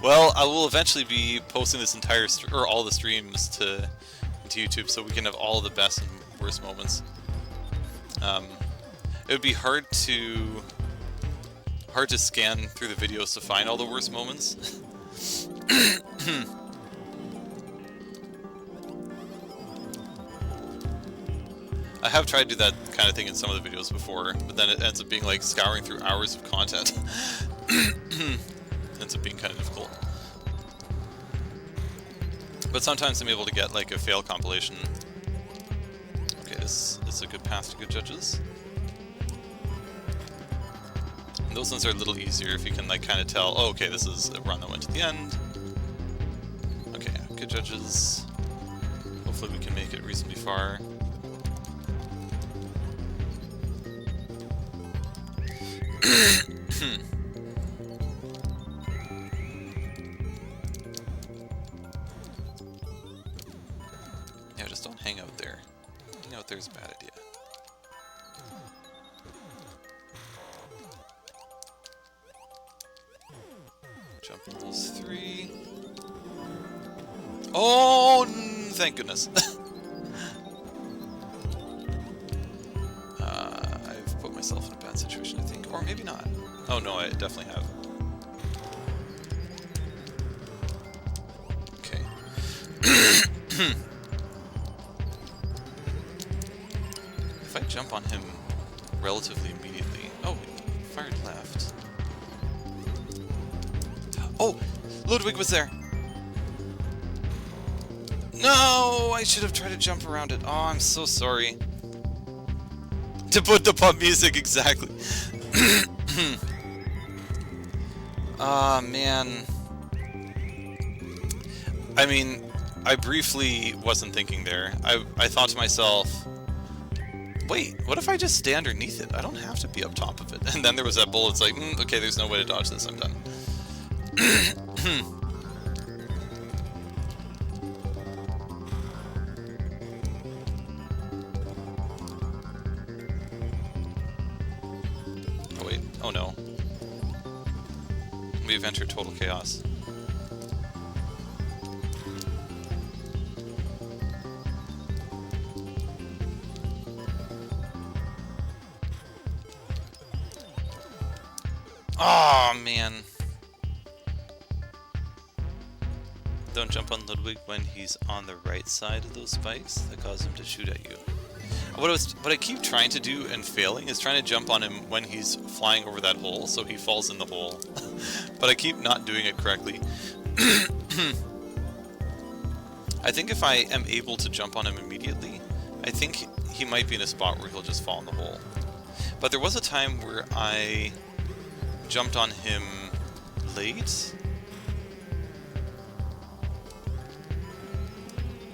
Well, I will eventually be posting this entire or all the streams into YouTube, so we can have all the best and worst moments. It would be hard to scan through the videos to find all the worst moments. I have tried to do that kind of thing in some of the videos before, but then it ends up being like scouring through hours of content. Ends up being kind of difficult. But sometimes I'm able to get like a fail compilation. Okay, this is a good path to good judges. And those ones are a little easier if you can like kind of tell, oh, okay, this is a run that went to the end. Okay, good judges. Hopefully we can make it reasonably far. Yeah, just don't hang out there. Hang out there is a bad idea. Jump in those three. Oh, thank goodness. I've put myself in a bad situation, I think. Or maybe not. Oh no, I definitely have. Okay. If I jump on him relatively immediately... Oh, wait, fired left. Oh! Ludwig was there! No! I should have tried to jump around it. Oh, I'm so sorry. To put the pump music, exactly. Ah, man. I mean, I briefly wasn't thinking there. I thought to myself, wait, what if I just stay underneath it? I don't have to be up top of it. And then there was that bullet, it's like, okay, there's no way to dodge this, I'm done. Oh wait, oh no. We've entered total chaos. Oh man. Don't jump on Ludwig when he's on the right side of those spikes that cause him to shoot at you. What I keep trying to do and failing is trying to jump on him when he's flying over that hole, so he falls in the hole. But I keep not doing it correctly. I think if I am able to jump on him immediately, I think he might be in a spot where he'll just fall in the hole. But there was a time where I jumped on him late.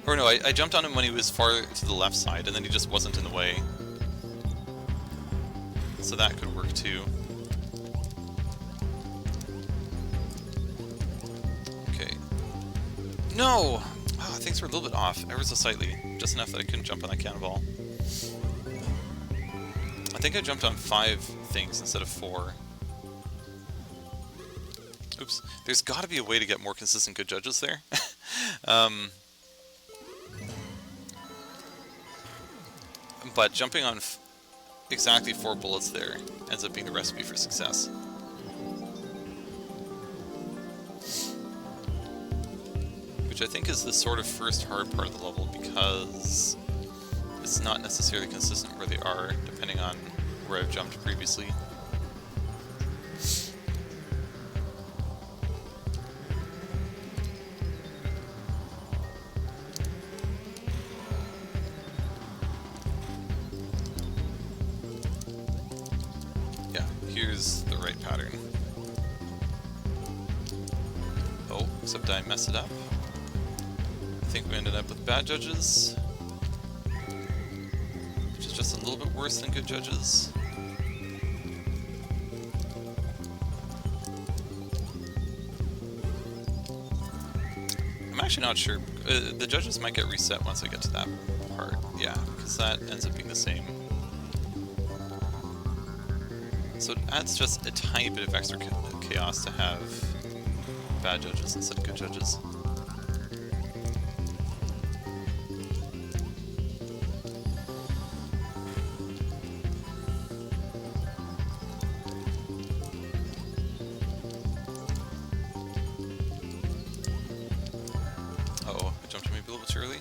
Or no, I jumped on him when he was far to the left side, and then he just wasn't in the way. So that could work too. Okay. No! Oh, things were a little bit off, ever so slightly. Just enough that I couldn't jump on that cannonball. I think I jumped on 5 things instead of 4. Oops. There's gotta be a way to get more consistent good judges there. But jumping on exactly 4 bullets there ends up being the recipe for success. Which I think is the sort of first hard part of the level, because it's not necessarily consistent where they are, depending on where I've jumped previously. Here's the right pattern. Oh, except I messed it up. I think we ended up with bad judges, which is just a little bit worse than good judges. I'm actually not sure. The judges might get reset once I get to that part. Yeah, because that ends up being the same. So it adds just a tiny bit of extra chaos to have bad judges instead of good judges. Uh-oh, I jumped maybe a little bit too early.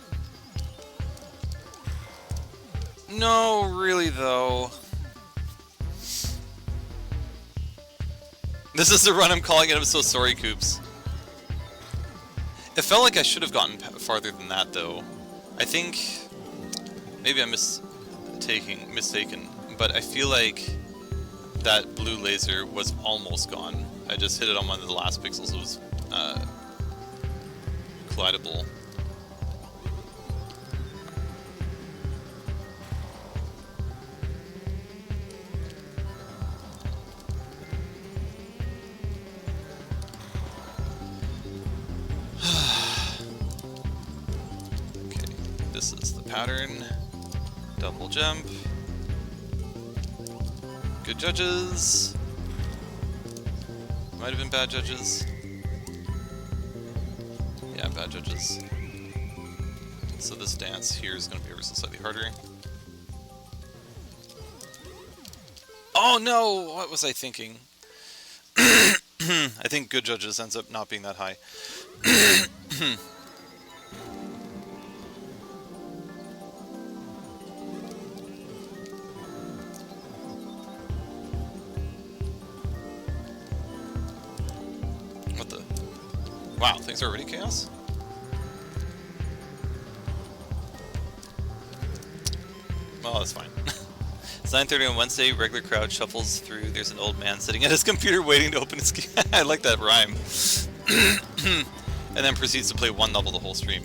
No, really though. This is the run I'm calling it. I'm so sorry, Coops. It felt like I should have gotten farther than that, though. I think maybe I'm mistaken, but I feel like that blue laser was almost gone. I just hit it on one of the last pixels. It was collidable. This is the pattern. Double jump. Good judges. Might have been bad judges. Yeah, bad judges. So this dance here is going to be ever so slightly harder. Oh no! What was I thinking? I think good judges ends up not being that high. What the? Wow, things are already chaos? Well, that's fine. It's 9:30 on Wednesday, regular crowd shuffles through. There's an old man sitting at his computer waiting to open his key. I like that rhyme. And then proceeds to play one level the whole stream.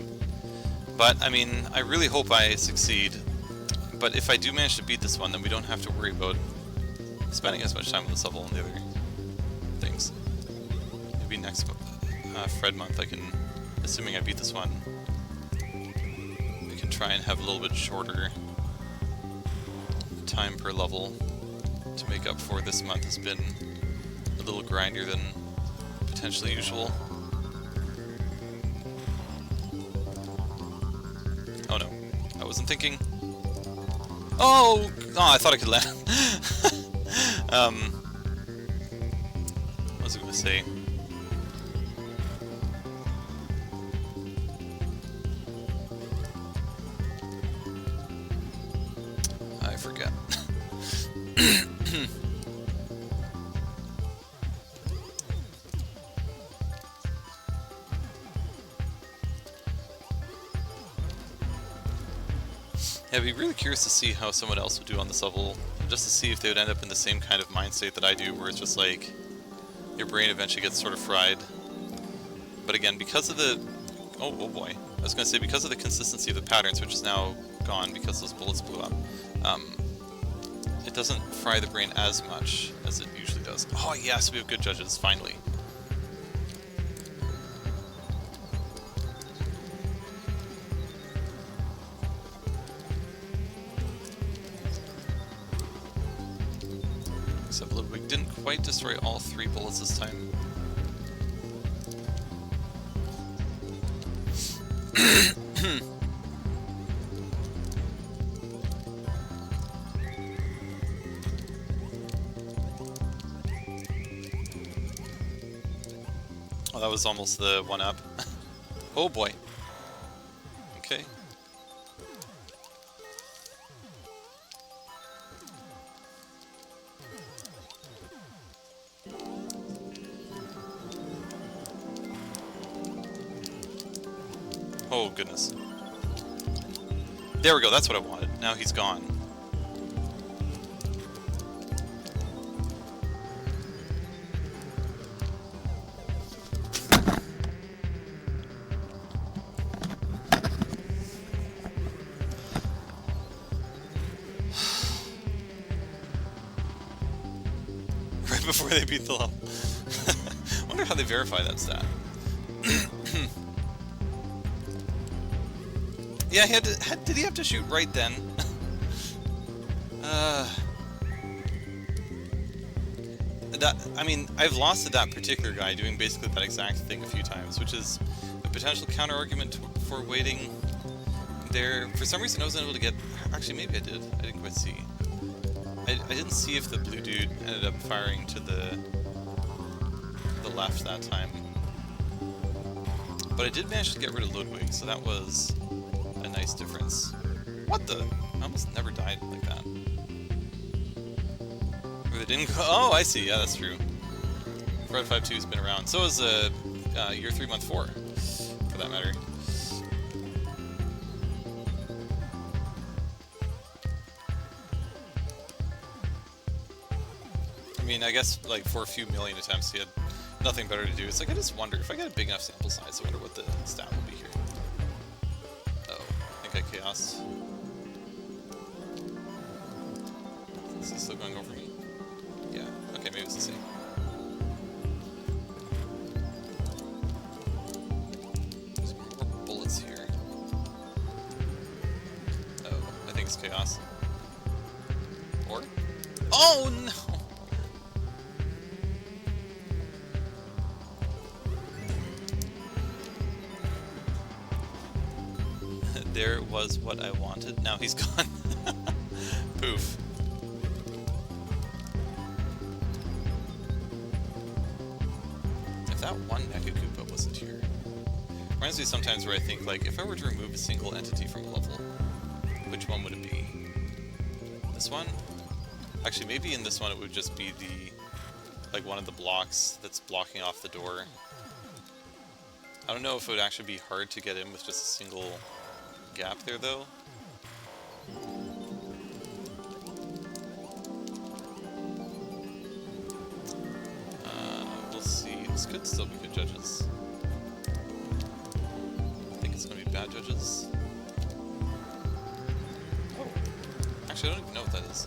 But, I mean, I really hope I succeed. But if I do manage to beat this one, then we don't have to worry about spending as much time on this level and the other things. Maybe next Fred month I can, assuming I beat this one, we can try and have a little bit shorter time per level to make up for this month has been a little grindier than potentially usual. Oh no, I wasn't thinking. Oh, I thought I could land. say. I forget. Yeah, I'd be really curious to see how someone else would do on this level, just to see if they would end up in the same kind of mind state that I do, where it's just like, your brain eventually gets sort of fried. But again, because of the... Oh boy. I was going to say, because of the consistency of the patterns, which is now gone because those bullets blew up, it doesn't fry the brain as much as it usually does. Oh yes, we have good judges, finally. Except we didn't quite destroy all 3 bullets this time. Oh, that was almost the 1-up. Oh boy. Okay. Oh goodness. There we go, that's what I wanted. Now he's gone. Right before they beat the level. I wonder how they verify that stat. Yeah, did he have to shoot right then? I mean, I've lost to that particular guy doing basically that exact thing a few times, which is a potential counter-argument for waiting there. For some reason I wasn't able to get... Actually, maybe I did. I didn't quite see. I didn't see if the blue dude ended up firing to the left that time. But I did manage to get rid of Ludwig, so that was a nice difference. What the? I almost never died like that. Or they didn't go... Oh, I see. Yeah, that's true. 4 out of 5-2's been around. So is year 3 month 4, for that matter. I mean, I guess, like, for a few million attempts, he had nothing better to do. It's like, I just wonder, if I get a big enough sample size, I wonder what the stat will be here. Oh, I think I chaosed. Is he still going over me? Yeah, okay, maybe it's the same. There's more bullets here. Oh, I think it's chaos. Or? Oh, no! There was what I wanted. Now he's gone. Poof. If that one Mecha Koopa wasn't here. Reminds me sometimes where I think, like, if I were to remove a single entity from a level, which one would it be? This one? Actually, maybe in this one it would just be the, like, one of the blocks that's blocking off the door. I don't know if it would actually be hard to get in with just a single gap there, though. We'll see. This could still be good judges. I think it's going to be bad judges. Oh. Actually, I don't even know what that is.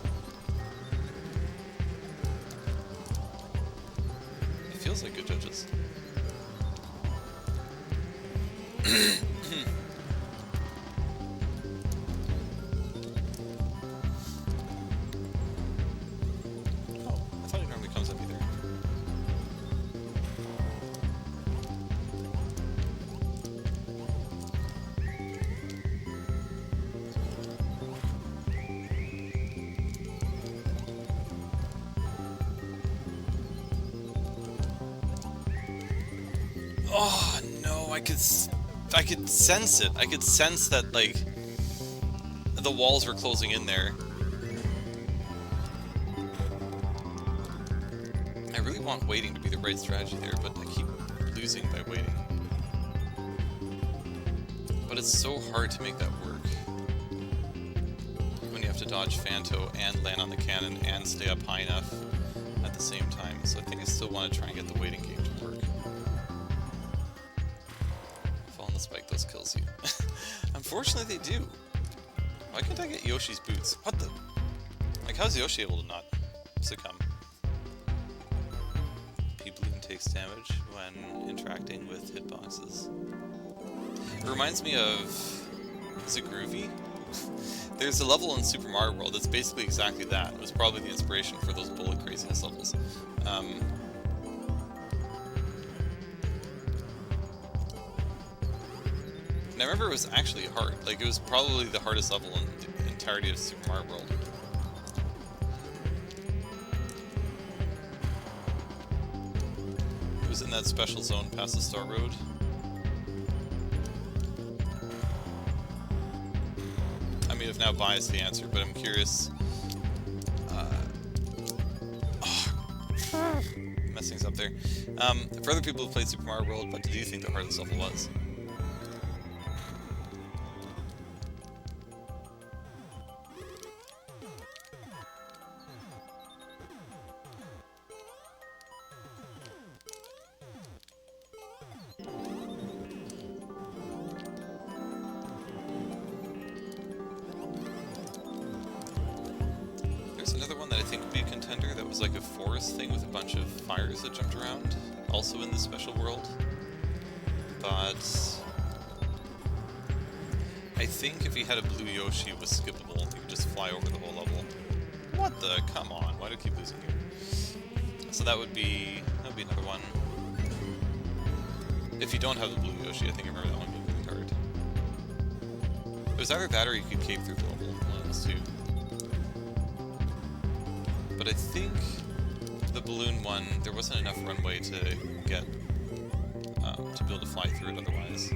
It feels like good judges. Oh no, I could sense it. I could sense that, like, the walls were closing in there. I really want waiting to be the right strategy there, but I keep losing by waiting. But it's so hard to make that work when you have to dodge Phanto and land on the cannon and stay up high enough at the same time. So I think I still want to try and get the waiting game to work. Fall on the spike, those kills you. Unfortunately they do. Why can't I get Yoshi's boots? What the? Like, how's Yoshi able to not succumb? P-Bloom takes damage when interacting with hitboxes. It reminds me of... is it Groovy? There's a level in Super Mario World that's basically exactly that. It was probably the inspiration for those bullet craziness levels. And I remember it was actually hard. Like, it was probably the hardest level in the entirety of Super Mario World. It was in that special zone past the Star Road. I may have now biased the answer, but I'm curious. Messing things up there. For other people who played Super Mario World, what did you think the hardest level was? Another one that I think would be a contender that was like a forest thing with a bunch of fires that jumped around, also in this special world. But I think if you had a blue Yoshi, it was skippable. You could just fly over the whole level. What the? Come on! Why do I keep losing here? So that would be another one. If you don't have the blue Yoshi, I think I remember that one being really hard. It was either that or you could cape through the level. One of those two. But I think the balloon one, there wasn't enough runway to get, to be able to fly through it otherwise.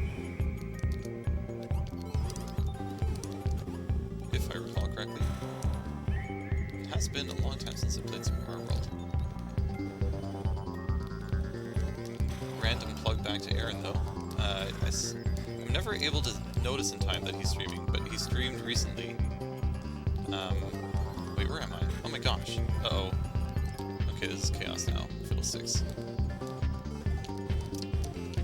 If I recall correctly. It has been a long time since I played Super Mario World. Random plug back to Aaron though. I'm never able to notice in time that he's streaming, but he streamed recently. Wait, where am I? Oh my gosh. Uh-oh. Okay, this is chaos now. Fiddle 6.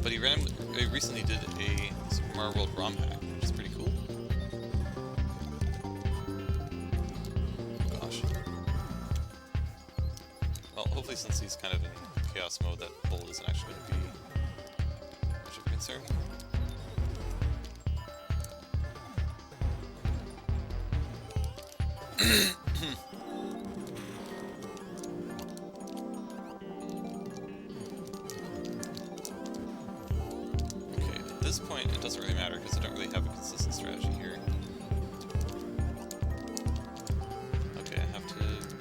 But he recently did a Super Mario World ROM hack, which is pretty cool. Oh gosh. Well, hopefully since he's kind of in chaos mode, that bullet isn't actually going to be much of a concern. At this point, it doesn't really matter because I don't really have a consistent strategy here. Okay, I have to move.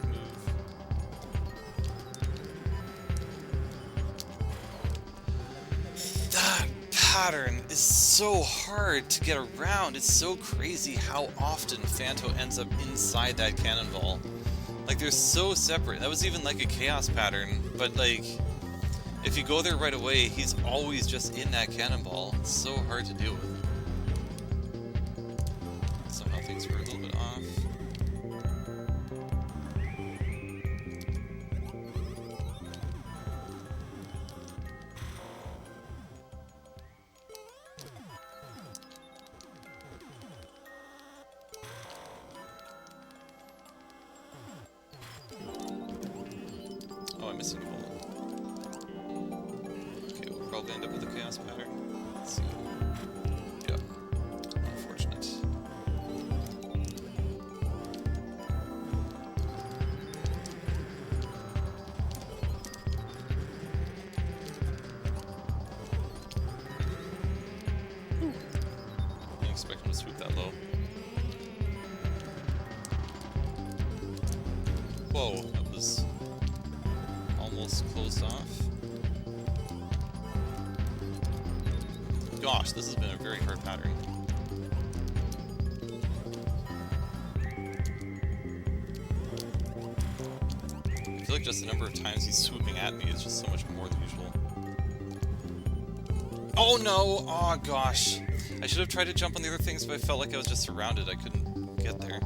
That pattern is so hard to get around. It's so crazy how often Phanto ends up inside that cannonball. Like, they're so separate. That was even like a chaos pattern, but like, if you go there right away, he's always just in that cannonball. It's so hard to deal with. Somehow things were a little bit off. Oh, I'm missing a bullet. Probably end up with a chaos pattern. Let's see. Yep. Unfortunate. Didn't expect him to swoop that low. Whoa, that was almost closed off. Gosh, this has been a very hard pattern. I feel like just the number of times he's swooping at me is just so much more than usual. Oh no! Oh gosh! I should have tried to jump on the other things, but I felt like I was just surrounded. I couldn't get there.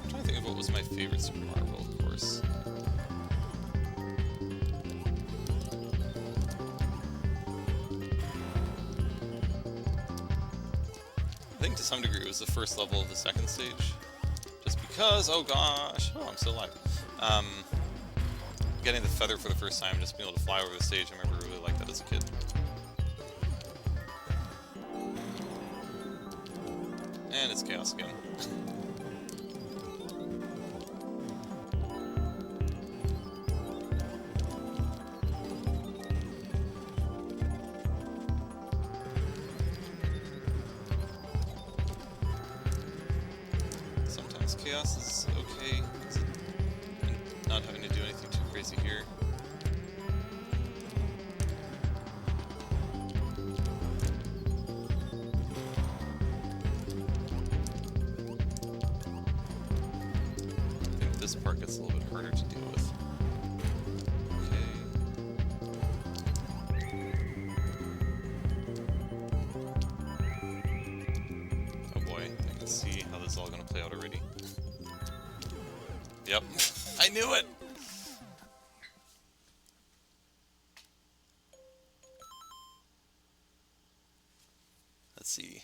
I'm trying to think of what was my favorite Super Mario World course. I think to some degree it was the first level of the second stage. Just because, oh gosh, oh I'm still alive. Getting the feather for the first time, just being able to fly over the stage, I remember really liked that as a kid. And it's chaos again. Chaos is okay, not having to do anything too crazy here. I think this part gets a little bit harder to deal with. Okay. Oh boy, I can see how this is all going to play out already. Yep, I knew it! Let's see.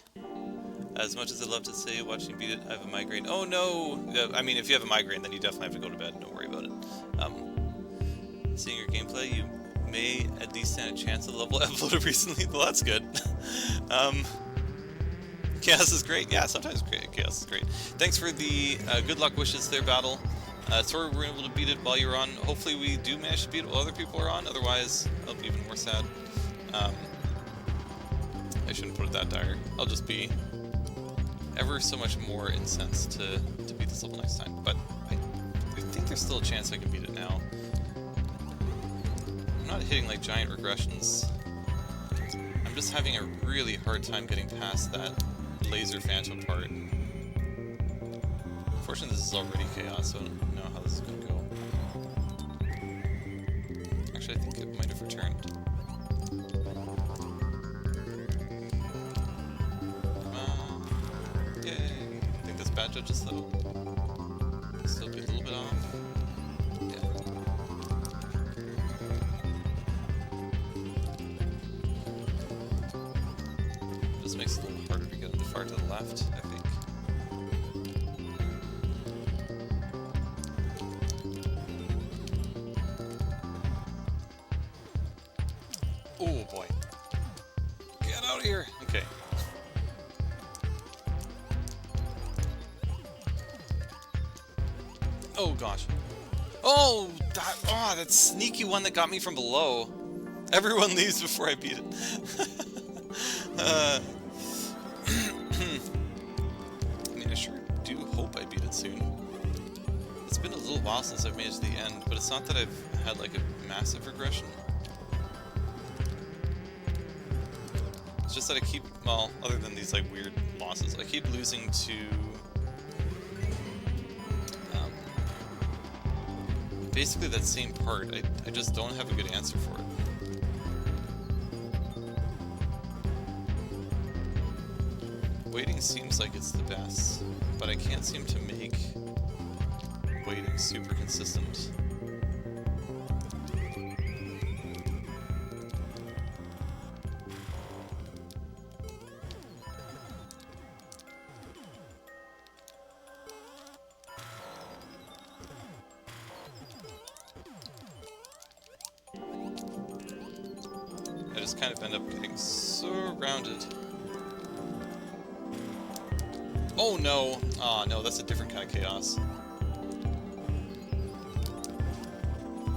As much as I'd love to say watching you beat it, I have a migraine. Oh no! I mean, if you have a migraine, then you definitely have to go to bed. Don't worry about it. Seeing your gameplay, you may at least stand a chance at the level I uploaded recently. Well, that's good. Chaos is great. Yeah, sometimes Chaos is great. Thanks for the good luck wishes there, Battle. Sorry we weren't able to beat it while you were on. Hopefully we do manage to beat it while other people are on, otherwise I'll be even more sad. I shouldn't put it that dire. I'll just be ever so much more incensed to beat this level next time. But I think there's still a chance I can beat it now. I'm not hitting like giant regressions. I'm just having a really hard time getting past that laser phantom part. Unfortunately, this is already chaos, so I don't know how this is going to go. Actually, I think it might have returned. Yay! I think this bad judge is though. Still be a little bit off. Yeah. Just makes it a little harder to get far to the left, I think. Oh boy. Get out of here! Okay. Oh gosh. Oh, that sneaky one that got me from below. Everyone leaves before I beat it. I mean, I sure do hope I beat it soon. It's been a little while since I've made it to the end, but it's not that I've had like a massive regression. It's just that I keep, well, other than these like weird losses, I keep losing to basically that same part. I just don't have a good answer for it. Waiting seems like it's the best, but I can't seem to make waiting super consistent. I just kind of end up getting surrounded. Oh no! Ah, no, that's a different kind of chaos.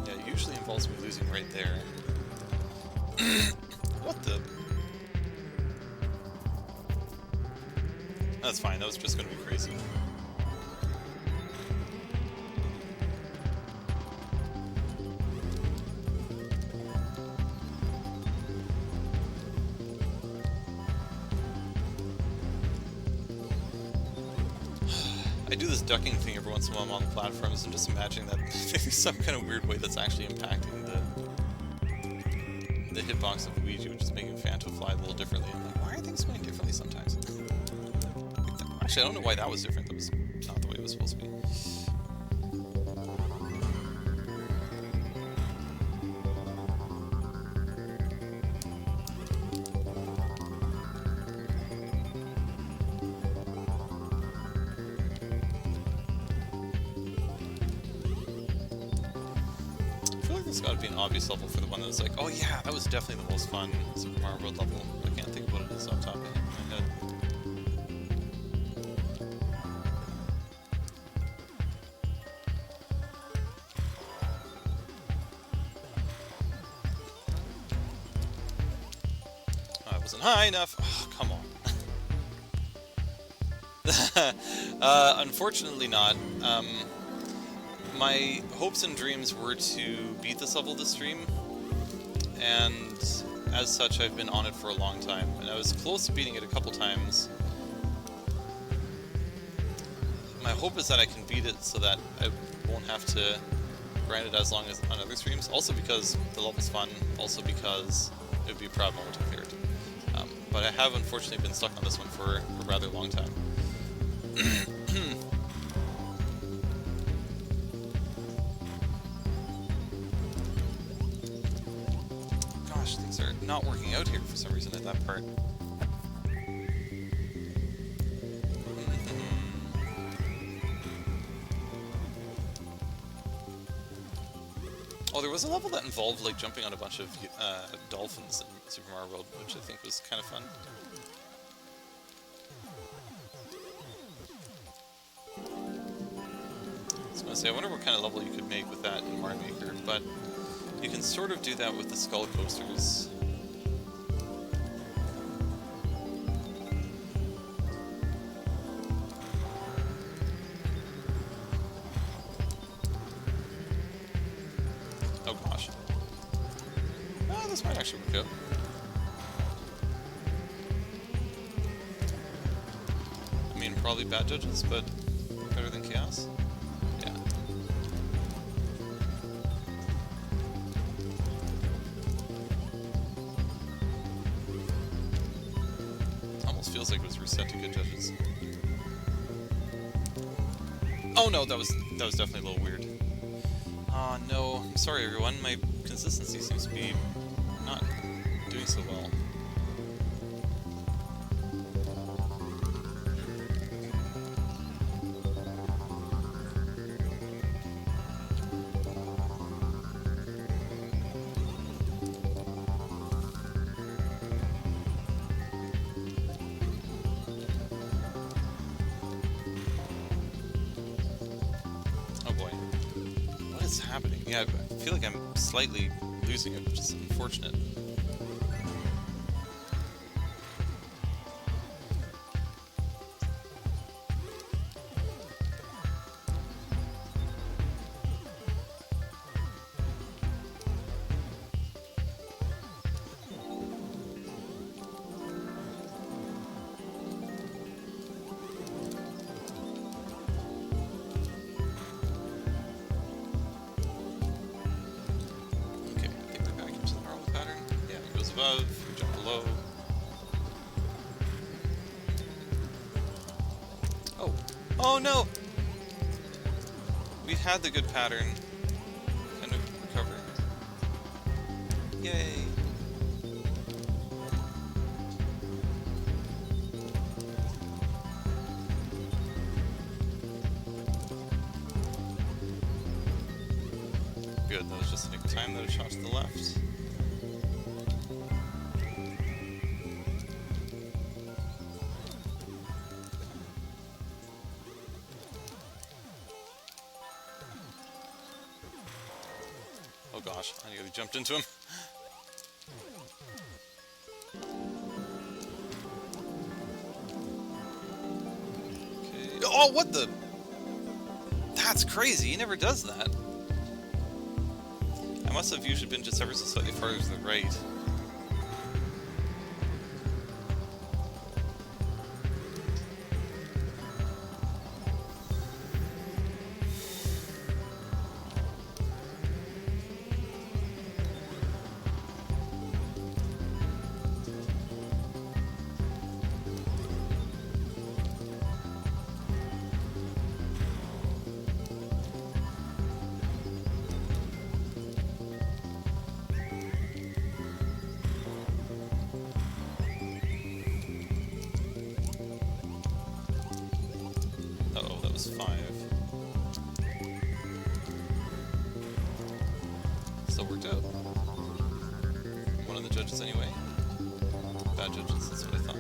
Yeah, it usually involves me losing right there. What the? That's fine, that was just gonna be crazy. I do this ducking thing every once in a while I'm on the platforms and just imagining that there's some kind of weird way that's actually impacting the hitbox of Luigi, which is making Phantom fly a little differently. I'm like, why are things going differently sometimes? Actually, I don't know why that was different. That was not the way it was supposed to be. There's got to be an obvious level for the one that's like, oh yeah, that was definitely the most fun Super Mario World level. I can't think of what it is off the top of my head. Oh, I wasn't high enough. Oh, come on. Unfortunately not. My hopes and dreams were to beat this level this stream, and as such I've been on it for a long time, and I was close to beating it a couple times. My hope is that I can beat it so that I won't have to grind it as long as on other streams, also because the level's fun, also because it would be a proud moment to clear it. But I have unfortunately been stuck on this one for a rather long time. Things are not working out here for some reason at that part. Oh, there was a level that involved like jumping on a bunch of dolphins in Super Mario World, which I think was kind of fun. I was going to say, I wonder what kind of level you could make with that in Mario Maker, but you can sort of do that with the skull coasters. Oh gosh. Oh, this might actually work out. I mean, probably bad judges, but better than chaos. Yeah. Feels like it was reset to good judges. Oh no, that was definitely a little weird. Aw, no. I'm sorry everyone, my consistency seems to be not doing so well. Happening. Yeah, I feel like I'm slightly losing it, which is unfortunate. Above, we jump below. Oh. Oh no! We had the good pattern. Kind of recover. Yay! Good, that was just a nick of time that it shot to the left. Oh gosh, I nearly jumped into him. Oh, what the? That's crazy. He never does that. I must have usually been just ever so slightly farther to the right. Uh-oh, that was 5. Still worked out. One of the judges anyway. Bad judges, that's what I thought.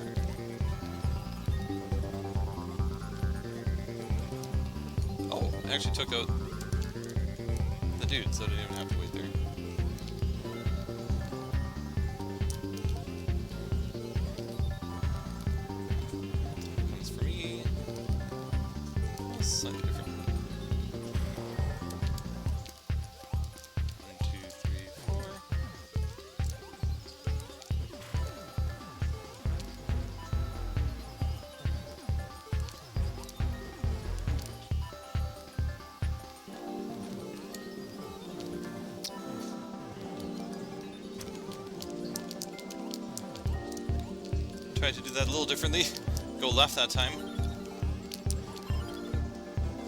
Oh, I actually took out the dude, so I didn't even have to wait there. Comes for me. Slightly different. 1, 2, 3, 4. Tried to do that a little differently. Go left that time.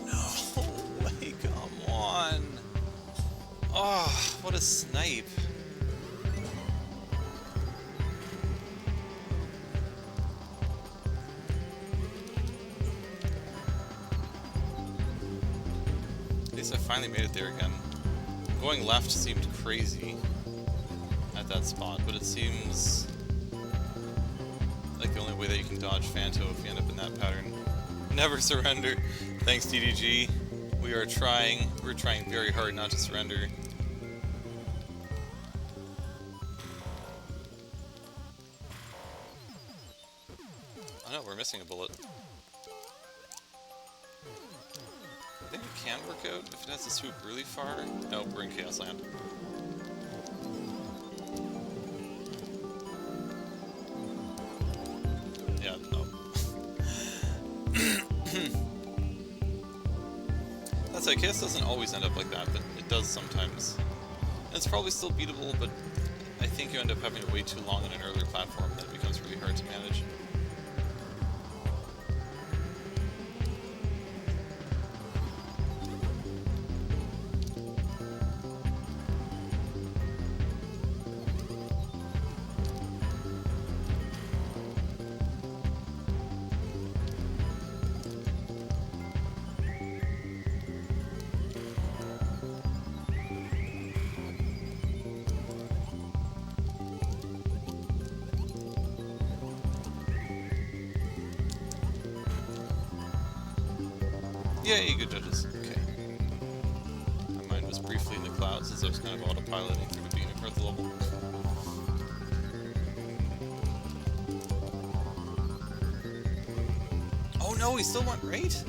No way, come on. Oh, what a snipe. At least I finally made it there again. Going left seemed crazy at that spot, but it seems like the only way that you can dodge Phanto if you end up in that pattern. Never surrender. Thanks, DDG. We're trying very hard not to surrender. Oh no, we're missing a bullet. I think it can work out if it has to swoop really far. No, we're in Chaos Land. Yeah, no. That's like, Chaos doesn't always end up like that, but it does sometimes. And it's probably still beatable, but I think you end up having to wait too long on an earlier platform, then it becomes really hard to manage. Yay, good judges. Okay. My mind was briefly in the clouds as I was kind of autopiloting through the beginning part of the level. Oh no, he still went right?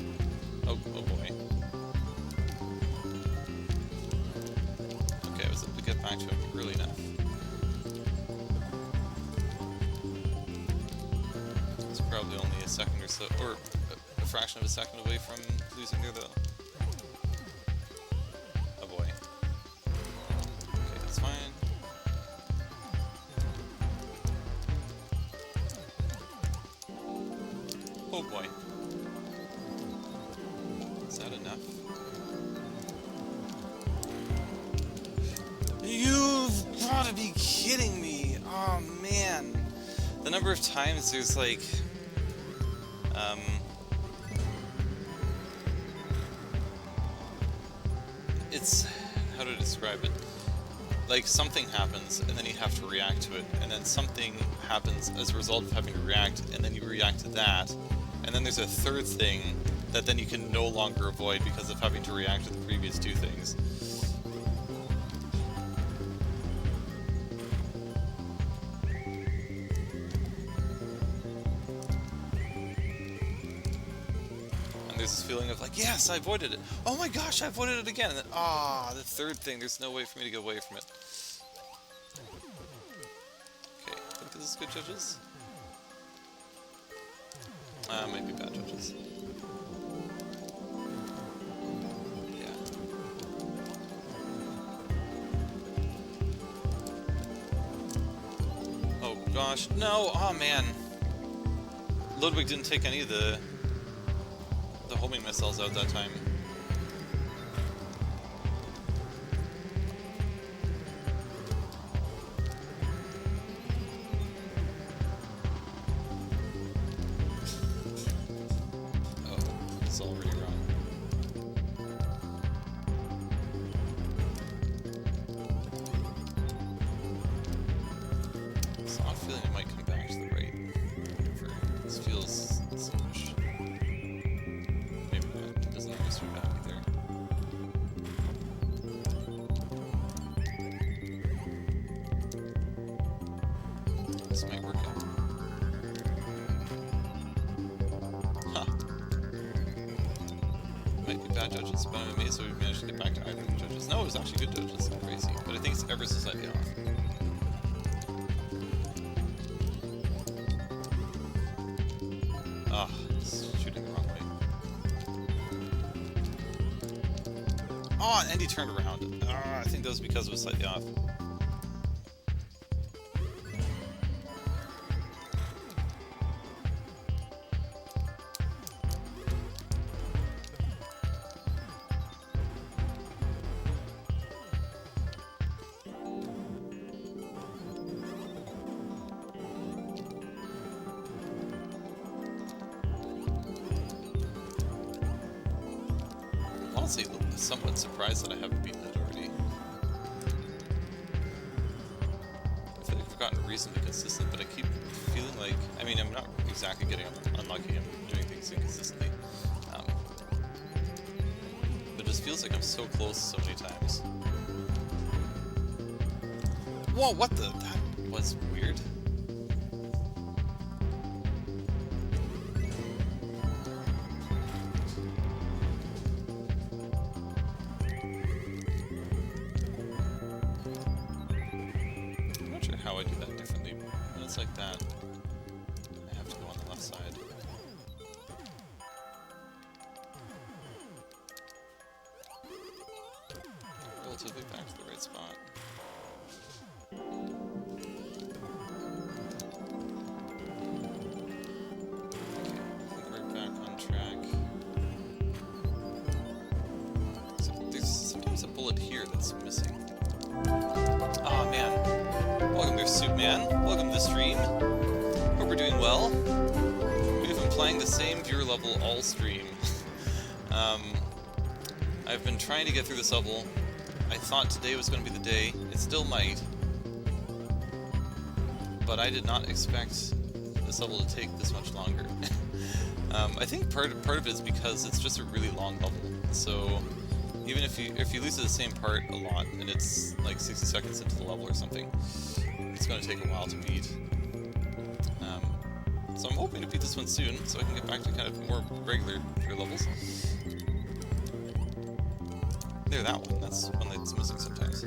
Oh boy. Okay, I was able to get back to him early enough. It's probably only a second or so, or a fraction of a second away from losing there, though. Oh boy. Okay, that's fine. Oh boy. Is that enough? You've got to be kidding me! Oh man. The number of times there's like... it's... how to describe it? Like, something happens, and then you have to react to it, and then something happens as a result of having to react, and then you react to that, and then there's a third thing that then you can no longer avoid because of having to react to the previous two things. there's this feeling of like, yes, I avoided it. Oh my gosh, I avoided it again. And then, the third thing, there's no way for me to get away from it. Okay, I think this is good, judges. Might be bad, judges. Yeah. Oh gosh, no! Oh man! Ludwig didn't take any of the homing missiles out that time. Oh, it's already wrong. So I'm feeling it might come back to the right. This feels sluggish. Maybe not. It doesn't always turn back either. This might work out. Huh. Might be bad judges, but I'm amazed that we've managed to get back to either of the judges. No, it was actually good judges. Crazy. But I think it's ever so slightly off. Ah, it's shooting the wrong way. Oh, and he turned around. I think that was because it was slightly off. Honestly, somewhat surprised that I haven't beaten it already. I feel like I've gotten reasonably consistent, but I keep feeling like... I mean, I'm not exactly getting unlucky, I'm doing things inconsistently. But it just feels like I'm so close so many times. Whoa, what the... That was weird. How I do that differently. When it's like that, I have to go on the left side. Relatively back to the right spot. Okay, I think we're back on track. Except there's sometimes a bullet here that's missing. Aw, man. Welcome there, Soup Man. Welcome to the stream. Hope we're doing well. We've been playing the same viewer level all stream. I've been trying to get through this level. I thought today was going to be the day. It still might. But I did not expect this level to take this much longer. I think part of it is because it's just a really long level. So even if you lose to the same part a lot, and it's like 60 seconds into the level or something, it's going to take a while to beat. So I'm hoping to beat this one soon, so I can get back to kind of more regular levels. There, that one. That's one that's missing sometimes.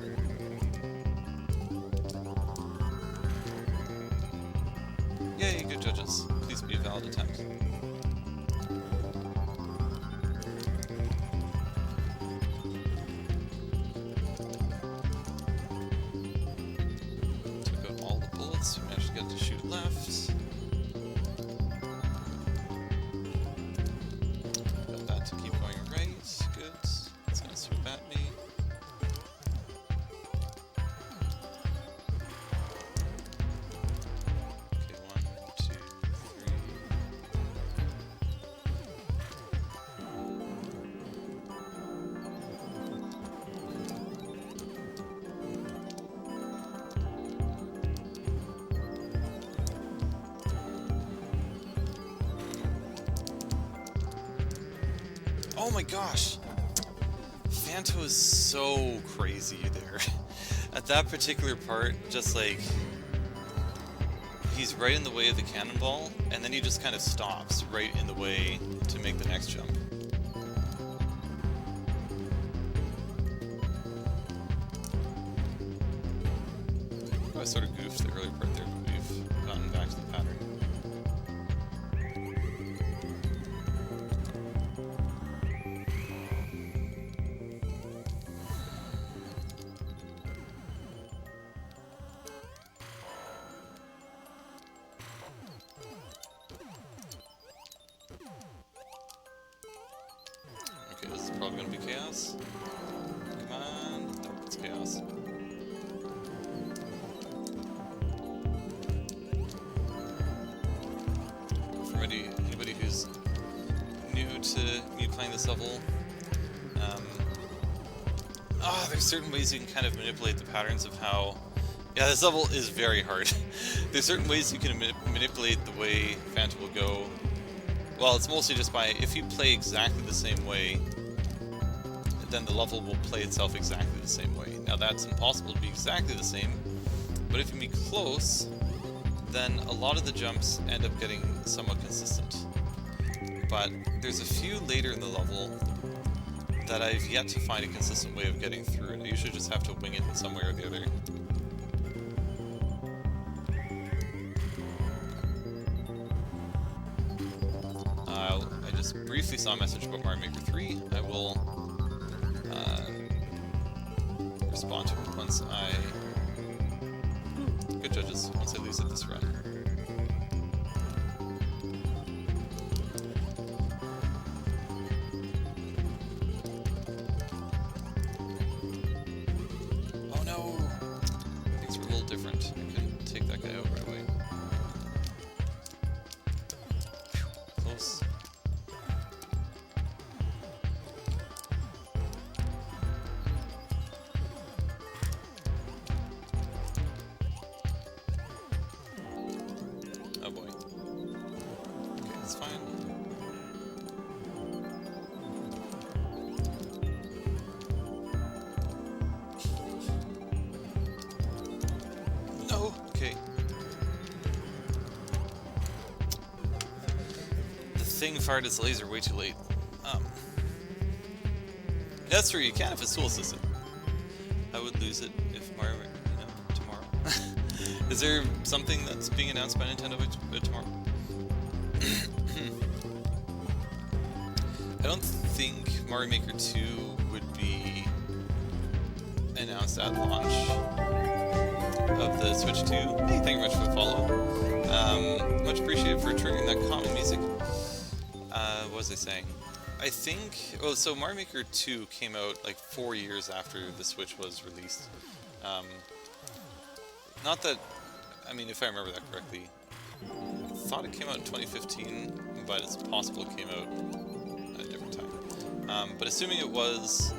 Yay, good judges. Please be a valid attempt. Took out all the bullets. We managed to get to shoot left. Got that to keep going right. Good. It's gonna swoop at me. Okay, 1, 2, 3. Oh my gosh! Fanto is so crazy there. At that particular part, just like... he's right in the way of the cannonball, and then he just kind of stops right in the way to make the next jump. sort of goofed the earlier part there, but we've gotten back to the pattern. Okay, this is probably going to be chaos. Come on. Nope, it's chaos. For anybody who's new to me playing this level, there's certain ways you can kind of manipulate the patterns of how... Yeah, this level is very hard. There's certain ways you can manipulate the way Phantom will go. Well, it's mostly just by, if you play exactly the same way, then the level will play itself exactly the same way. Now that's impossible to be exactly the same, but if you be close, then a lot of the jumps end up getting somewhat consistent. But there's a few later in the level that I've yet to find a consistent way of getting through, and I usually just have to wing it in some way or the other. I just briefly saw a message about Mario Maker 3. I will respond to it once I... Good judges, once I lose it this run. Oh no! Things were a little different. I couldn't take that guy out right away. Close. Oh boy. Okay, that's fine. No! Okay. The thing fired its laser way too late. That's true, you can if it's tool assisted. I would lose it if Mario, tomorrow. Is there something that's being announced by Nintendo tomorrow? I don't think Mario Maker 2 would be announced at launch of the Switch 2. Hey, thank you very much for the follow. Much appreciated for triggering that common music. What was I saying? I think... Oh, so Mario Maker 2 came out like 4 years after the Switch was released. Not that... I mean, if I remember that correctly, I thought it came out in 2015, but it's possible it came out at a different time. But assuming it was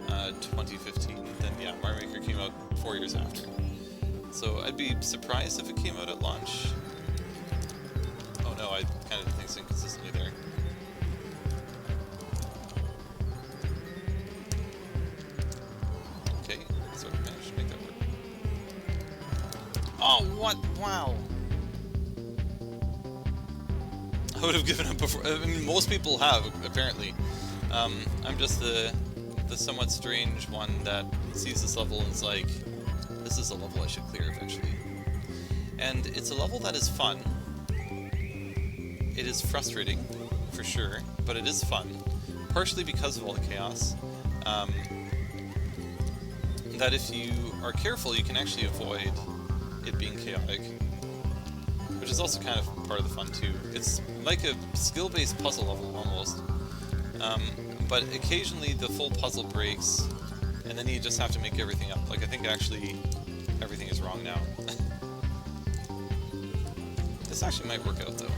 2015, then yeah, Mario Maker came out 4 years after. So I'd be surprised if it came out at launch. Oh no, I kind of did things inconsistently there. Okay, sort of managed to make that work. Oh, what? Wow! I would have given up before. I mean, most people have, apparently. I'm just the somewhat strange one that sees this level and is like, this is a level I should clear eventually. And it's a level that is fun. It is frustrating, for sure, but it is fun. Partially because of all the chaos. That if you are careful, you can actually avoid it being chaotic. Which is also kind of part of the fun too. It's like a skill-based puzzle level, almost. But occasionally the full puzzle breaks, and then you just have to make everything up. Like, I think actually everything is wrong now. This actually might work out, though.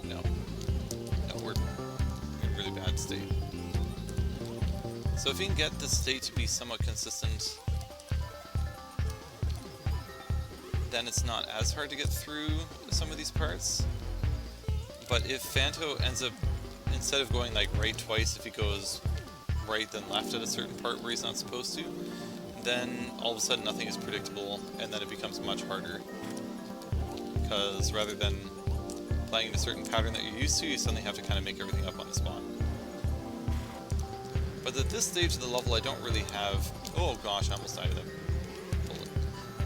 No. No, we're in a really bad state. So if you can get the state to be somewhat consistent, then it's not as hard to get through some of these parts. But if Phanto ends up, instead of going like right twice, if he goes right then left at a certain part where he's not supposed to, then all of a sudden nothing is predictable, and then it becomes much harder. Because rather than playing in a certain pattern that you're used to, you suddenly have to kind of make everything up on the spot. But at this stage of the level, I don't really have... Oh gosh, I almost died of that bullet.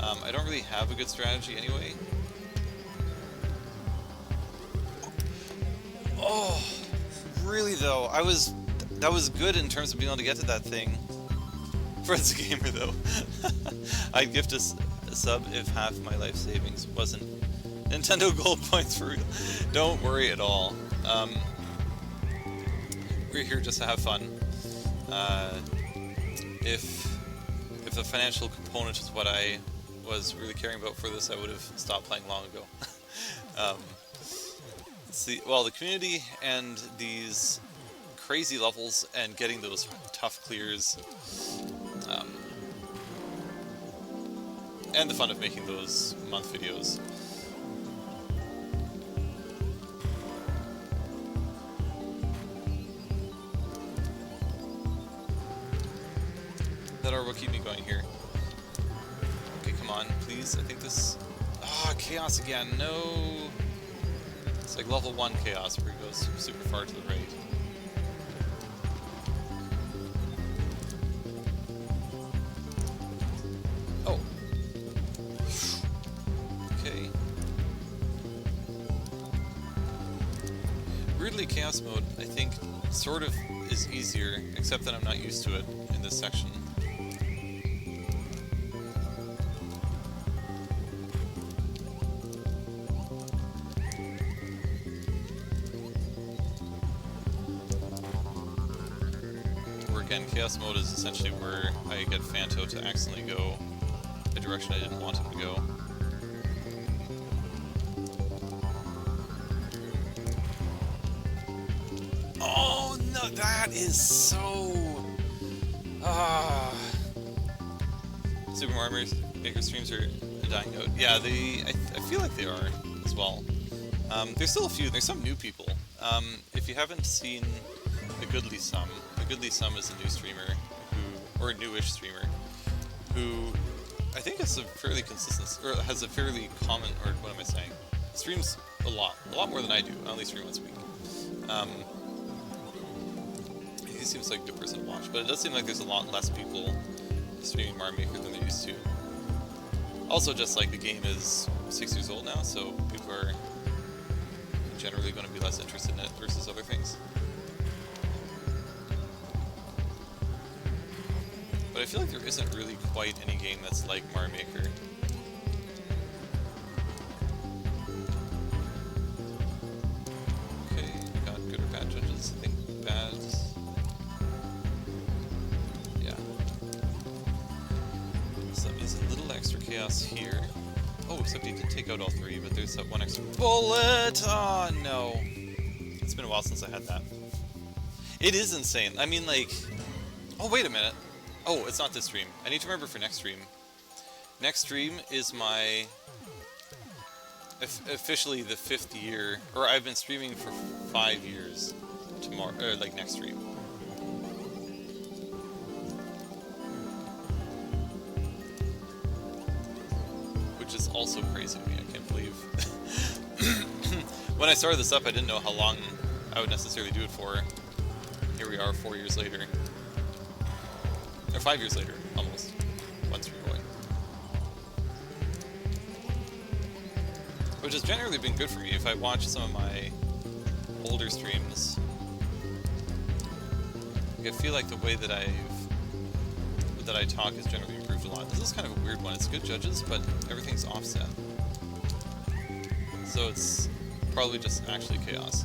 I don't really have a good strategy anyway. Oh, really though? That was good in terms of being able to get to that thing. Fred's a gamer though. I'd gift a sub if half my life savings wasn't Nintendo Gold points for real. Don't worry at all. We're here just to have fun. If the financial component is what I was really caring about for this, I would have stopped playing long ago. Let's see. Well, the community and these crazy levels and getting those tough clears, and the fun of making those month videos. That are what keep me going here. Okay, come on, please. I think this... Ah, chaos again. No. It's like level 1 chaos where he goes super far to the right. Oh. Okay. Weirdly, chaos mode, I think, sort of is easier, except that I'm not used to it in this section. Again, chaos mode is essentially where I get Phanto to accidentally go a direction I didn't want him to go. Oh no, that is so... Super Mario Maker streams are dying out. Yeah, I feel like they are as well. There's still a few, there's some new people. If you haven't seen The Goodly Sum is a new streamer who, or a newish streamer, who I think is a fairly consistent, or has a fairly common, or what am I saying? Streams a lot more than I do. I only stream once a week. He seems like a good person to watch, but it does seem like there's a lot less people streaming Mario Maker than there used to. Also, just like the game is 6 years old now, so people are generally going to be less interested in it versus other things. But I feel like there isn't really quite any game that's like Mario Maker. Okay, got good or bad judges. I think bad. Yeah. So that means a little extra chaos here. Oh, except he did take out all three, but there's that one extra bullet! Oh, no. It's been a while since I had that. It is insane. I mean, like... Oh, wait a minute. Oh, it's not this stream. I need to remember for next stream. Next stream is my... officially the 5th year, or I've been streaming for 5 years tomorrow, or like next stream. Which is also crazy to me, I can't believe. When I started this up, I didn't know how long I would necessarily do it for. Here we are 4 years later. Or 5 years later, almost. One stream away. Which has generally been good for me. If I watch some of my older streams, I feel like the way that I talk has generally improved a lot. This is kind of a weird one. It's good judges, but everything's offset. So it's probably just actually chaos.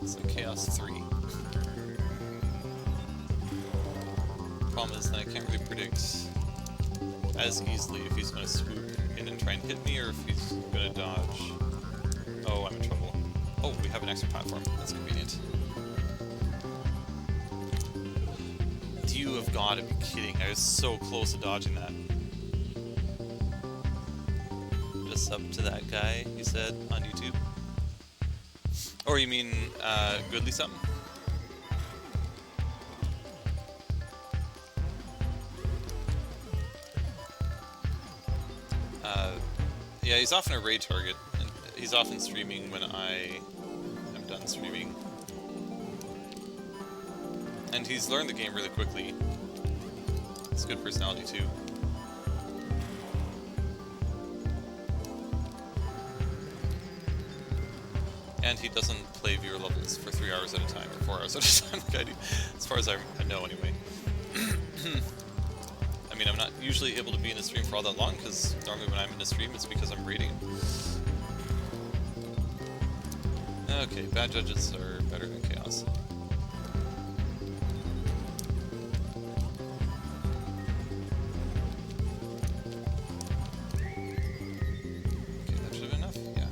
It's like chaos 3. Problem is that I can't really predict as easily if he's going to swoop in and try and hit me or if he's going to dodge. Oh, I'm in trouble. Oh, we have an extra platform. That's convenient. You have got to be kidding. I was so close to dodging that. Just up to that guy, you said, on YouTube? Or you mean, Goodly something? Yeah, he's often a raid target. And he's often streaming when I am done streaming. And he's learned the game really quickly. It's good personality too. And he doesn't play viewer levels for 3 hours at a time, or 4 hours at a time like I do, as far as I know anyway. I mean, I'm not usually able to be in a stream for all that long, because normally when I'm in a stream it's because I'm raiding. Okay, bad judges are better than chaos. Okay, that should have been enough, yeah.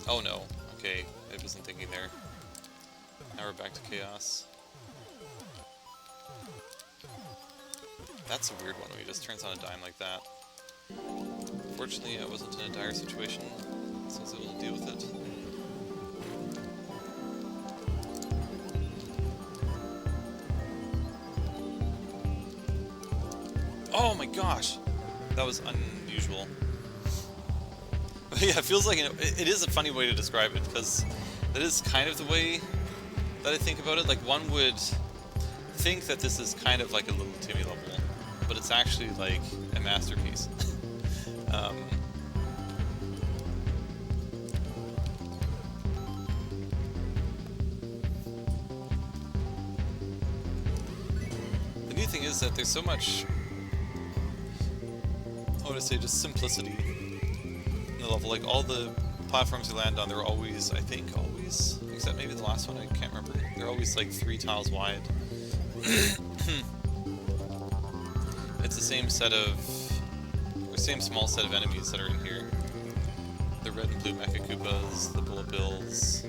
Oh no, okay, I wasn't thinking there. Now we're back to chaos. That's a weird one when he just turns on a dime like that. Fortunately, I wasn't in a dire situation, so I was able to deal with it. Oh my gosh! That was unusual. But yeah, it feels like, you know, it is a funny way to describe it, because that is kind of the way that I think about it. Like, one would think that this is kind of like a little Timmy level, but it's actually like a masterpiece. The neat thing is that there's so much, I would say, just simplicity in the level. Like, all the platforms you land on, they're always, I think, always, except maybe the last one, I can't remember, they're always like 3 tiles wide. It's the same set of, or same small set of enemies that are in here. The red and blue Mecha Koopas, the Bullet Bills,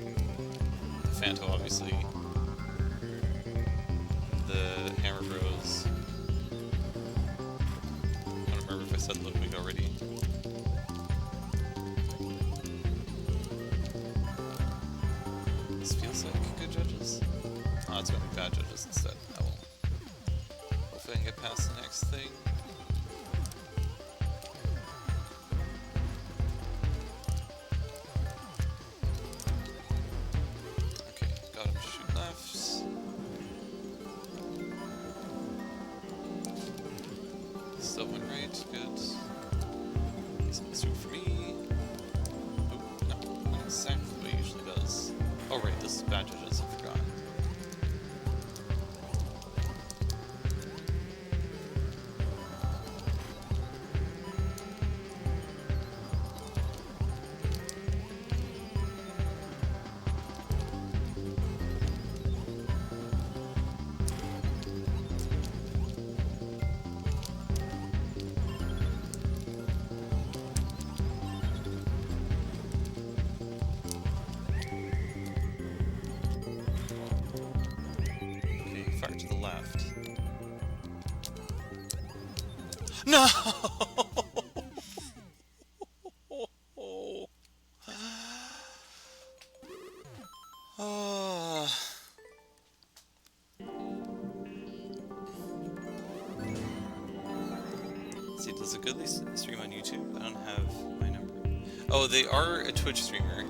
the Phanto, obviously, the Hammer Bros. I don't remember if I said Ludwig already. This feels like good judges. Oh, it's gonna be bad judges instead. I will. Hopefully I can get past the next thing. Okay, got him. Shoot left. Still went right. Good. Shoot for me. Oh, no. Not exactly what it usually does. Oh, right. This is bad judges. I forgot. To the left. No! Let's see, does it goodly stream on YouTube? I don't have my number. Oh, they are a Twitch streamer.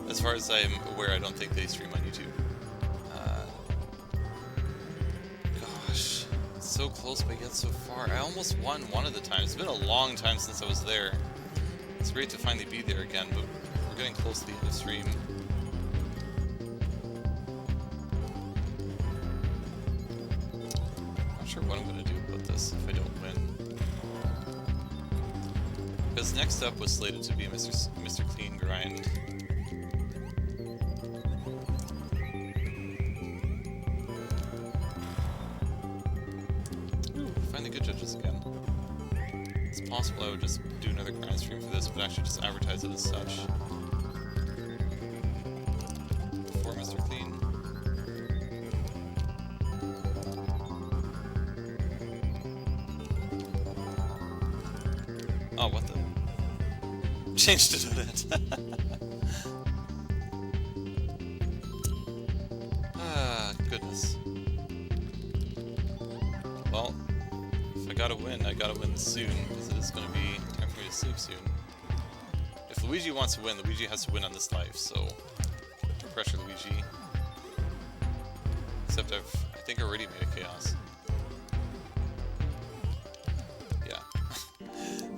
As far as I'm aware, I don't think they stream on YouTube. Gosh, it's so close but yet so far. I almost won one of the times. It's been a long time since I was there. It's great to finally be there again, but we're getting close to the end of stream. Not sure what I'm going to do about this if I don't win. Because next up was slated to be a Mr. Clean grind. Finally good judges again. It's possible I would just do another grind stream for this, but actually just advertise it as such. For Mr. Clean. Oh, what the? Changed it to that. Ah, goodness. gotta win. I gotta win soon, because it is gonna be time for me to sleep soon. If Luigi wants to win, Luigi has to win on this life, so... no pressure, Luigi. Except I think I already made a chaos. Yeah.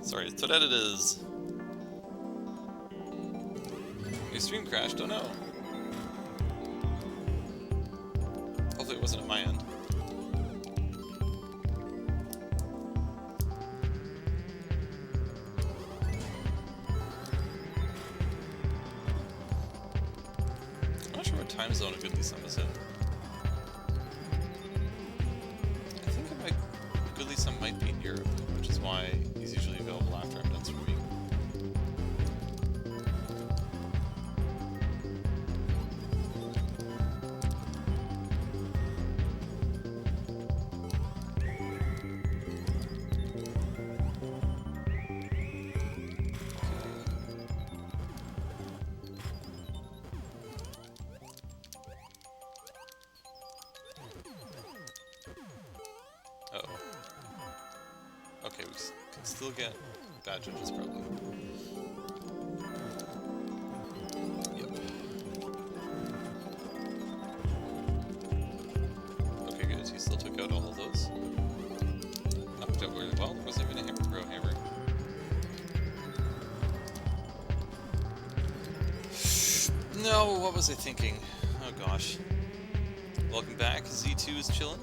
Sorry, that's what it is. Your stream crashed? Oh no. Hopefully it wasn't at my end. I'm not sure what time zone a Goodly Sun is in. I think Goodly Sun might be in Europe, which is why he's usually available after I'm done streaming. Okay, we can still get bad judges, probably. Yep. Okay, good. He still took out all of those. Knocked out really well. There wasn't even a hammer throw hammer. No, what was I thinking? Oh gosh. Welcome back. Z2 is chilling.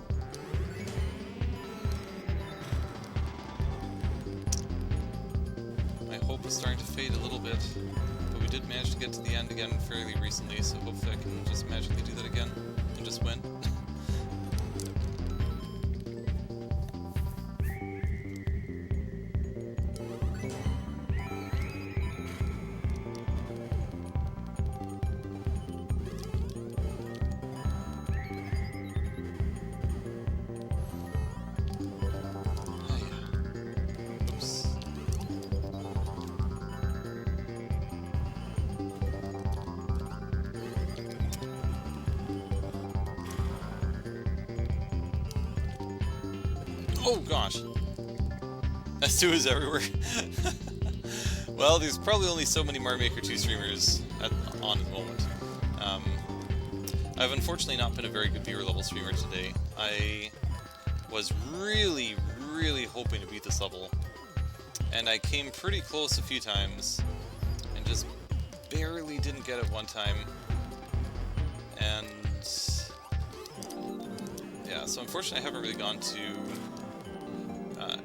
Starting to fade a little bit, but we did manage to get to the end again fairly recently, so hopefully I can just magically do that again and just win. Oh gosh! S2 is everywhere. Well, there's probably only so many Mario Maker 2 streamers on at the moment. I've unfortunately not been a very good viewer level streamer today. I was really, really hoping to beat this level, and I came pretty close a few times, and just barely didn't get it one time. And yeah, so unfortunately I haven't really gone to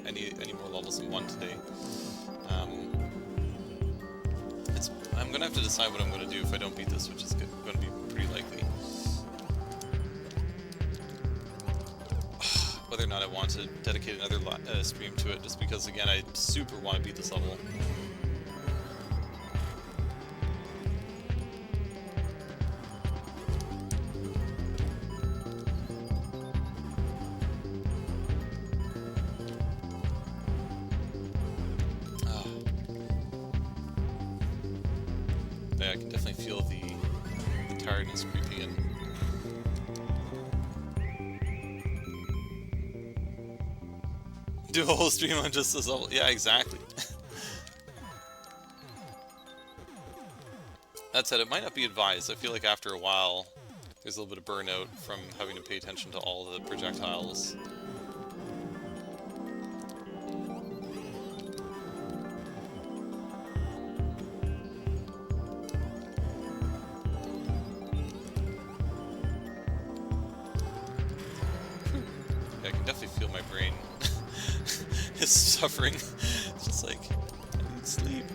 any more levels than 1 today. I'm gonna have to decide what I'm gonna do if I don't beat this, which is gonna be pretty likely. Whether or not I want to dedicate another stream to it, just because again I super want to beat this level. Yeah, I can definitely feel the tiredness creeping in. Do a whole stream on just this level. Yeah, exactly. That said, it might not be advised. I feel like after a while, there's a little bit of burnout from having to pay attention to all the projectiles. I can definitely feel my brain is suffering. It's just like, I need sleep.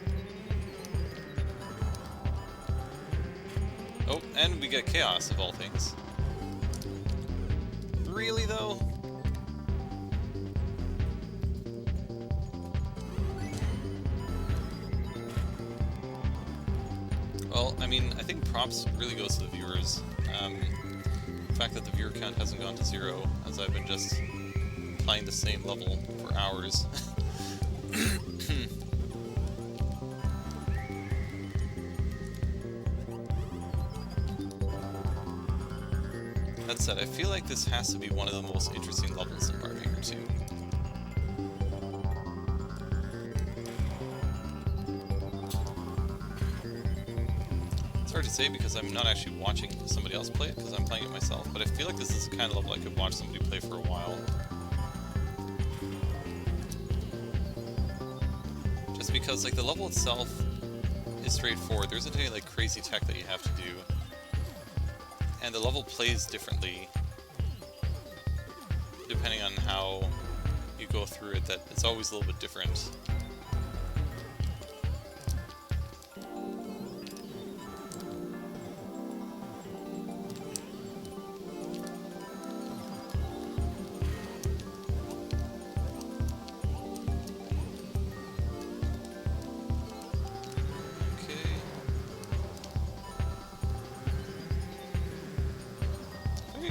Oh, and we get chaos of all things. Really though? Well, I mean, I think props really goes to the viewers. The fact that the viewer count hasn't gone to 0, as I've been just playing the same level for hours. That said, I feel like this has to be one of the most interesting levels in Mario Maker 2. It's hard to say because I'm not actually watching somebody else play it because I'm playing it myself, but I feel like this is the kind of level I could watch somebody play for a while. Just because like the level itself is straightforward. There isn't any like crazy tech that you have to do. And the level plays differently depending on how you go through it, that it's always a little bit different.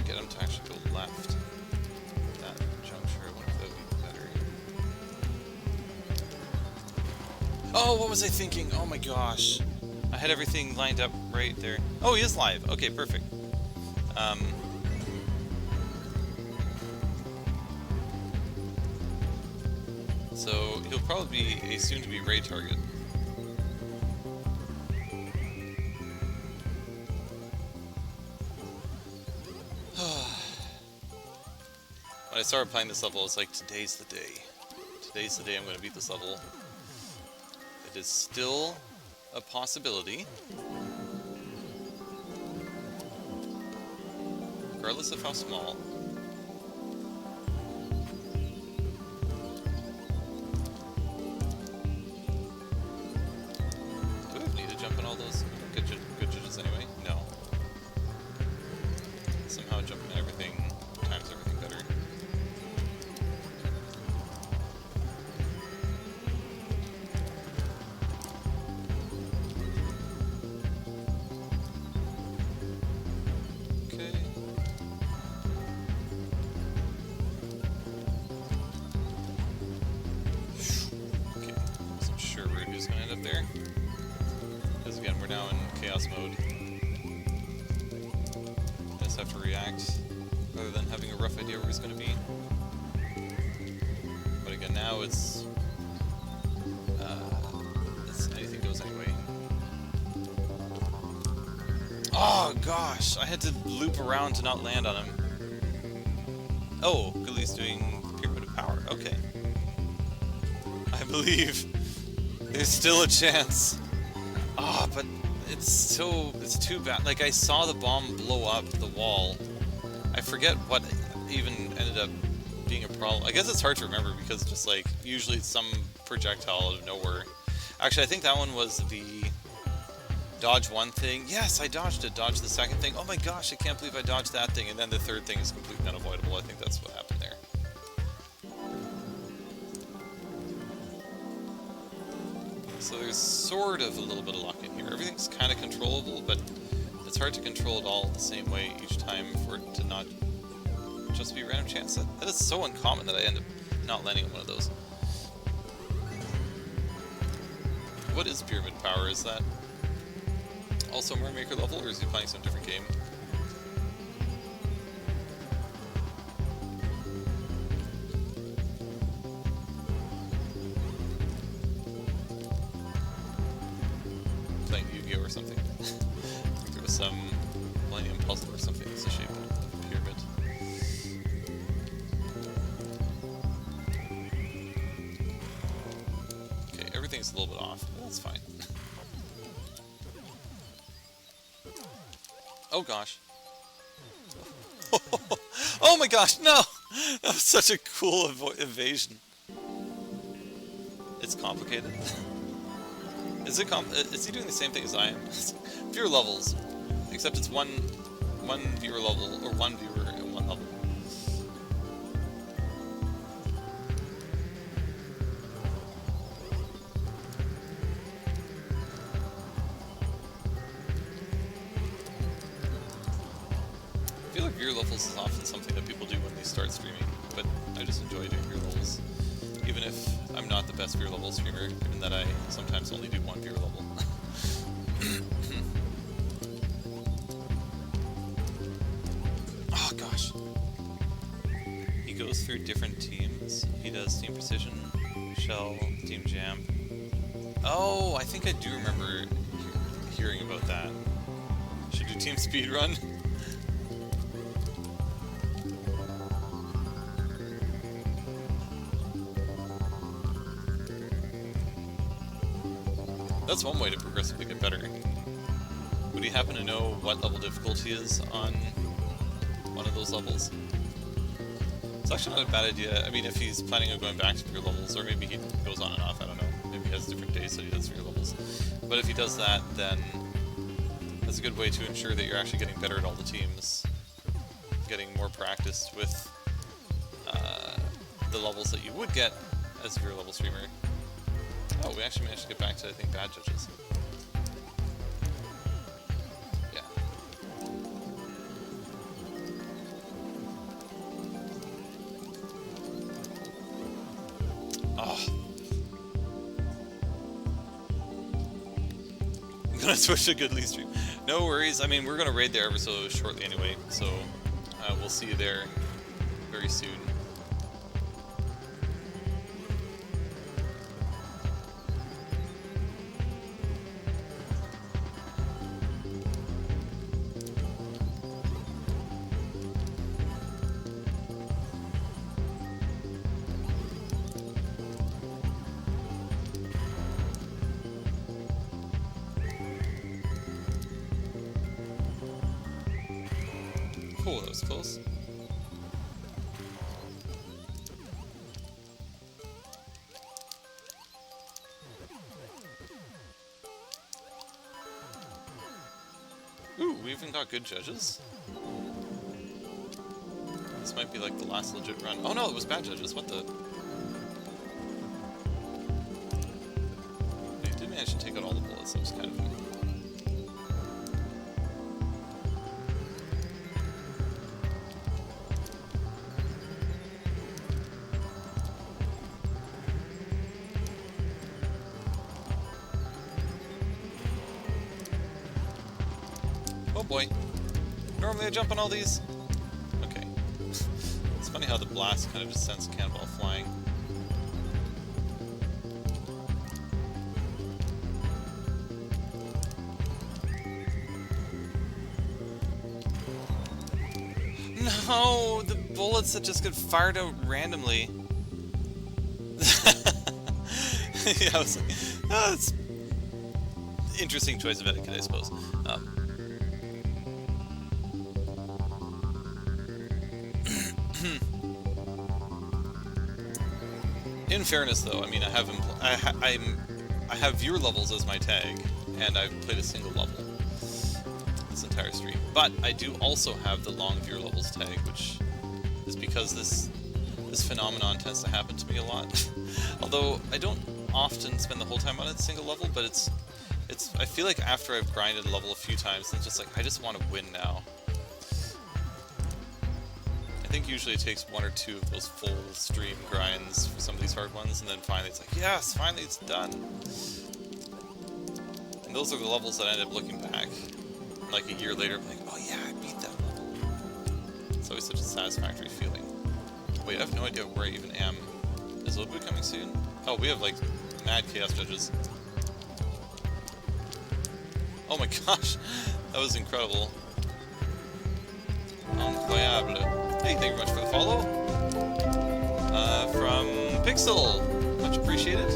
Get him to actually go left. That juncture, I wonder if that would be better. Oh, what was I thinking? Oh my gosh. I had everything lined up right there. Oh, he is live. Okay, perfect. So he'll probably be a soon-to-be raid target. When I started playing this level, I was like, today's the day. Today's the day I'm going to beat this level. It is still a possibility. Regardless of how small. Do I need to jump on all those good judges anyway? No. Somehow jumping on everything times everything better. There. Because again, we're now in chaos mode. Just have to react rather than having a rough idea where he's going to be. But again, now it's anything goes anyway. Oh gosh, I had to loop around to not land on him. Oh, Gully's doing Pyramid of Power. Okay. I believe there's still a chance. Ah, but it's too bad. Like, I saw the bomb blow up the wall. I forget what even ended up being a problem. I guess it's hard to remember because just like, usually it's some projectile out of nowhere. Actually, I think that one was the dodge one thing. Yes, I dodged it. Dodged the second thing. Oh my gosh, I can't believe I dodged that thing. And then the third thing is completely unavoidable. I think that's what happened there. So there's sort of a little bit of luck in here. Everything's kind of controllable, but it's hard to control it all the same way each time for it to not just be random chance. That is so uncommon that I end up not landing on one of those. What is Pyramid Power? Is that also a Mario Maker level, or is he playing some different game? Or something. There was some Millennium Puzzle or something that's the shape of a pyramid. Okay, everything's a little bit off. That's fine. Oh gosh. Oh my gosh, no! That was such a cool evasion. It's complicated. Is he doing the same thing as I am? Viewer levels, except it's one viewer level, or one viewer at one level. I feel like viewer levels is often something that people do when they start streaming, but I just enjoy doing viewer levels. Even if I'm not the best viewer level streamer, given that I sometimes only do one viewer level. Oh gosh. He goes through different teams. He does Team Precision, Shell, Team Jam. Oh, I think I do remember hearing about that. team speed run. That's one way to progressively get better. Would you happen to know what level difficulty is on one of those levels? It's actually not a bad idea. I mean, if he's planning on going back to your levels, or maybe he goes on and off, I don't know. Maybe he has different days that he does your levels. But if he does that, then that's a good way to ensure that you're actually getting better at all the teams. Getting more practice with the levels that you would get as a your level streamer. Oh, we actually managed to get back to, I think, bad judges. Yeah. Oh. I'm gonna switch to Goodly stream. No worries. I mean, we're gonna raid there ever so shortly anyway, so we'll see you there very soon. Cool, that was close. Ooh, we even got good judges. This might be like the last legit run. Oh no, it was bad judges. What the? They did manage to take out all the bullets. That was kind of fun. Oh boy. Normally I jump on all these. Okay. It's funny how the blast kind of just sends a cannonball flying. No! The bullets that just get fired out randomly. Yeah, I was like, oh, that's interesting choice of etiquette, I suppose. In fairness, though, I mean, I have viewer levels as my tag, and I've played a single level this entire stream. But I do also have the long viewer levels tag, which is because this phenomenon tends to happen to me a lot. Although I don't often spend the whole time on a single level, but it's I feel like after I've grinded a level a few times, it's just like I just want to win now. I think usually it takes one or two of those full stream grinds for some of these hard ones, and then finally it's like, yes, finally it's done. And those are the levels that I end up looking back, like a year later, I'm like, oh yeah, I beat that level. It's always such a satisfactory feeling. Wait, I have no idea where I even am. Is Loadwood coming soon? Oh, we have like mad chaos judges. Oh my gosh, that was incredible. Incroyable. Hey, thank you very much for the follow. From Pixel, much appreciated.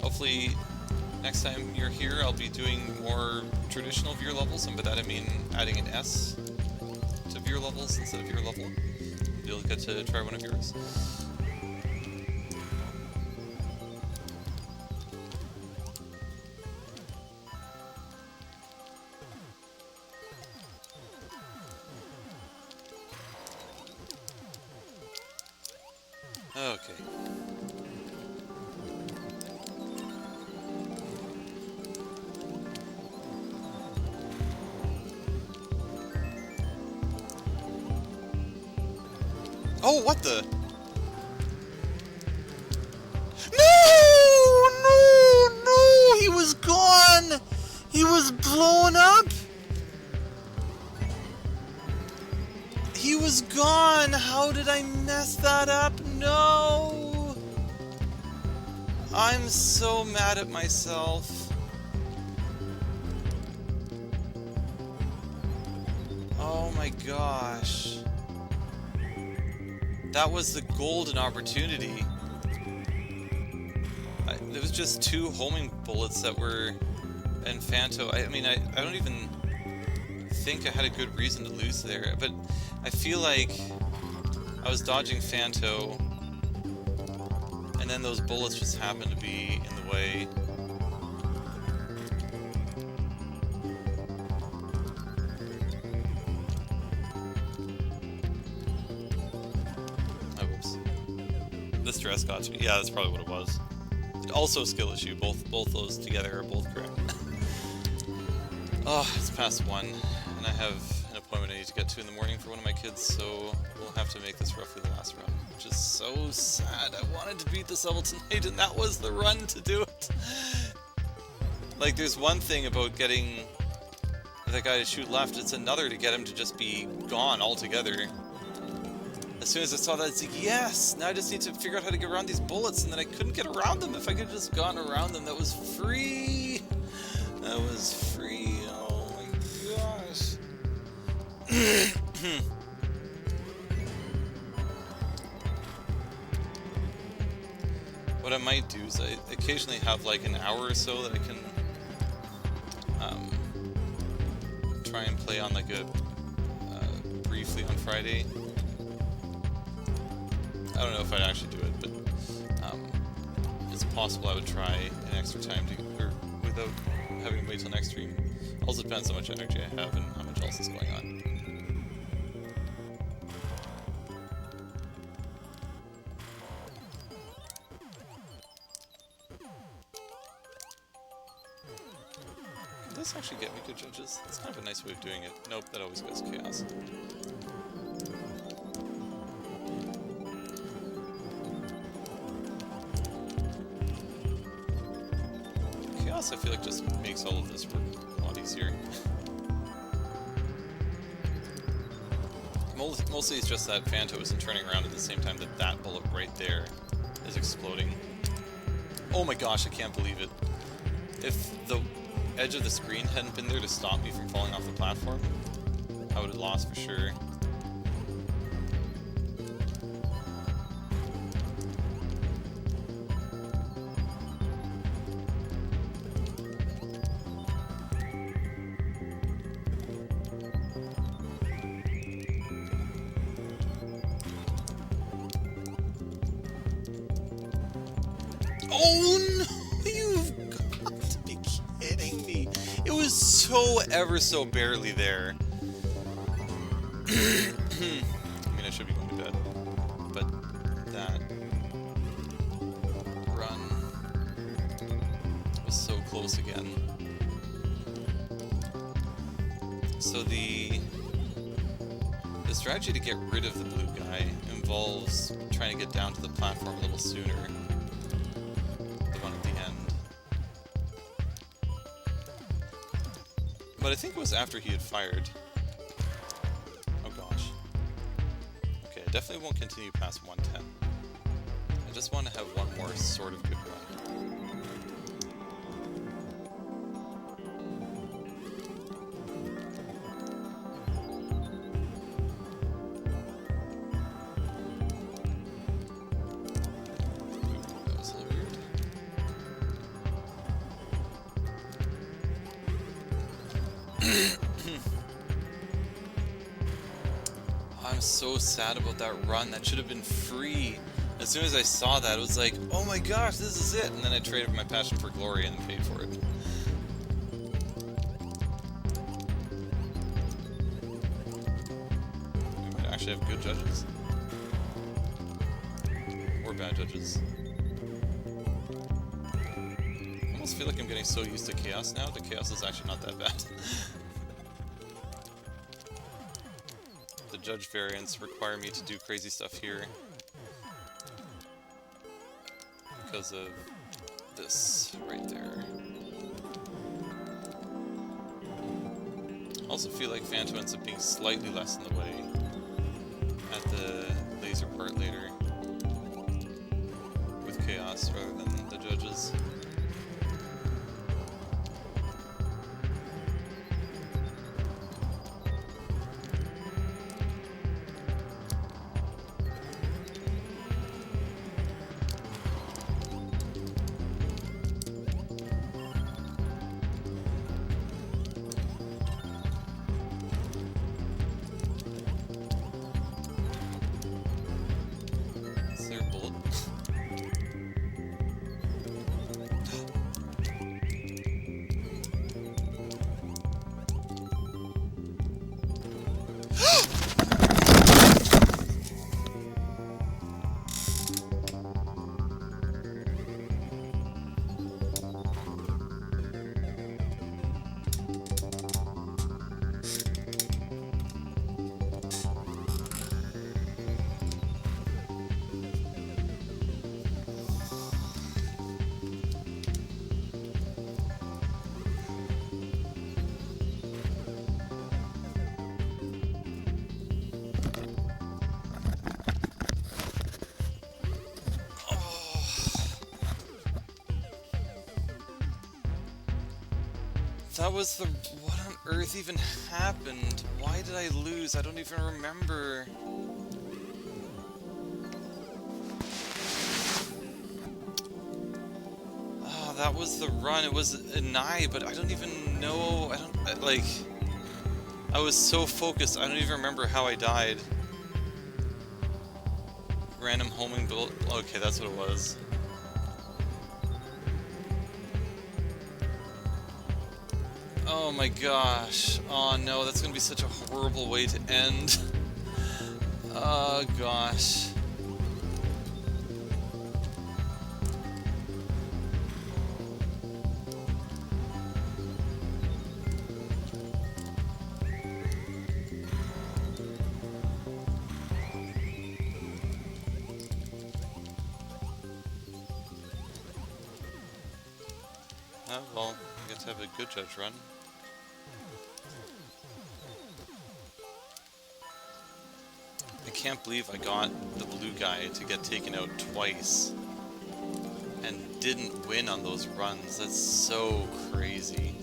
Hopefully, next time you're here, I'll be doing more traditional viewer levels, and by that I mean adding an S to viewer levels instead of viewer level. You'll get to try one of yours. Okay. Oh, what the? No! He was gone! He was blown up! He was gone! How did I mess that up? No! I'm so mad at myself. Oh my gosh. That was the golden opportunity. There was just 2 homing bullets that were... And Fanto, I mean, I don't even think I had a good reason to lose there, but I feel like I was dodging Fanto, and then those bullets just happened to be in the way. Oh, whoops. The stress got to me. Yeah, that's probably what it was. Also a skill issue. Both those together are both correct. Oh, it's past 1, and I have an appointment I need to get to in the morning for one of my kids, so we'll have to make this roughly the last run, which is so sad. I wanted to beat this level tonight, and that was the run to do it. Like, there's one thing about getting that guy to shoot left, it's another to get him to just be gone altogether. As soon as I saw that, it's like, yes! Now I just need to figure out how to get around these bullets, and then I couldn't get around them. If I could have just gone around them, that was free! That was free. Oh my gosh. What I might do is I occasionally have like an hour or so that I can try and play on like a briefly on Friday. I don't know if I'd actually do it, but it's possible I would try an extra time to, or without having to wait till next stream. Also depends how much energy I have and how much else is going on. Can this actually get me good judges? That's kind of a nice way of doing it. Nope, that always goes chaos. I feel like just makes all of this work a lot easier. Mostly it's just that Fanto isn't turning around at the same time that that bullet right there is exploding. Oh my gosh, I can't believe it. If the edge of the screen hadn't been there to stop me from falling off the platform, I would have lost for sure. Oh no! You've got to be kidding me! It was so ever so barely there. I mean, I should be going to bed, but that run was so close again. So the strategy to get rid of the blue guy involves trying to get down to the platform a little sooner. But I think it was after he had fired. Oh gosh. Okay, I definitely won't continue past 110. I just want to have one more sort of good run. That was a little weird. I'm so sad about that run. That should have been free. As soon as I saw that, it was like, oh my gosh, this is it! And then I traded my passion for glory and paid for it. We might actually have good judges. Or bad judges. I almost feel like I'm getting so used to chaos now that chaos is actually not that bad. The judge variants require me to do crazy stuff here because of this right there. I also feel like Fanto ends up being slightly less in the way at the laser part later with chaos rather than the judges. That was the... What on earth even happened? Why did I lose? I don't even remember. Oh, that was the run. It was a nigh, but I don't even know. Like... I was so focused, I don't even remember how I died. Random homing build... Okay, that's what it was. Oh my gosh. Oh no, that's gonna be such a horrible way to end. Oh gosh. Oh, well, I get to have a good judge run. I can't believe I got the blue guy to get taken out twice and didn't win on those runs. That's so crazy.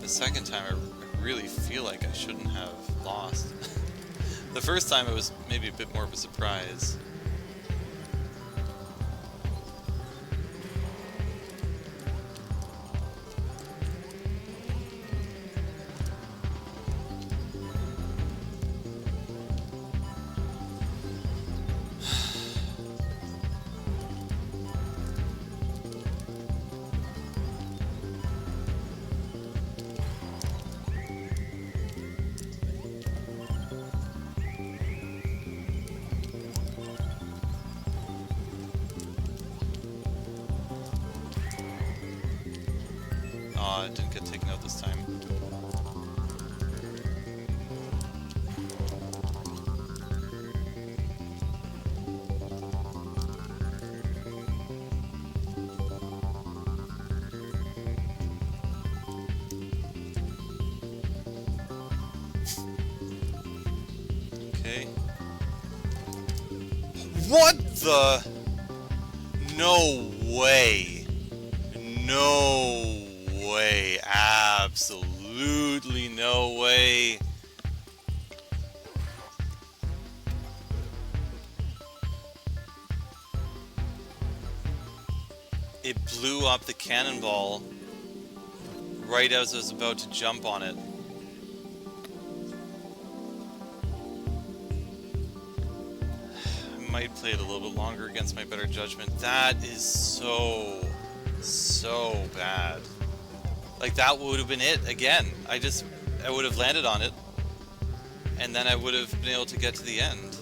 The second time I really feel like I shouldn't have lost. The first time it was maybe a bit more of a surprise. Aw, it didn't get taken out this time. Okay. What the? No way. No way. Absolutely no way. It blew up the cannonball right as I was about to jump on it. I might play it a little bit longer against my better judgment. That is so bad. Like, that would have been it again. I would have landed on it, and then I would have been able to get to the end.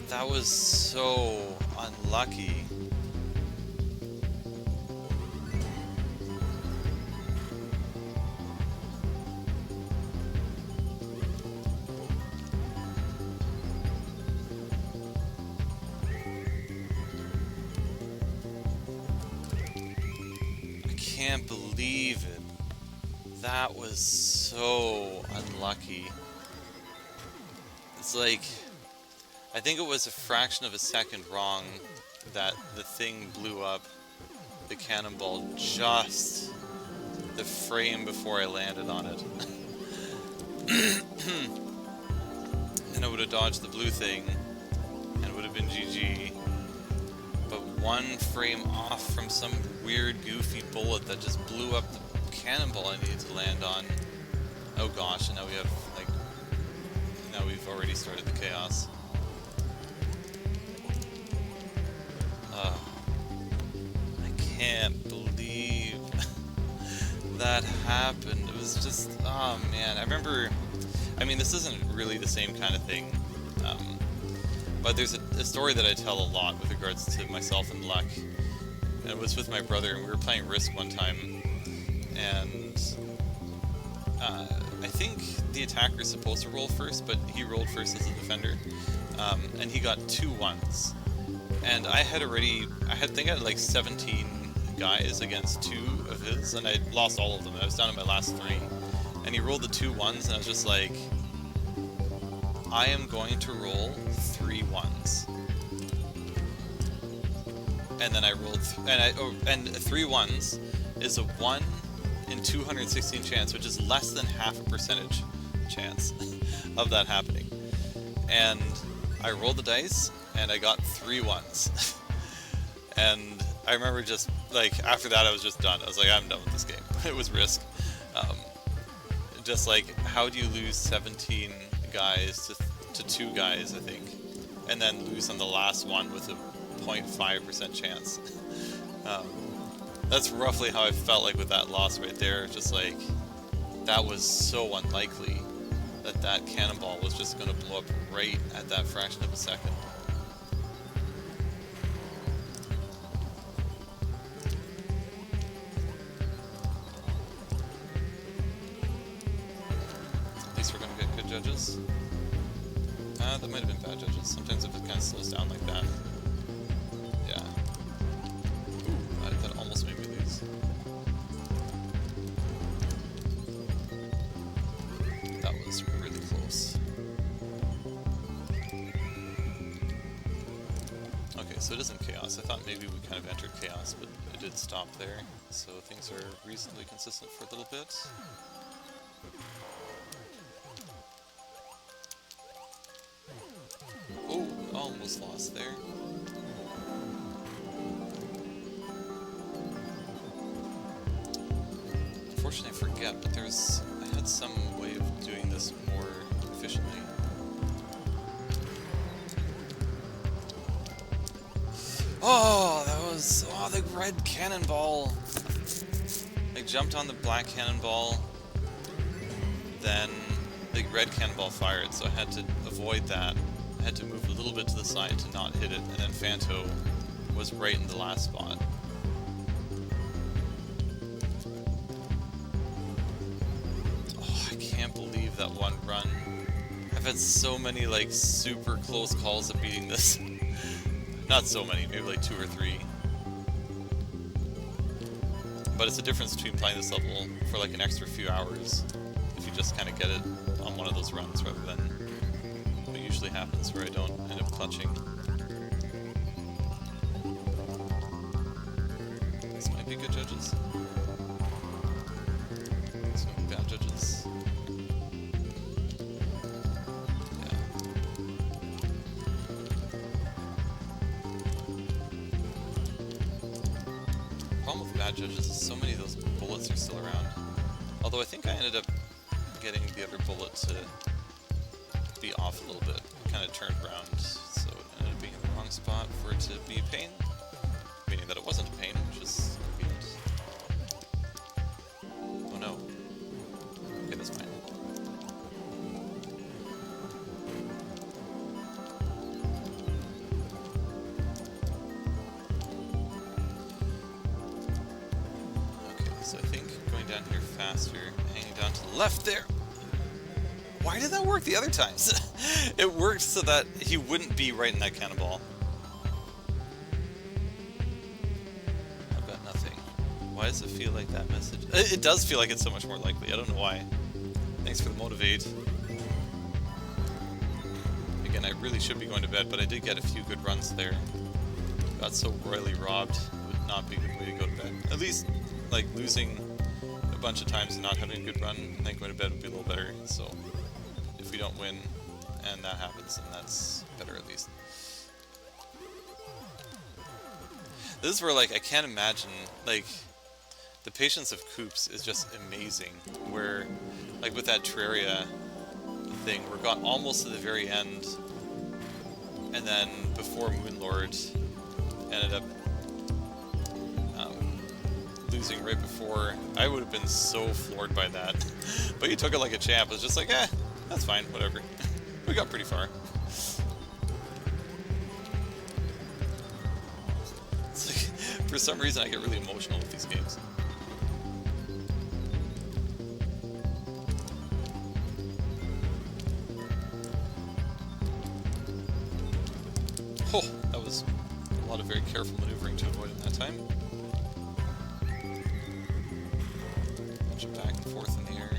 That was so unlucky. I can't believe it. That was so unlucky. It's like, I think it was a fraction of a second wrong that the thing blew up the cannonball just the frame before I landed on it. And I would have dodged the blue thing and it would have been GG. But one frame off from some weird goofy bullet that just blew up the cannonball I needed to land on. Oh gosh, and now we have, like, now we've already started the chaos. I can't believe that happened. It was just, oh man, I remember, I mean, this isn't really the same kind of thing, but there's a story that I tell a lot with regards to myself and luck. And it was with my brother, and we were playing Risk one time, and I think the attacker's supposed to roll first, but he rolled first as a defender, and he got 2 1s. And I think I had like 17 guys against 2 of his, and I lost all of them. I was down to my last 3, and he rolled the 2 1s, and I was just like, I am going to roll 3 1s. and then I rolled, and 3 ones is a 1 in 216 chance, which is less than half a percentage chance of that happening. And I rolled the dice, and I got 3 ones. And I remember just, like, after that I was just done. I was like, I'm done with this game. It was Risk. Just like, how do you lose 17 guys to 2 guys, I think, and then lose on the last one with a 0.5% chance? That's roughly how I felt like with that loss right there. Just like, that was so unlikely that that cannonball was just going to blow up right at that fraction of a second. At least we're going to get good judges. That might have been bad judges. Sometimes if it kind of slows down like that. Yeah. That almost made me lose. That was really close. Okay, so it isn't chaos. I thought maybe we kind of entered chaos, but it did stop there. So things are reasonably consistent for a little bit. Oh, almost lost there. Unfortunately, I forget, but I had some way of doing this more efficiently. Oh, the red cannonball. I jumped on the black cannonball, then the red cannonball fired, so I had to avoid that. I had to move a little bit to the side to not hit it, and then Fanto was right in the last spot. Oh, I can't believe that one run. I've had so many, like, super close calls at beating this. Not so many, maybe like 2 or 3. But it's the difference between playing this level for like an extra few hours, if you just kind of get it on one of those runs, rather than what usually happens where I don't end up clutching. This might be good judges. This might be bad judges. Bad judges is so many of those bullets are still around. Although I think I ended up getting the other bullet to be off a little bit. It kind of turned around, so it ended up being in the wrong spot for it to be a pain. Meaning that it wasn't a pain, which is convenient. Oh no. Okay, that's fine. So I think going down here faster, hanging down to the left there. Why did that work the other times? It worked so that he wouldn't be right in that cannonball. I've got nothing. Why does it feel like that message? It does feel like it's so much more likely. I don't know why. Thanks for the motivate. Again, I really should be going to bed, but I did get a few good runs there. Got so royally robbed. It would not be a good way to go to bed. At least, like, losing a bunch of times and not having a good run and then going to bed would be a little better. So if we don't win and that happens, then that's better at least. This is where, like, I can't imagine, like, the patience of Coops is just amazing. Where, like, with that Terraria thing, we got almost to the very end, and then before Moonlord ended up losing right before, I would have been so floored by that. But he took it like a champ. It was just like, that's fine, whatever. We got pretty far. It's like, for some reason I get really emotional with these games. Oh, that was a lot of very careful maneuvering to avoid in that time. Back and forth in the air.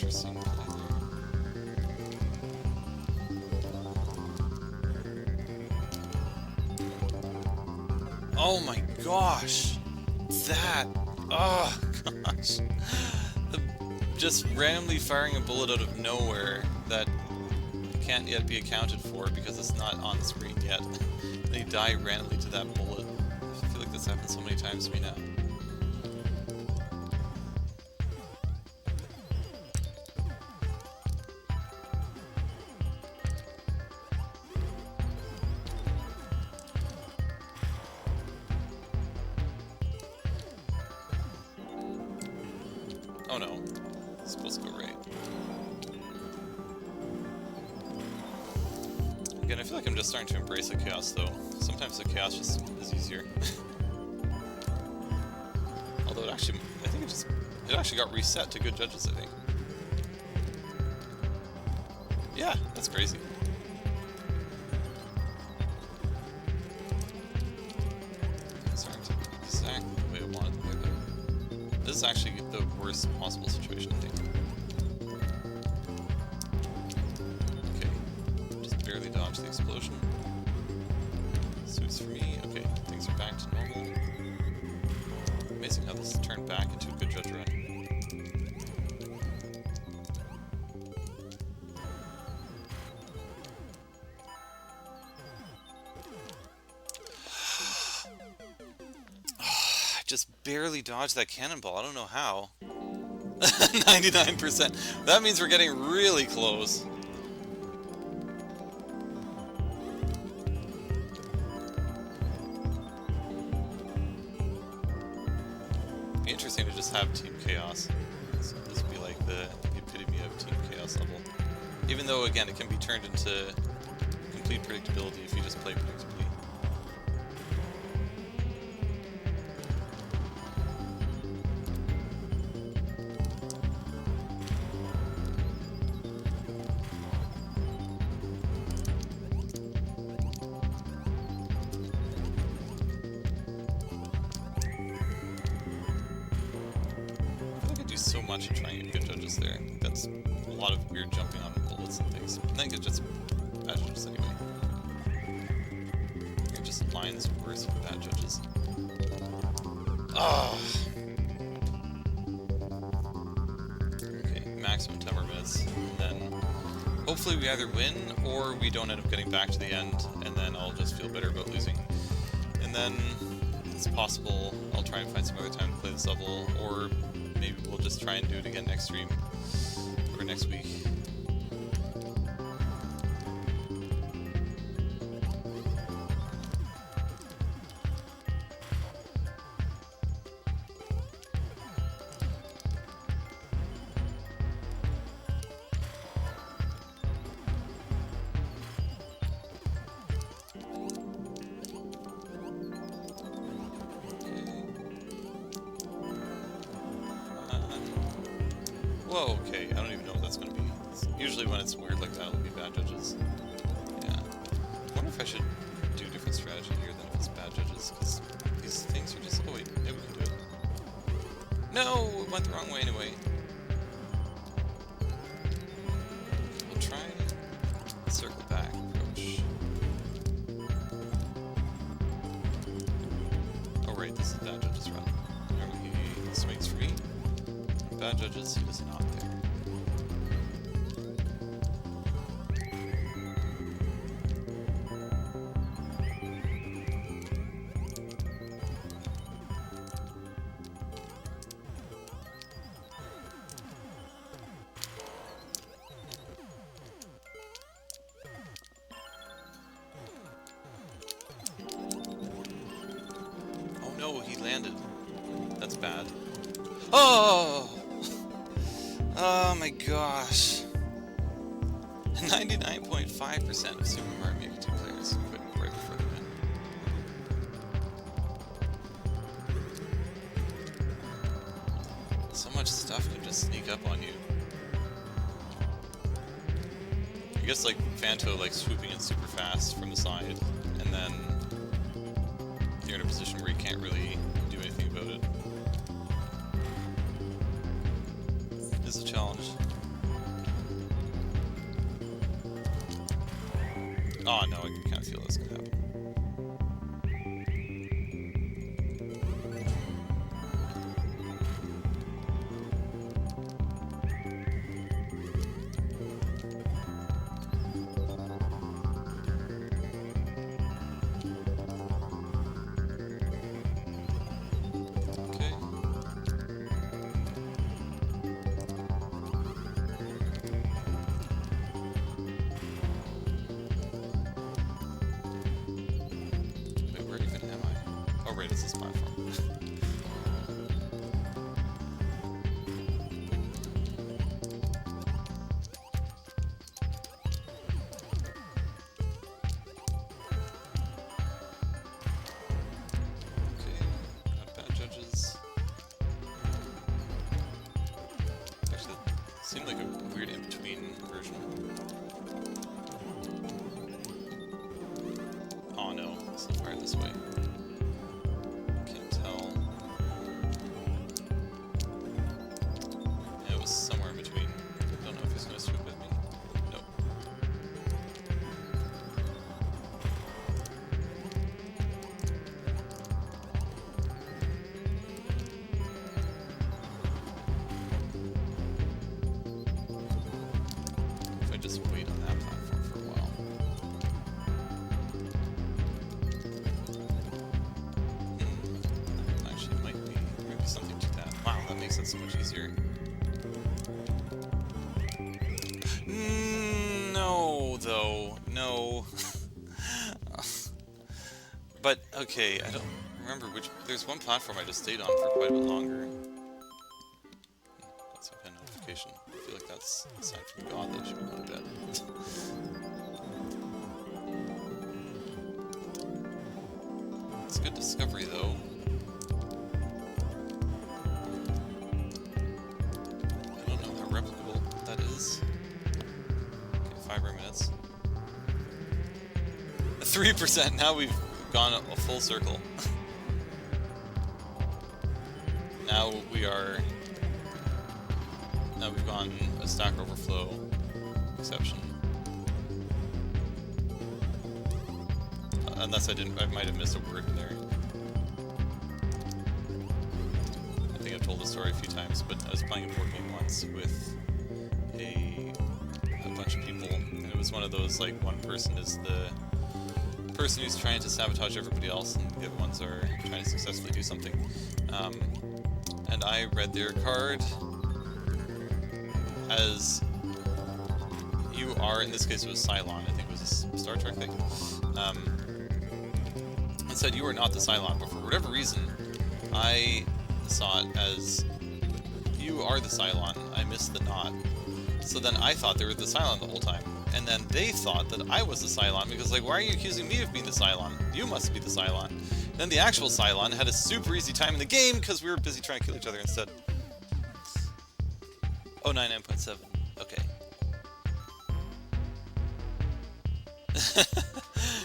Interesting play there. Oh my gosh! That... Oh gosh! Just randomly firing a bullet out of nowhere that can't yet be accounted for because it's not on the screen yet. They die randomly to that bullet. I feel like this happens so many times to me now. Oh no, it's supposed to go right. Again, I feel like I'm just starting to embrace the chaos though. Sometimes the chaos just is easier. Although it actually, I think it actually got reset to good judges, I think. Yeah, that's crazy. These aren't exactly the way I wanted them to go. This is actually the worst possible situation, I think. Okay, just barely dodged the explosion. Suits for me. Okay, things are back to normal. Amazing how this turned back into a good judge run. Just barely dodged that cannonball. I don't know how. 99%. That means we're getting really close. Be interesting to just have Team Chaos. This would be like the epitome of Team Chaos level. Even though, again, it can be turned into complete predictability if you just play predictably. So much in trying to get good judges there. That's a lot of weird jumping on bullets and things. I think it's just bad judges anyway. It just lines worse with bad judges. Oh. Okay, maximum 10 more minutes, and then hopefully we either win or we don't end up getting back to the end, and then I'll just feel better about losing. And then it's possible I'll try and find some other time to play this level, or maybe we'll just try and do it again next stream, or next week. Whoa, okay, I don't even know what that's going to be. Usually when it's weird like that, it'll be bad judges. Yeah. I wonder if I should do a different strategy here than if it's bad judges, because these things are just... Oh wait, maybe we can do it. No! It went the wrong way anyway. I'll try and circle back approach. Oh right, this is bad judges run. Normally he swings for me. Bad judges, he does not there. Oh no, he landed. That's bad. Oh! Oh my gosh. 99.5% of Super Mario Maker 2 players quit right before the win. So much stuff can just sneak up on you. I guess like Phanto like swooping in super fast from the side, and then you're in a position where you can't really do anything about it. It's a challenge. Oh no, I can kind of feel this gonna happen. It's this platform. Okay, got bad judges. Actually, that seemed like a weird in-between version. Oh no, it's not fired this way. Somewhere in between. Don't know if he's going to swoop with me. Nope. If I just wait on that platform for a while. Actually, might be something to that. Wow, that makes it so much easier. No, though. No. But, okay, I don't remember which... There's one platform I just stayed on for quite a bit longer. That's some kind of notification. I feel like that's a sign from God that I should be going to bed. It's a good discovery, though. I don't know how replicable that is. 5 more minutes. 3%! Now we've gone a full circle. Now we've gone a stack overflow exception. Unless I might have missed a word in there. I think I've told the story a few times, but I was playing a board game once with a bunch of people, and it was one of those, like, one person is the person who's trying to sabotage everybody else, and the other ones are trying to successfully do something. And I read their card as you are, in this case it was Cylon, I think it was a Star Trek thing, it said you are not the Cylon, but for whatever reason, I saw it as you are the Cylon. I missed the not. So then I thought they were the Cylon the whole time. And then they thought that I was the Cylon, because, like, why are you accusing me of being the Cylon? You must be the Cylon. Then the actual Cylon had a super easy time in the game, because we were busy trying to kill each other instead. Oh, 99.7. Okay.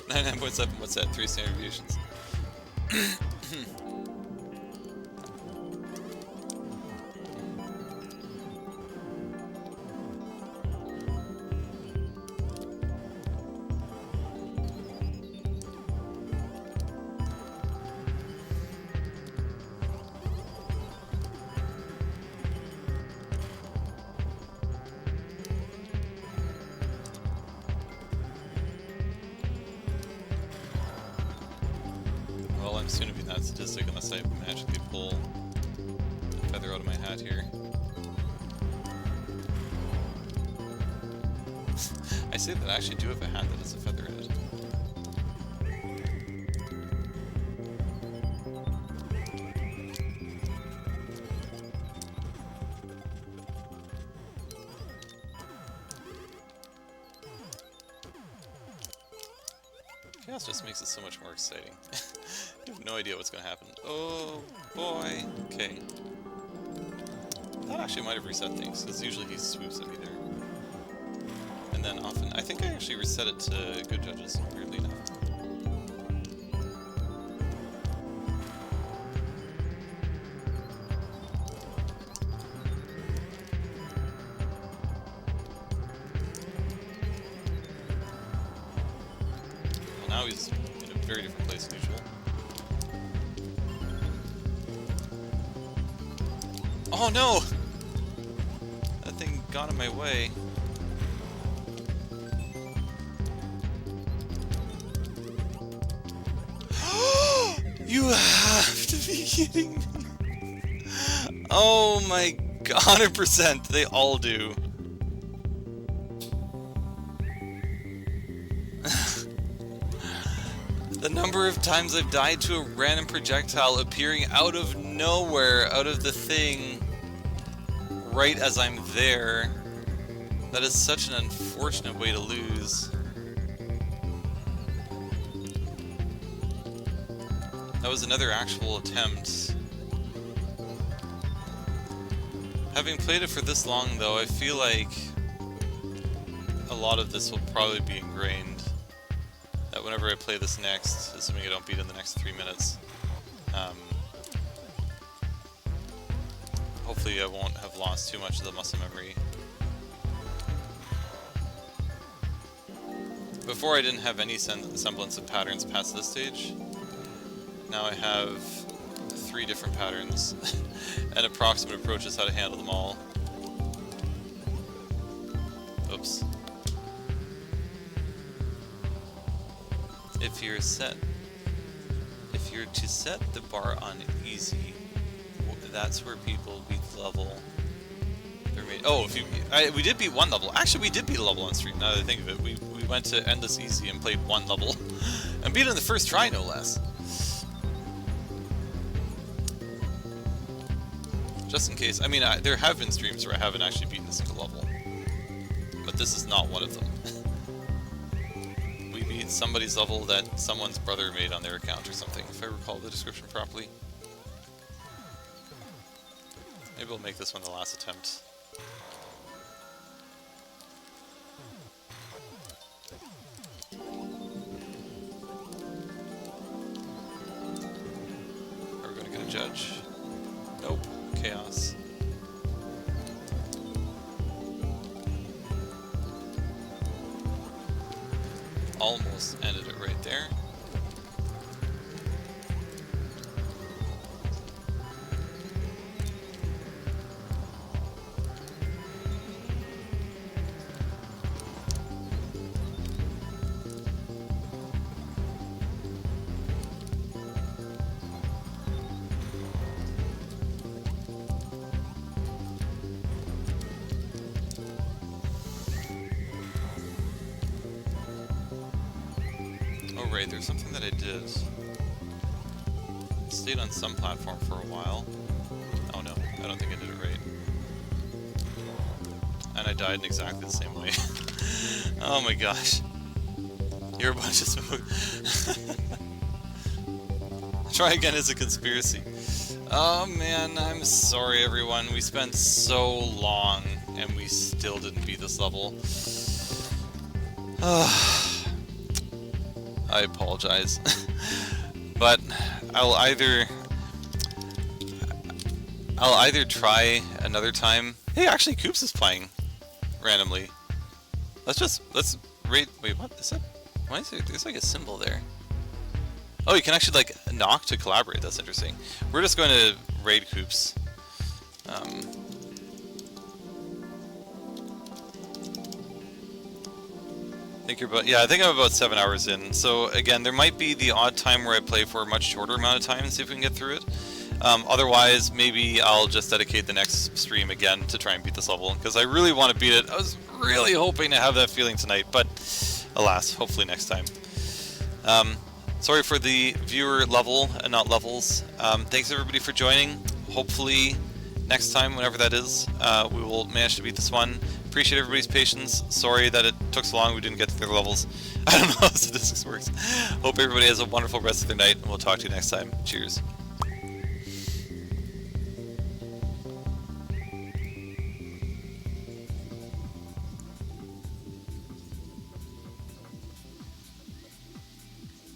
99.7, what's that? 3 standard deviations. Well, I'm soon to be that statistic unless I magically pull a feather out of my hat here. I say that I actually do have a hat that has a feather in it. Chaos just makes it so much more exciting. You have no idea what's going to happen. Oh, boy. Okay. That actually might have reset things, because usually he swoops at me there. And then often... I think I actually reset it to good judges, weirdly enough. now he's in a very different place than usual. Oh no! That thing got in my way. You have to be kidding me! Oh my god, 100%, they all do. The number of times I've died to a random projectile appearing out of nowhere, out of the thing, right as I'm there. That is such an unfortunate way to lose. That was another actual attempt. Having played it for this long though, I feel like a lot of this will probably be ingrained. That whenever I play this next, assuming I don't beat in the next 3 minutes, hopefully I won't have lost too much of the muscle memory. Before I didn't have any semblance of patterns past this stage. Now I have 3 different patterns and approximate approaches how to handle them all. Oops. If you're to set the bar on easy, that's where people beat the level. Oh, we did beat 1 level. Actually, we did beat a level on stream. Now that I think of it, we went to endless easy and played 1 level, and beat it in the first try, no less. Just in case. I mean, there have been streams where I haven't actually beaten a single level, but this is not one of them. We beat somebody's level that someone's brother made on their account or something, if I recall the description properly. Maybe we'll make this one the last attempt. Are we going to get a judge? Nope. Chaos. Almost ended it right there. Right, there's something that I did. Stayed on some platform for a while. Oh no, I don't think I did it right. And I died in exactly the same way. Oh my gosh. You're a bunch of smoke. Try again as a conspiracy. Oh man, I'm sorry everyone. We spent so long and we still didn't beat this level. I apologize, but I'll either try another time. Hey, actually, Coops is playing randomly. Let's raid. Wait, what is it? Why is there? There's like a symbol there. Oh, you can actually like knock to collaborate. That's interesting. We're just going to raid Coops. I think I'm about 7 hours in. So again, there might be the odd time where I play for a much shorter amount of time and see if we can get through it. Otherwise, maybe I'll just dedicate the next stream again to try and beat this level, because I really want to beat it. I was really hoping to have that feeling tonight, but alas, hopefully next time. Sorry for the viewer level and not levels. Thanks everybody for joining. Hopefully next time, whenever that is, we will manage to beat this one. Appreciate everybody's patience. Sorry that it took so long we didn't get to their levels. I don't know how statistics works. Hope everybody has a wonderful rest of their night, and we'll talk to you next time. Cheers.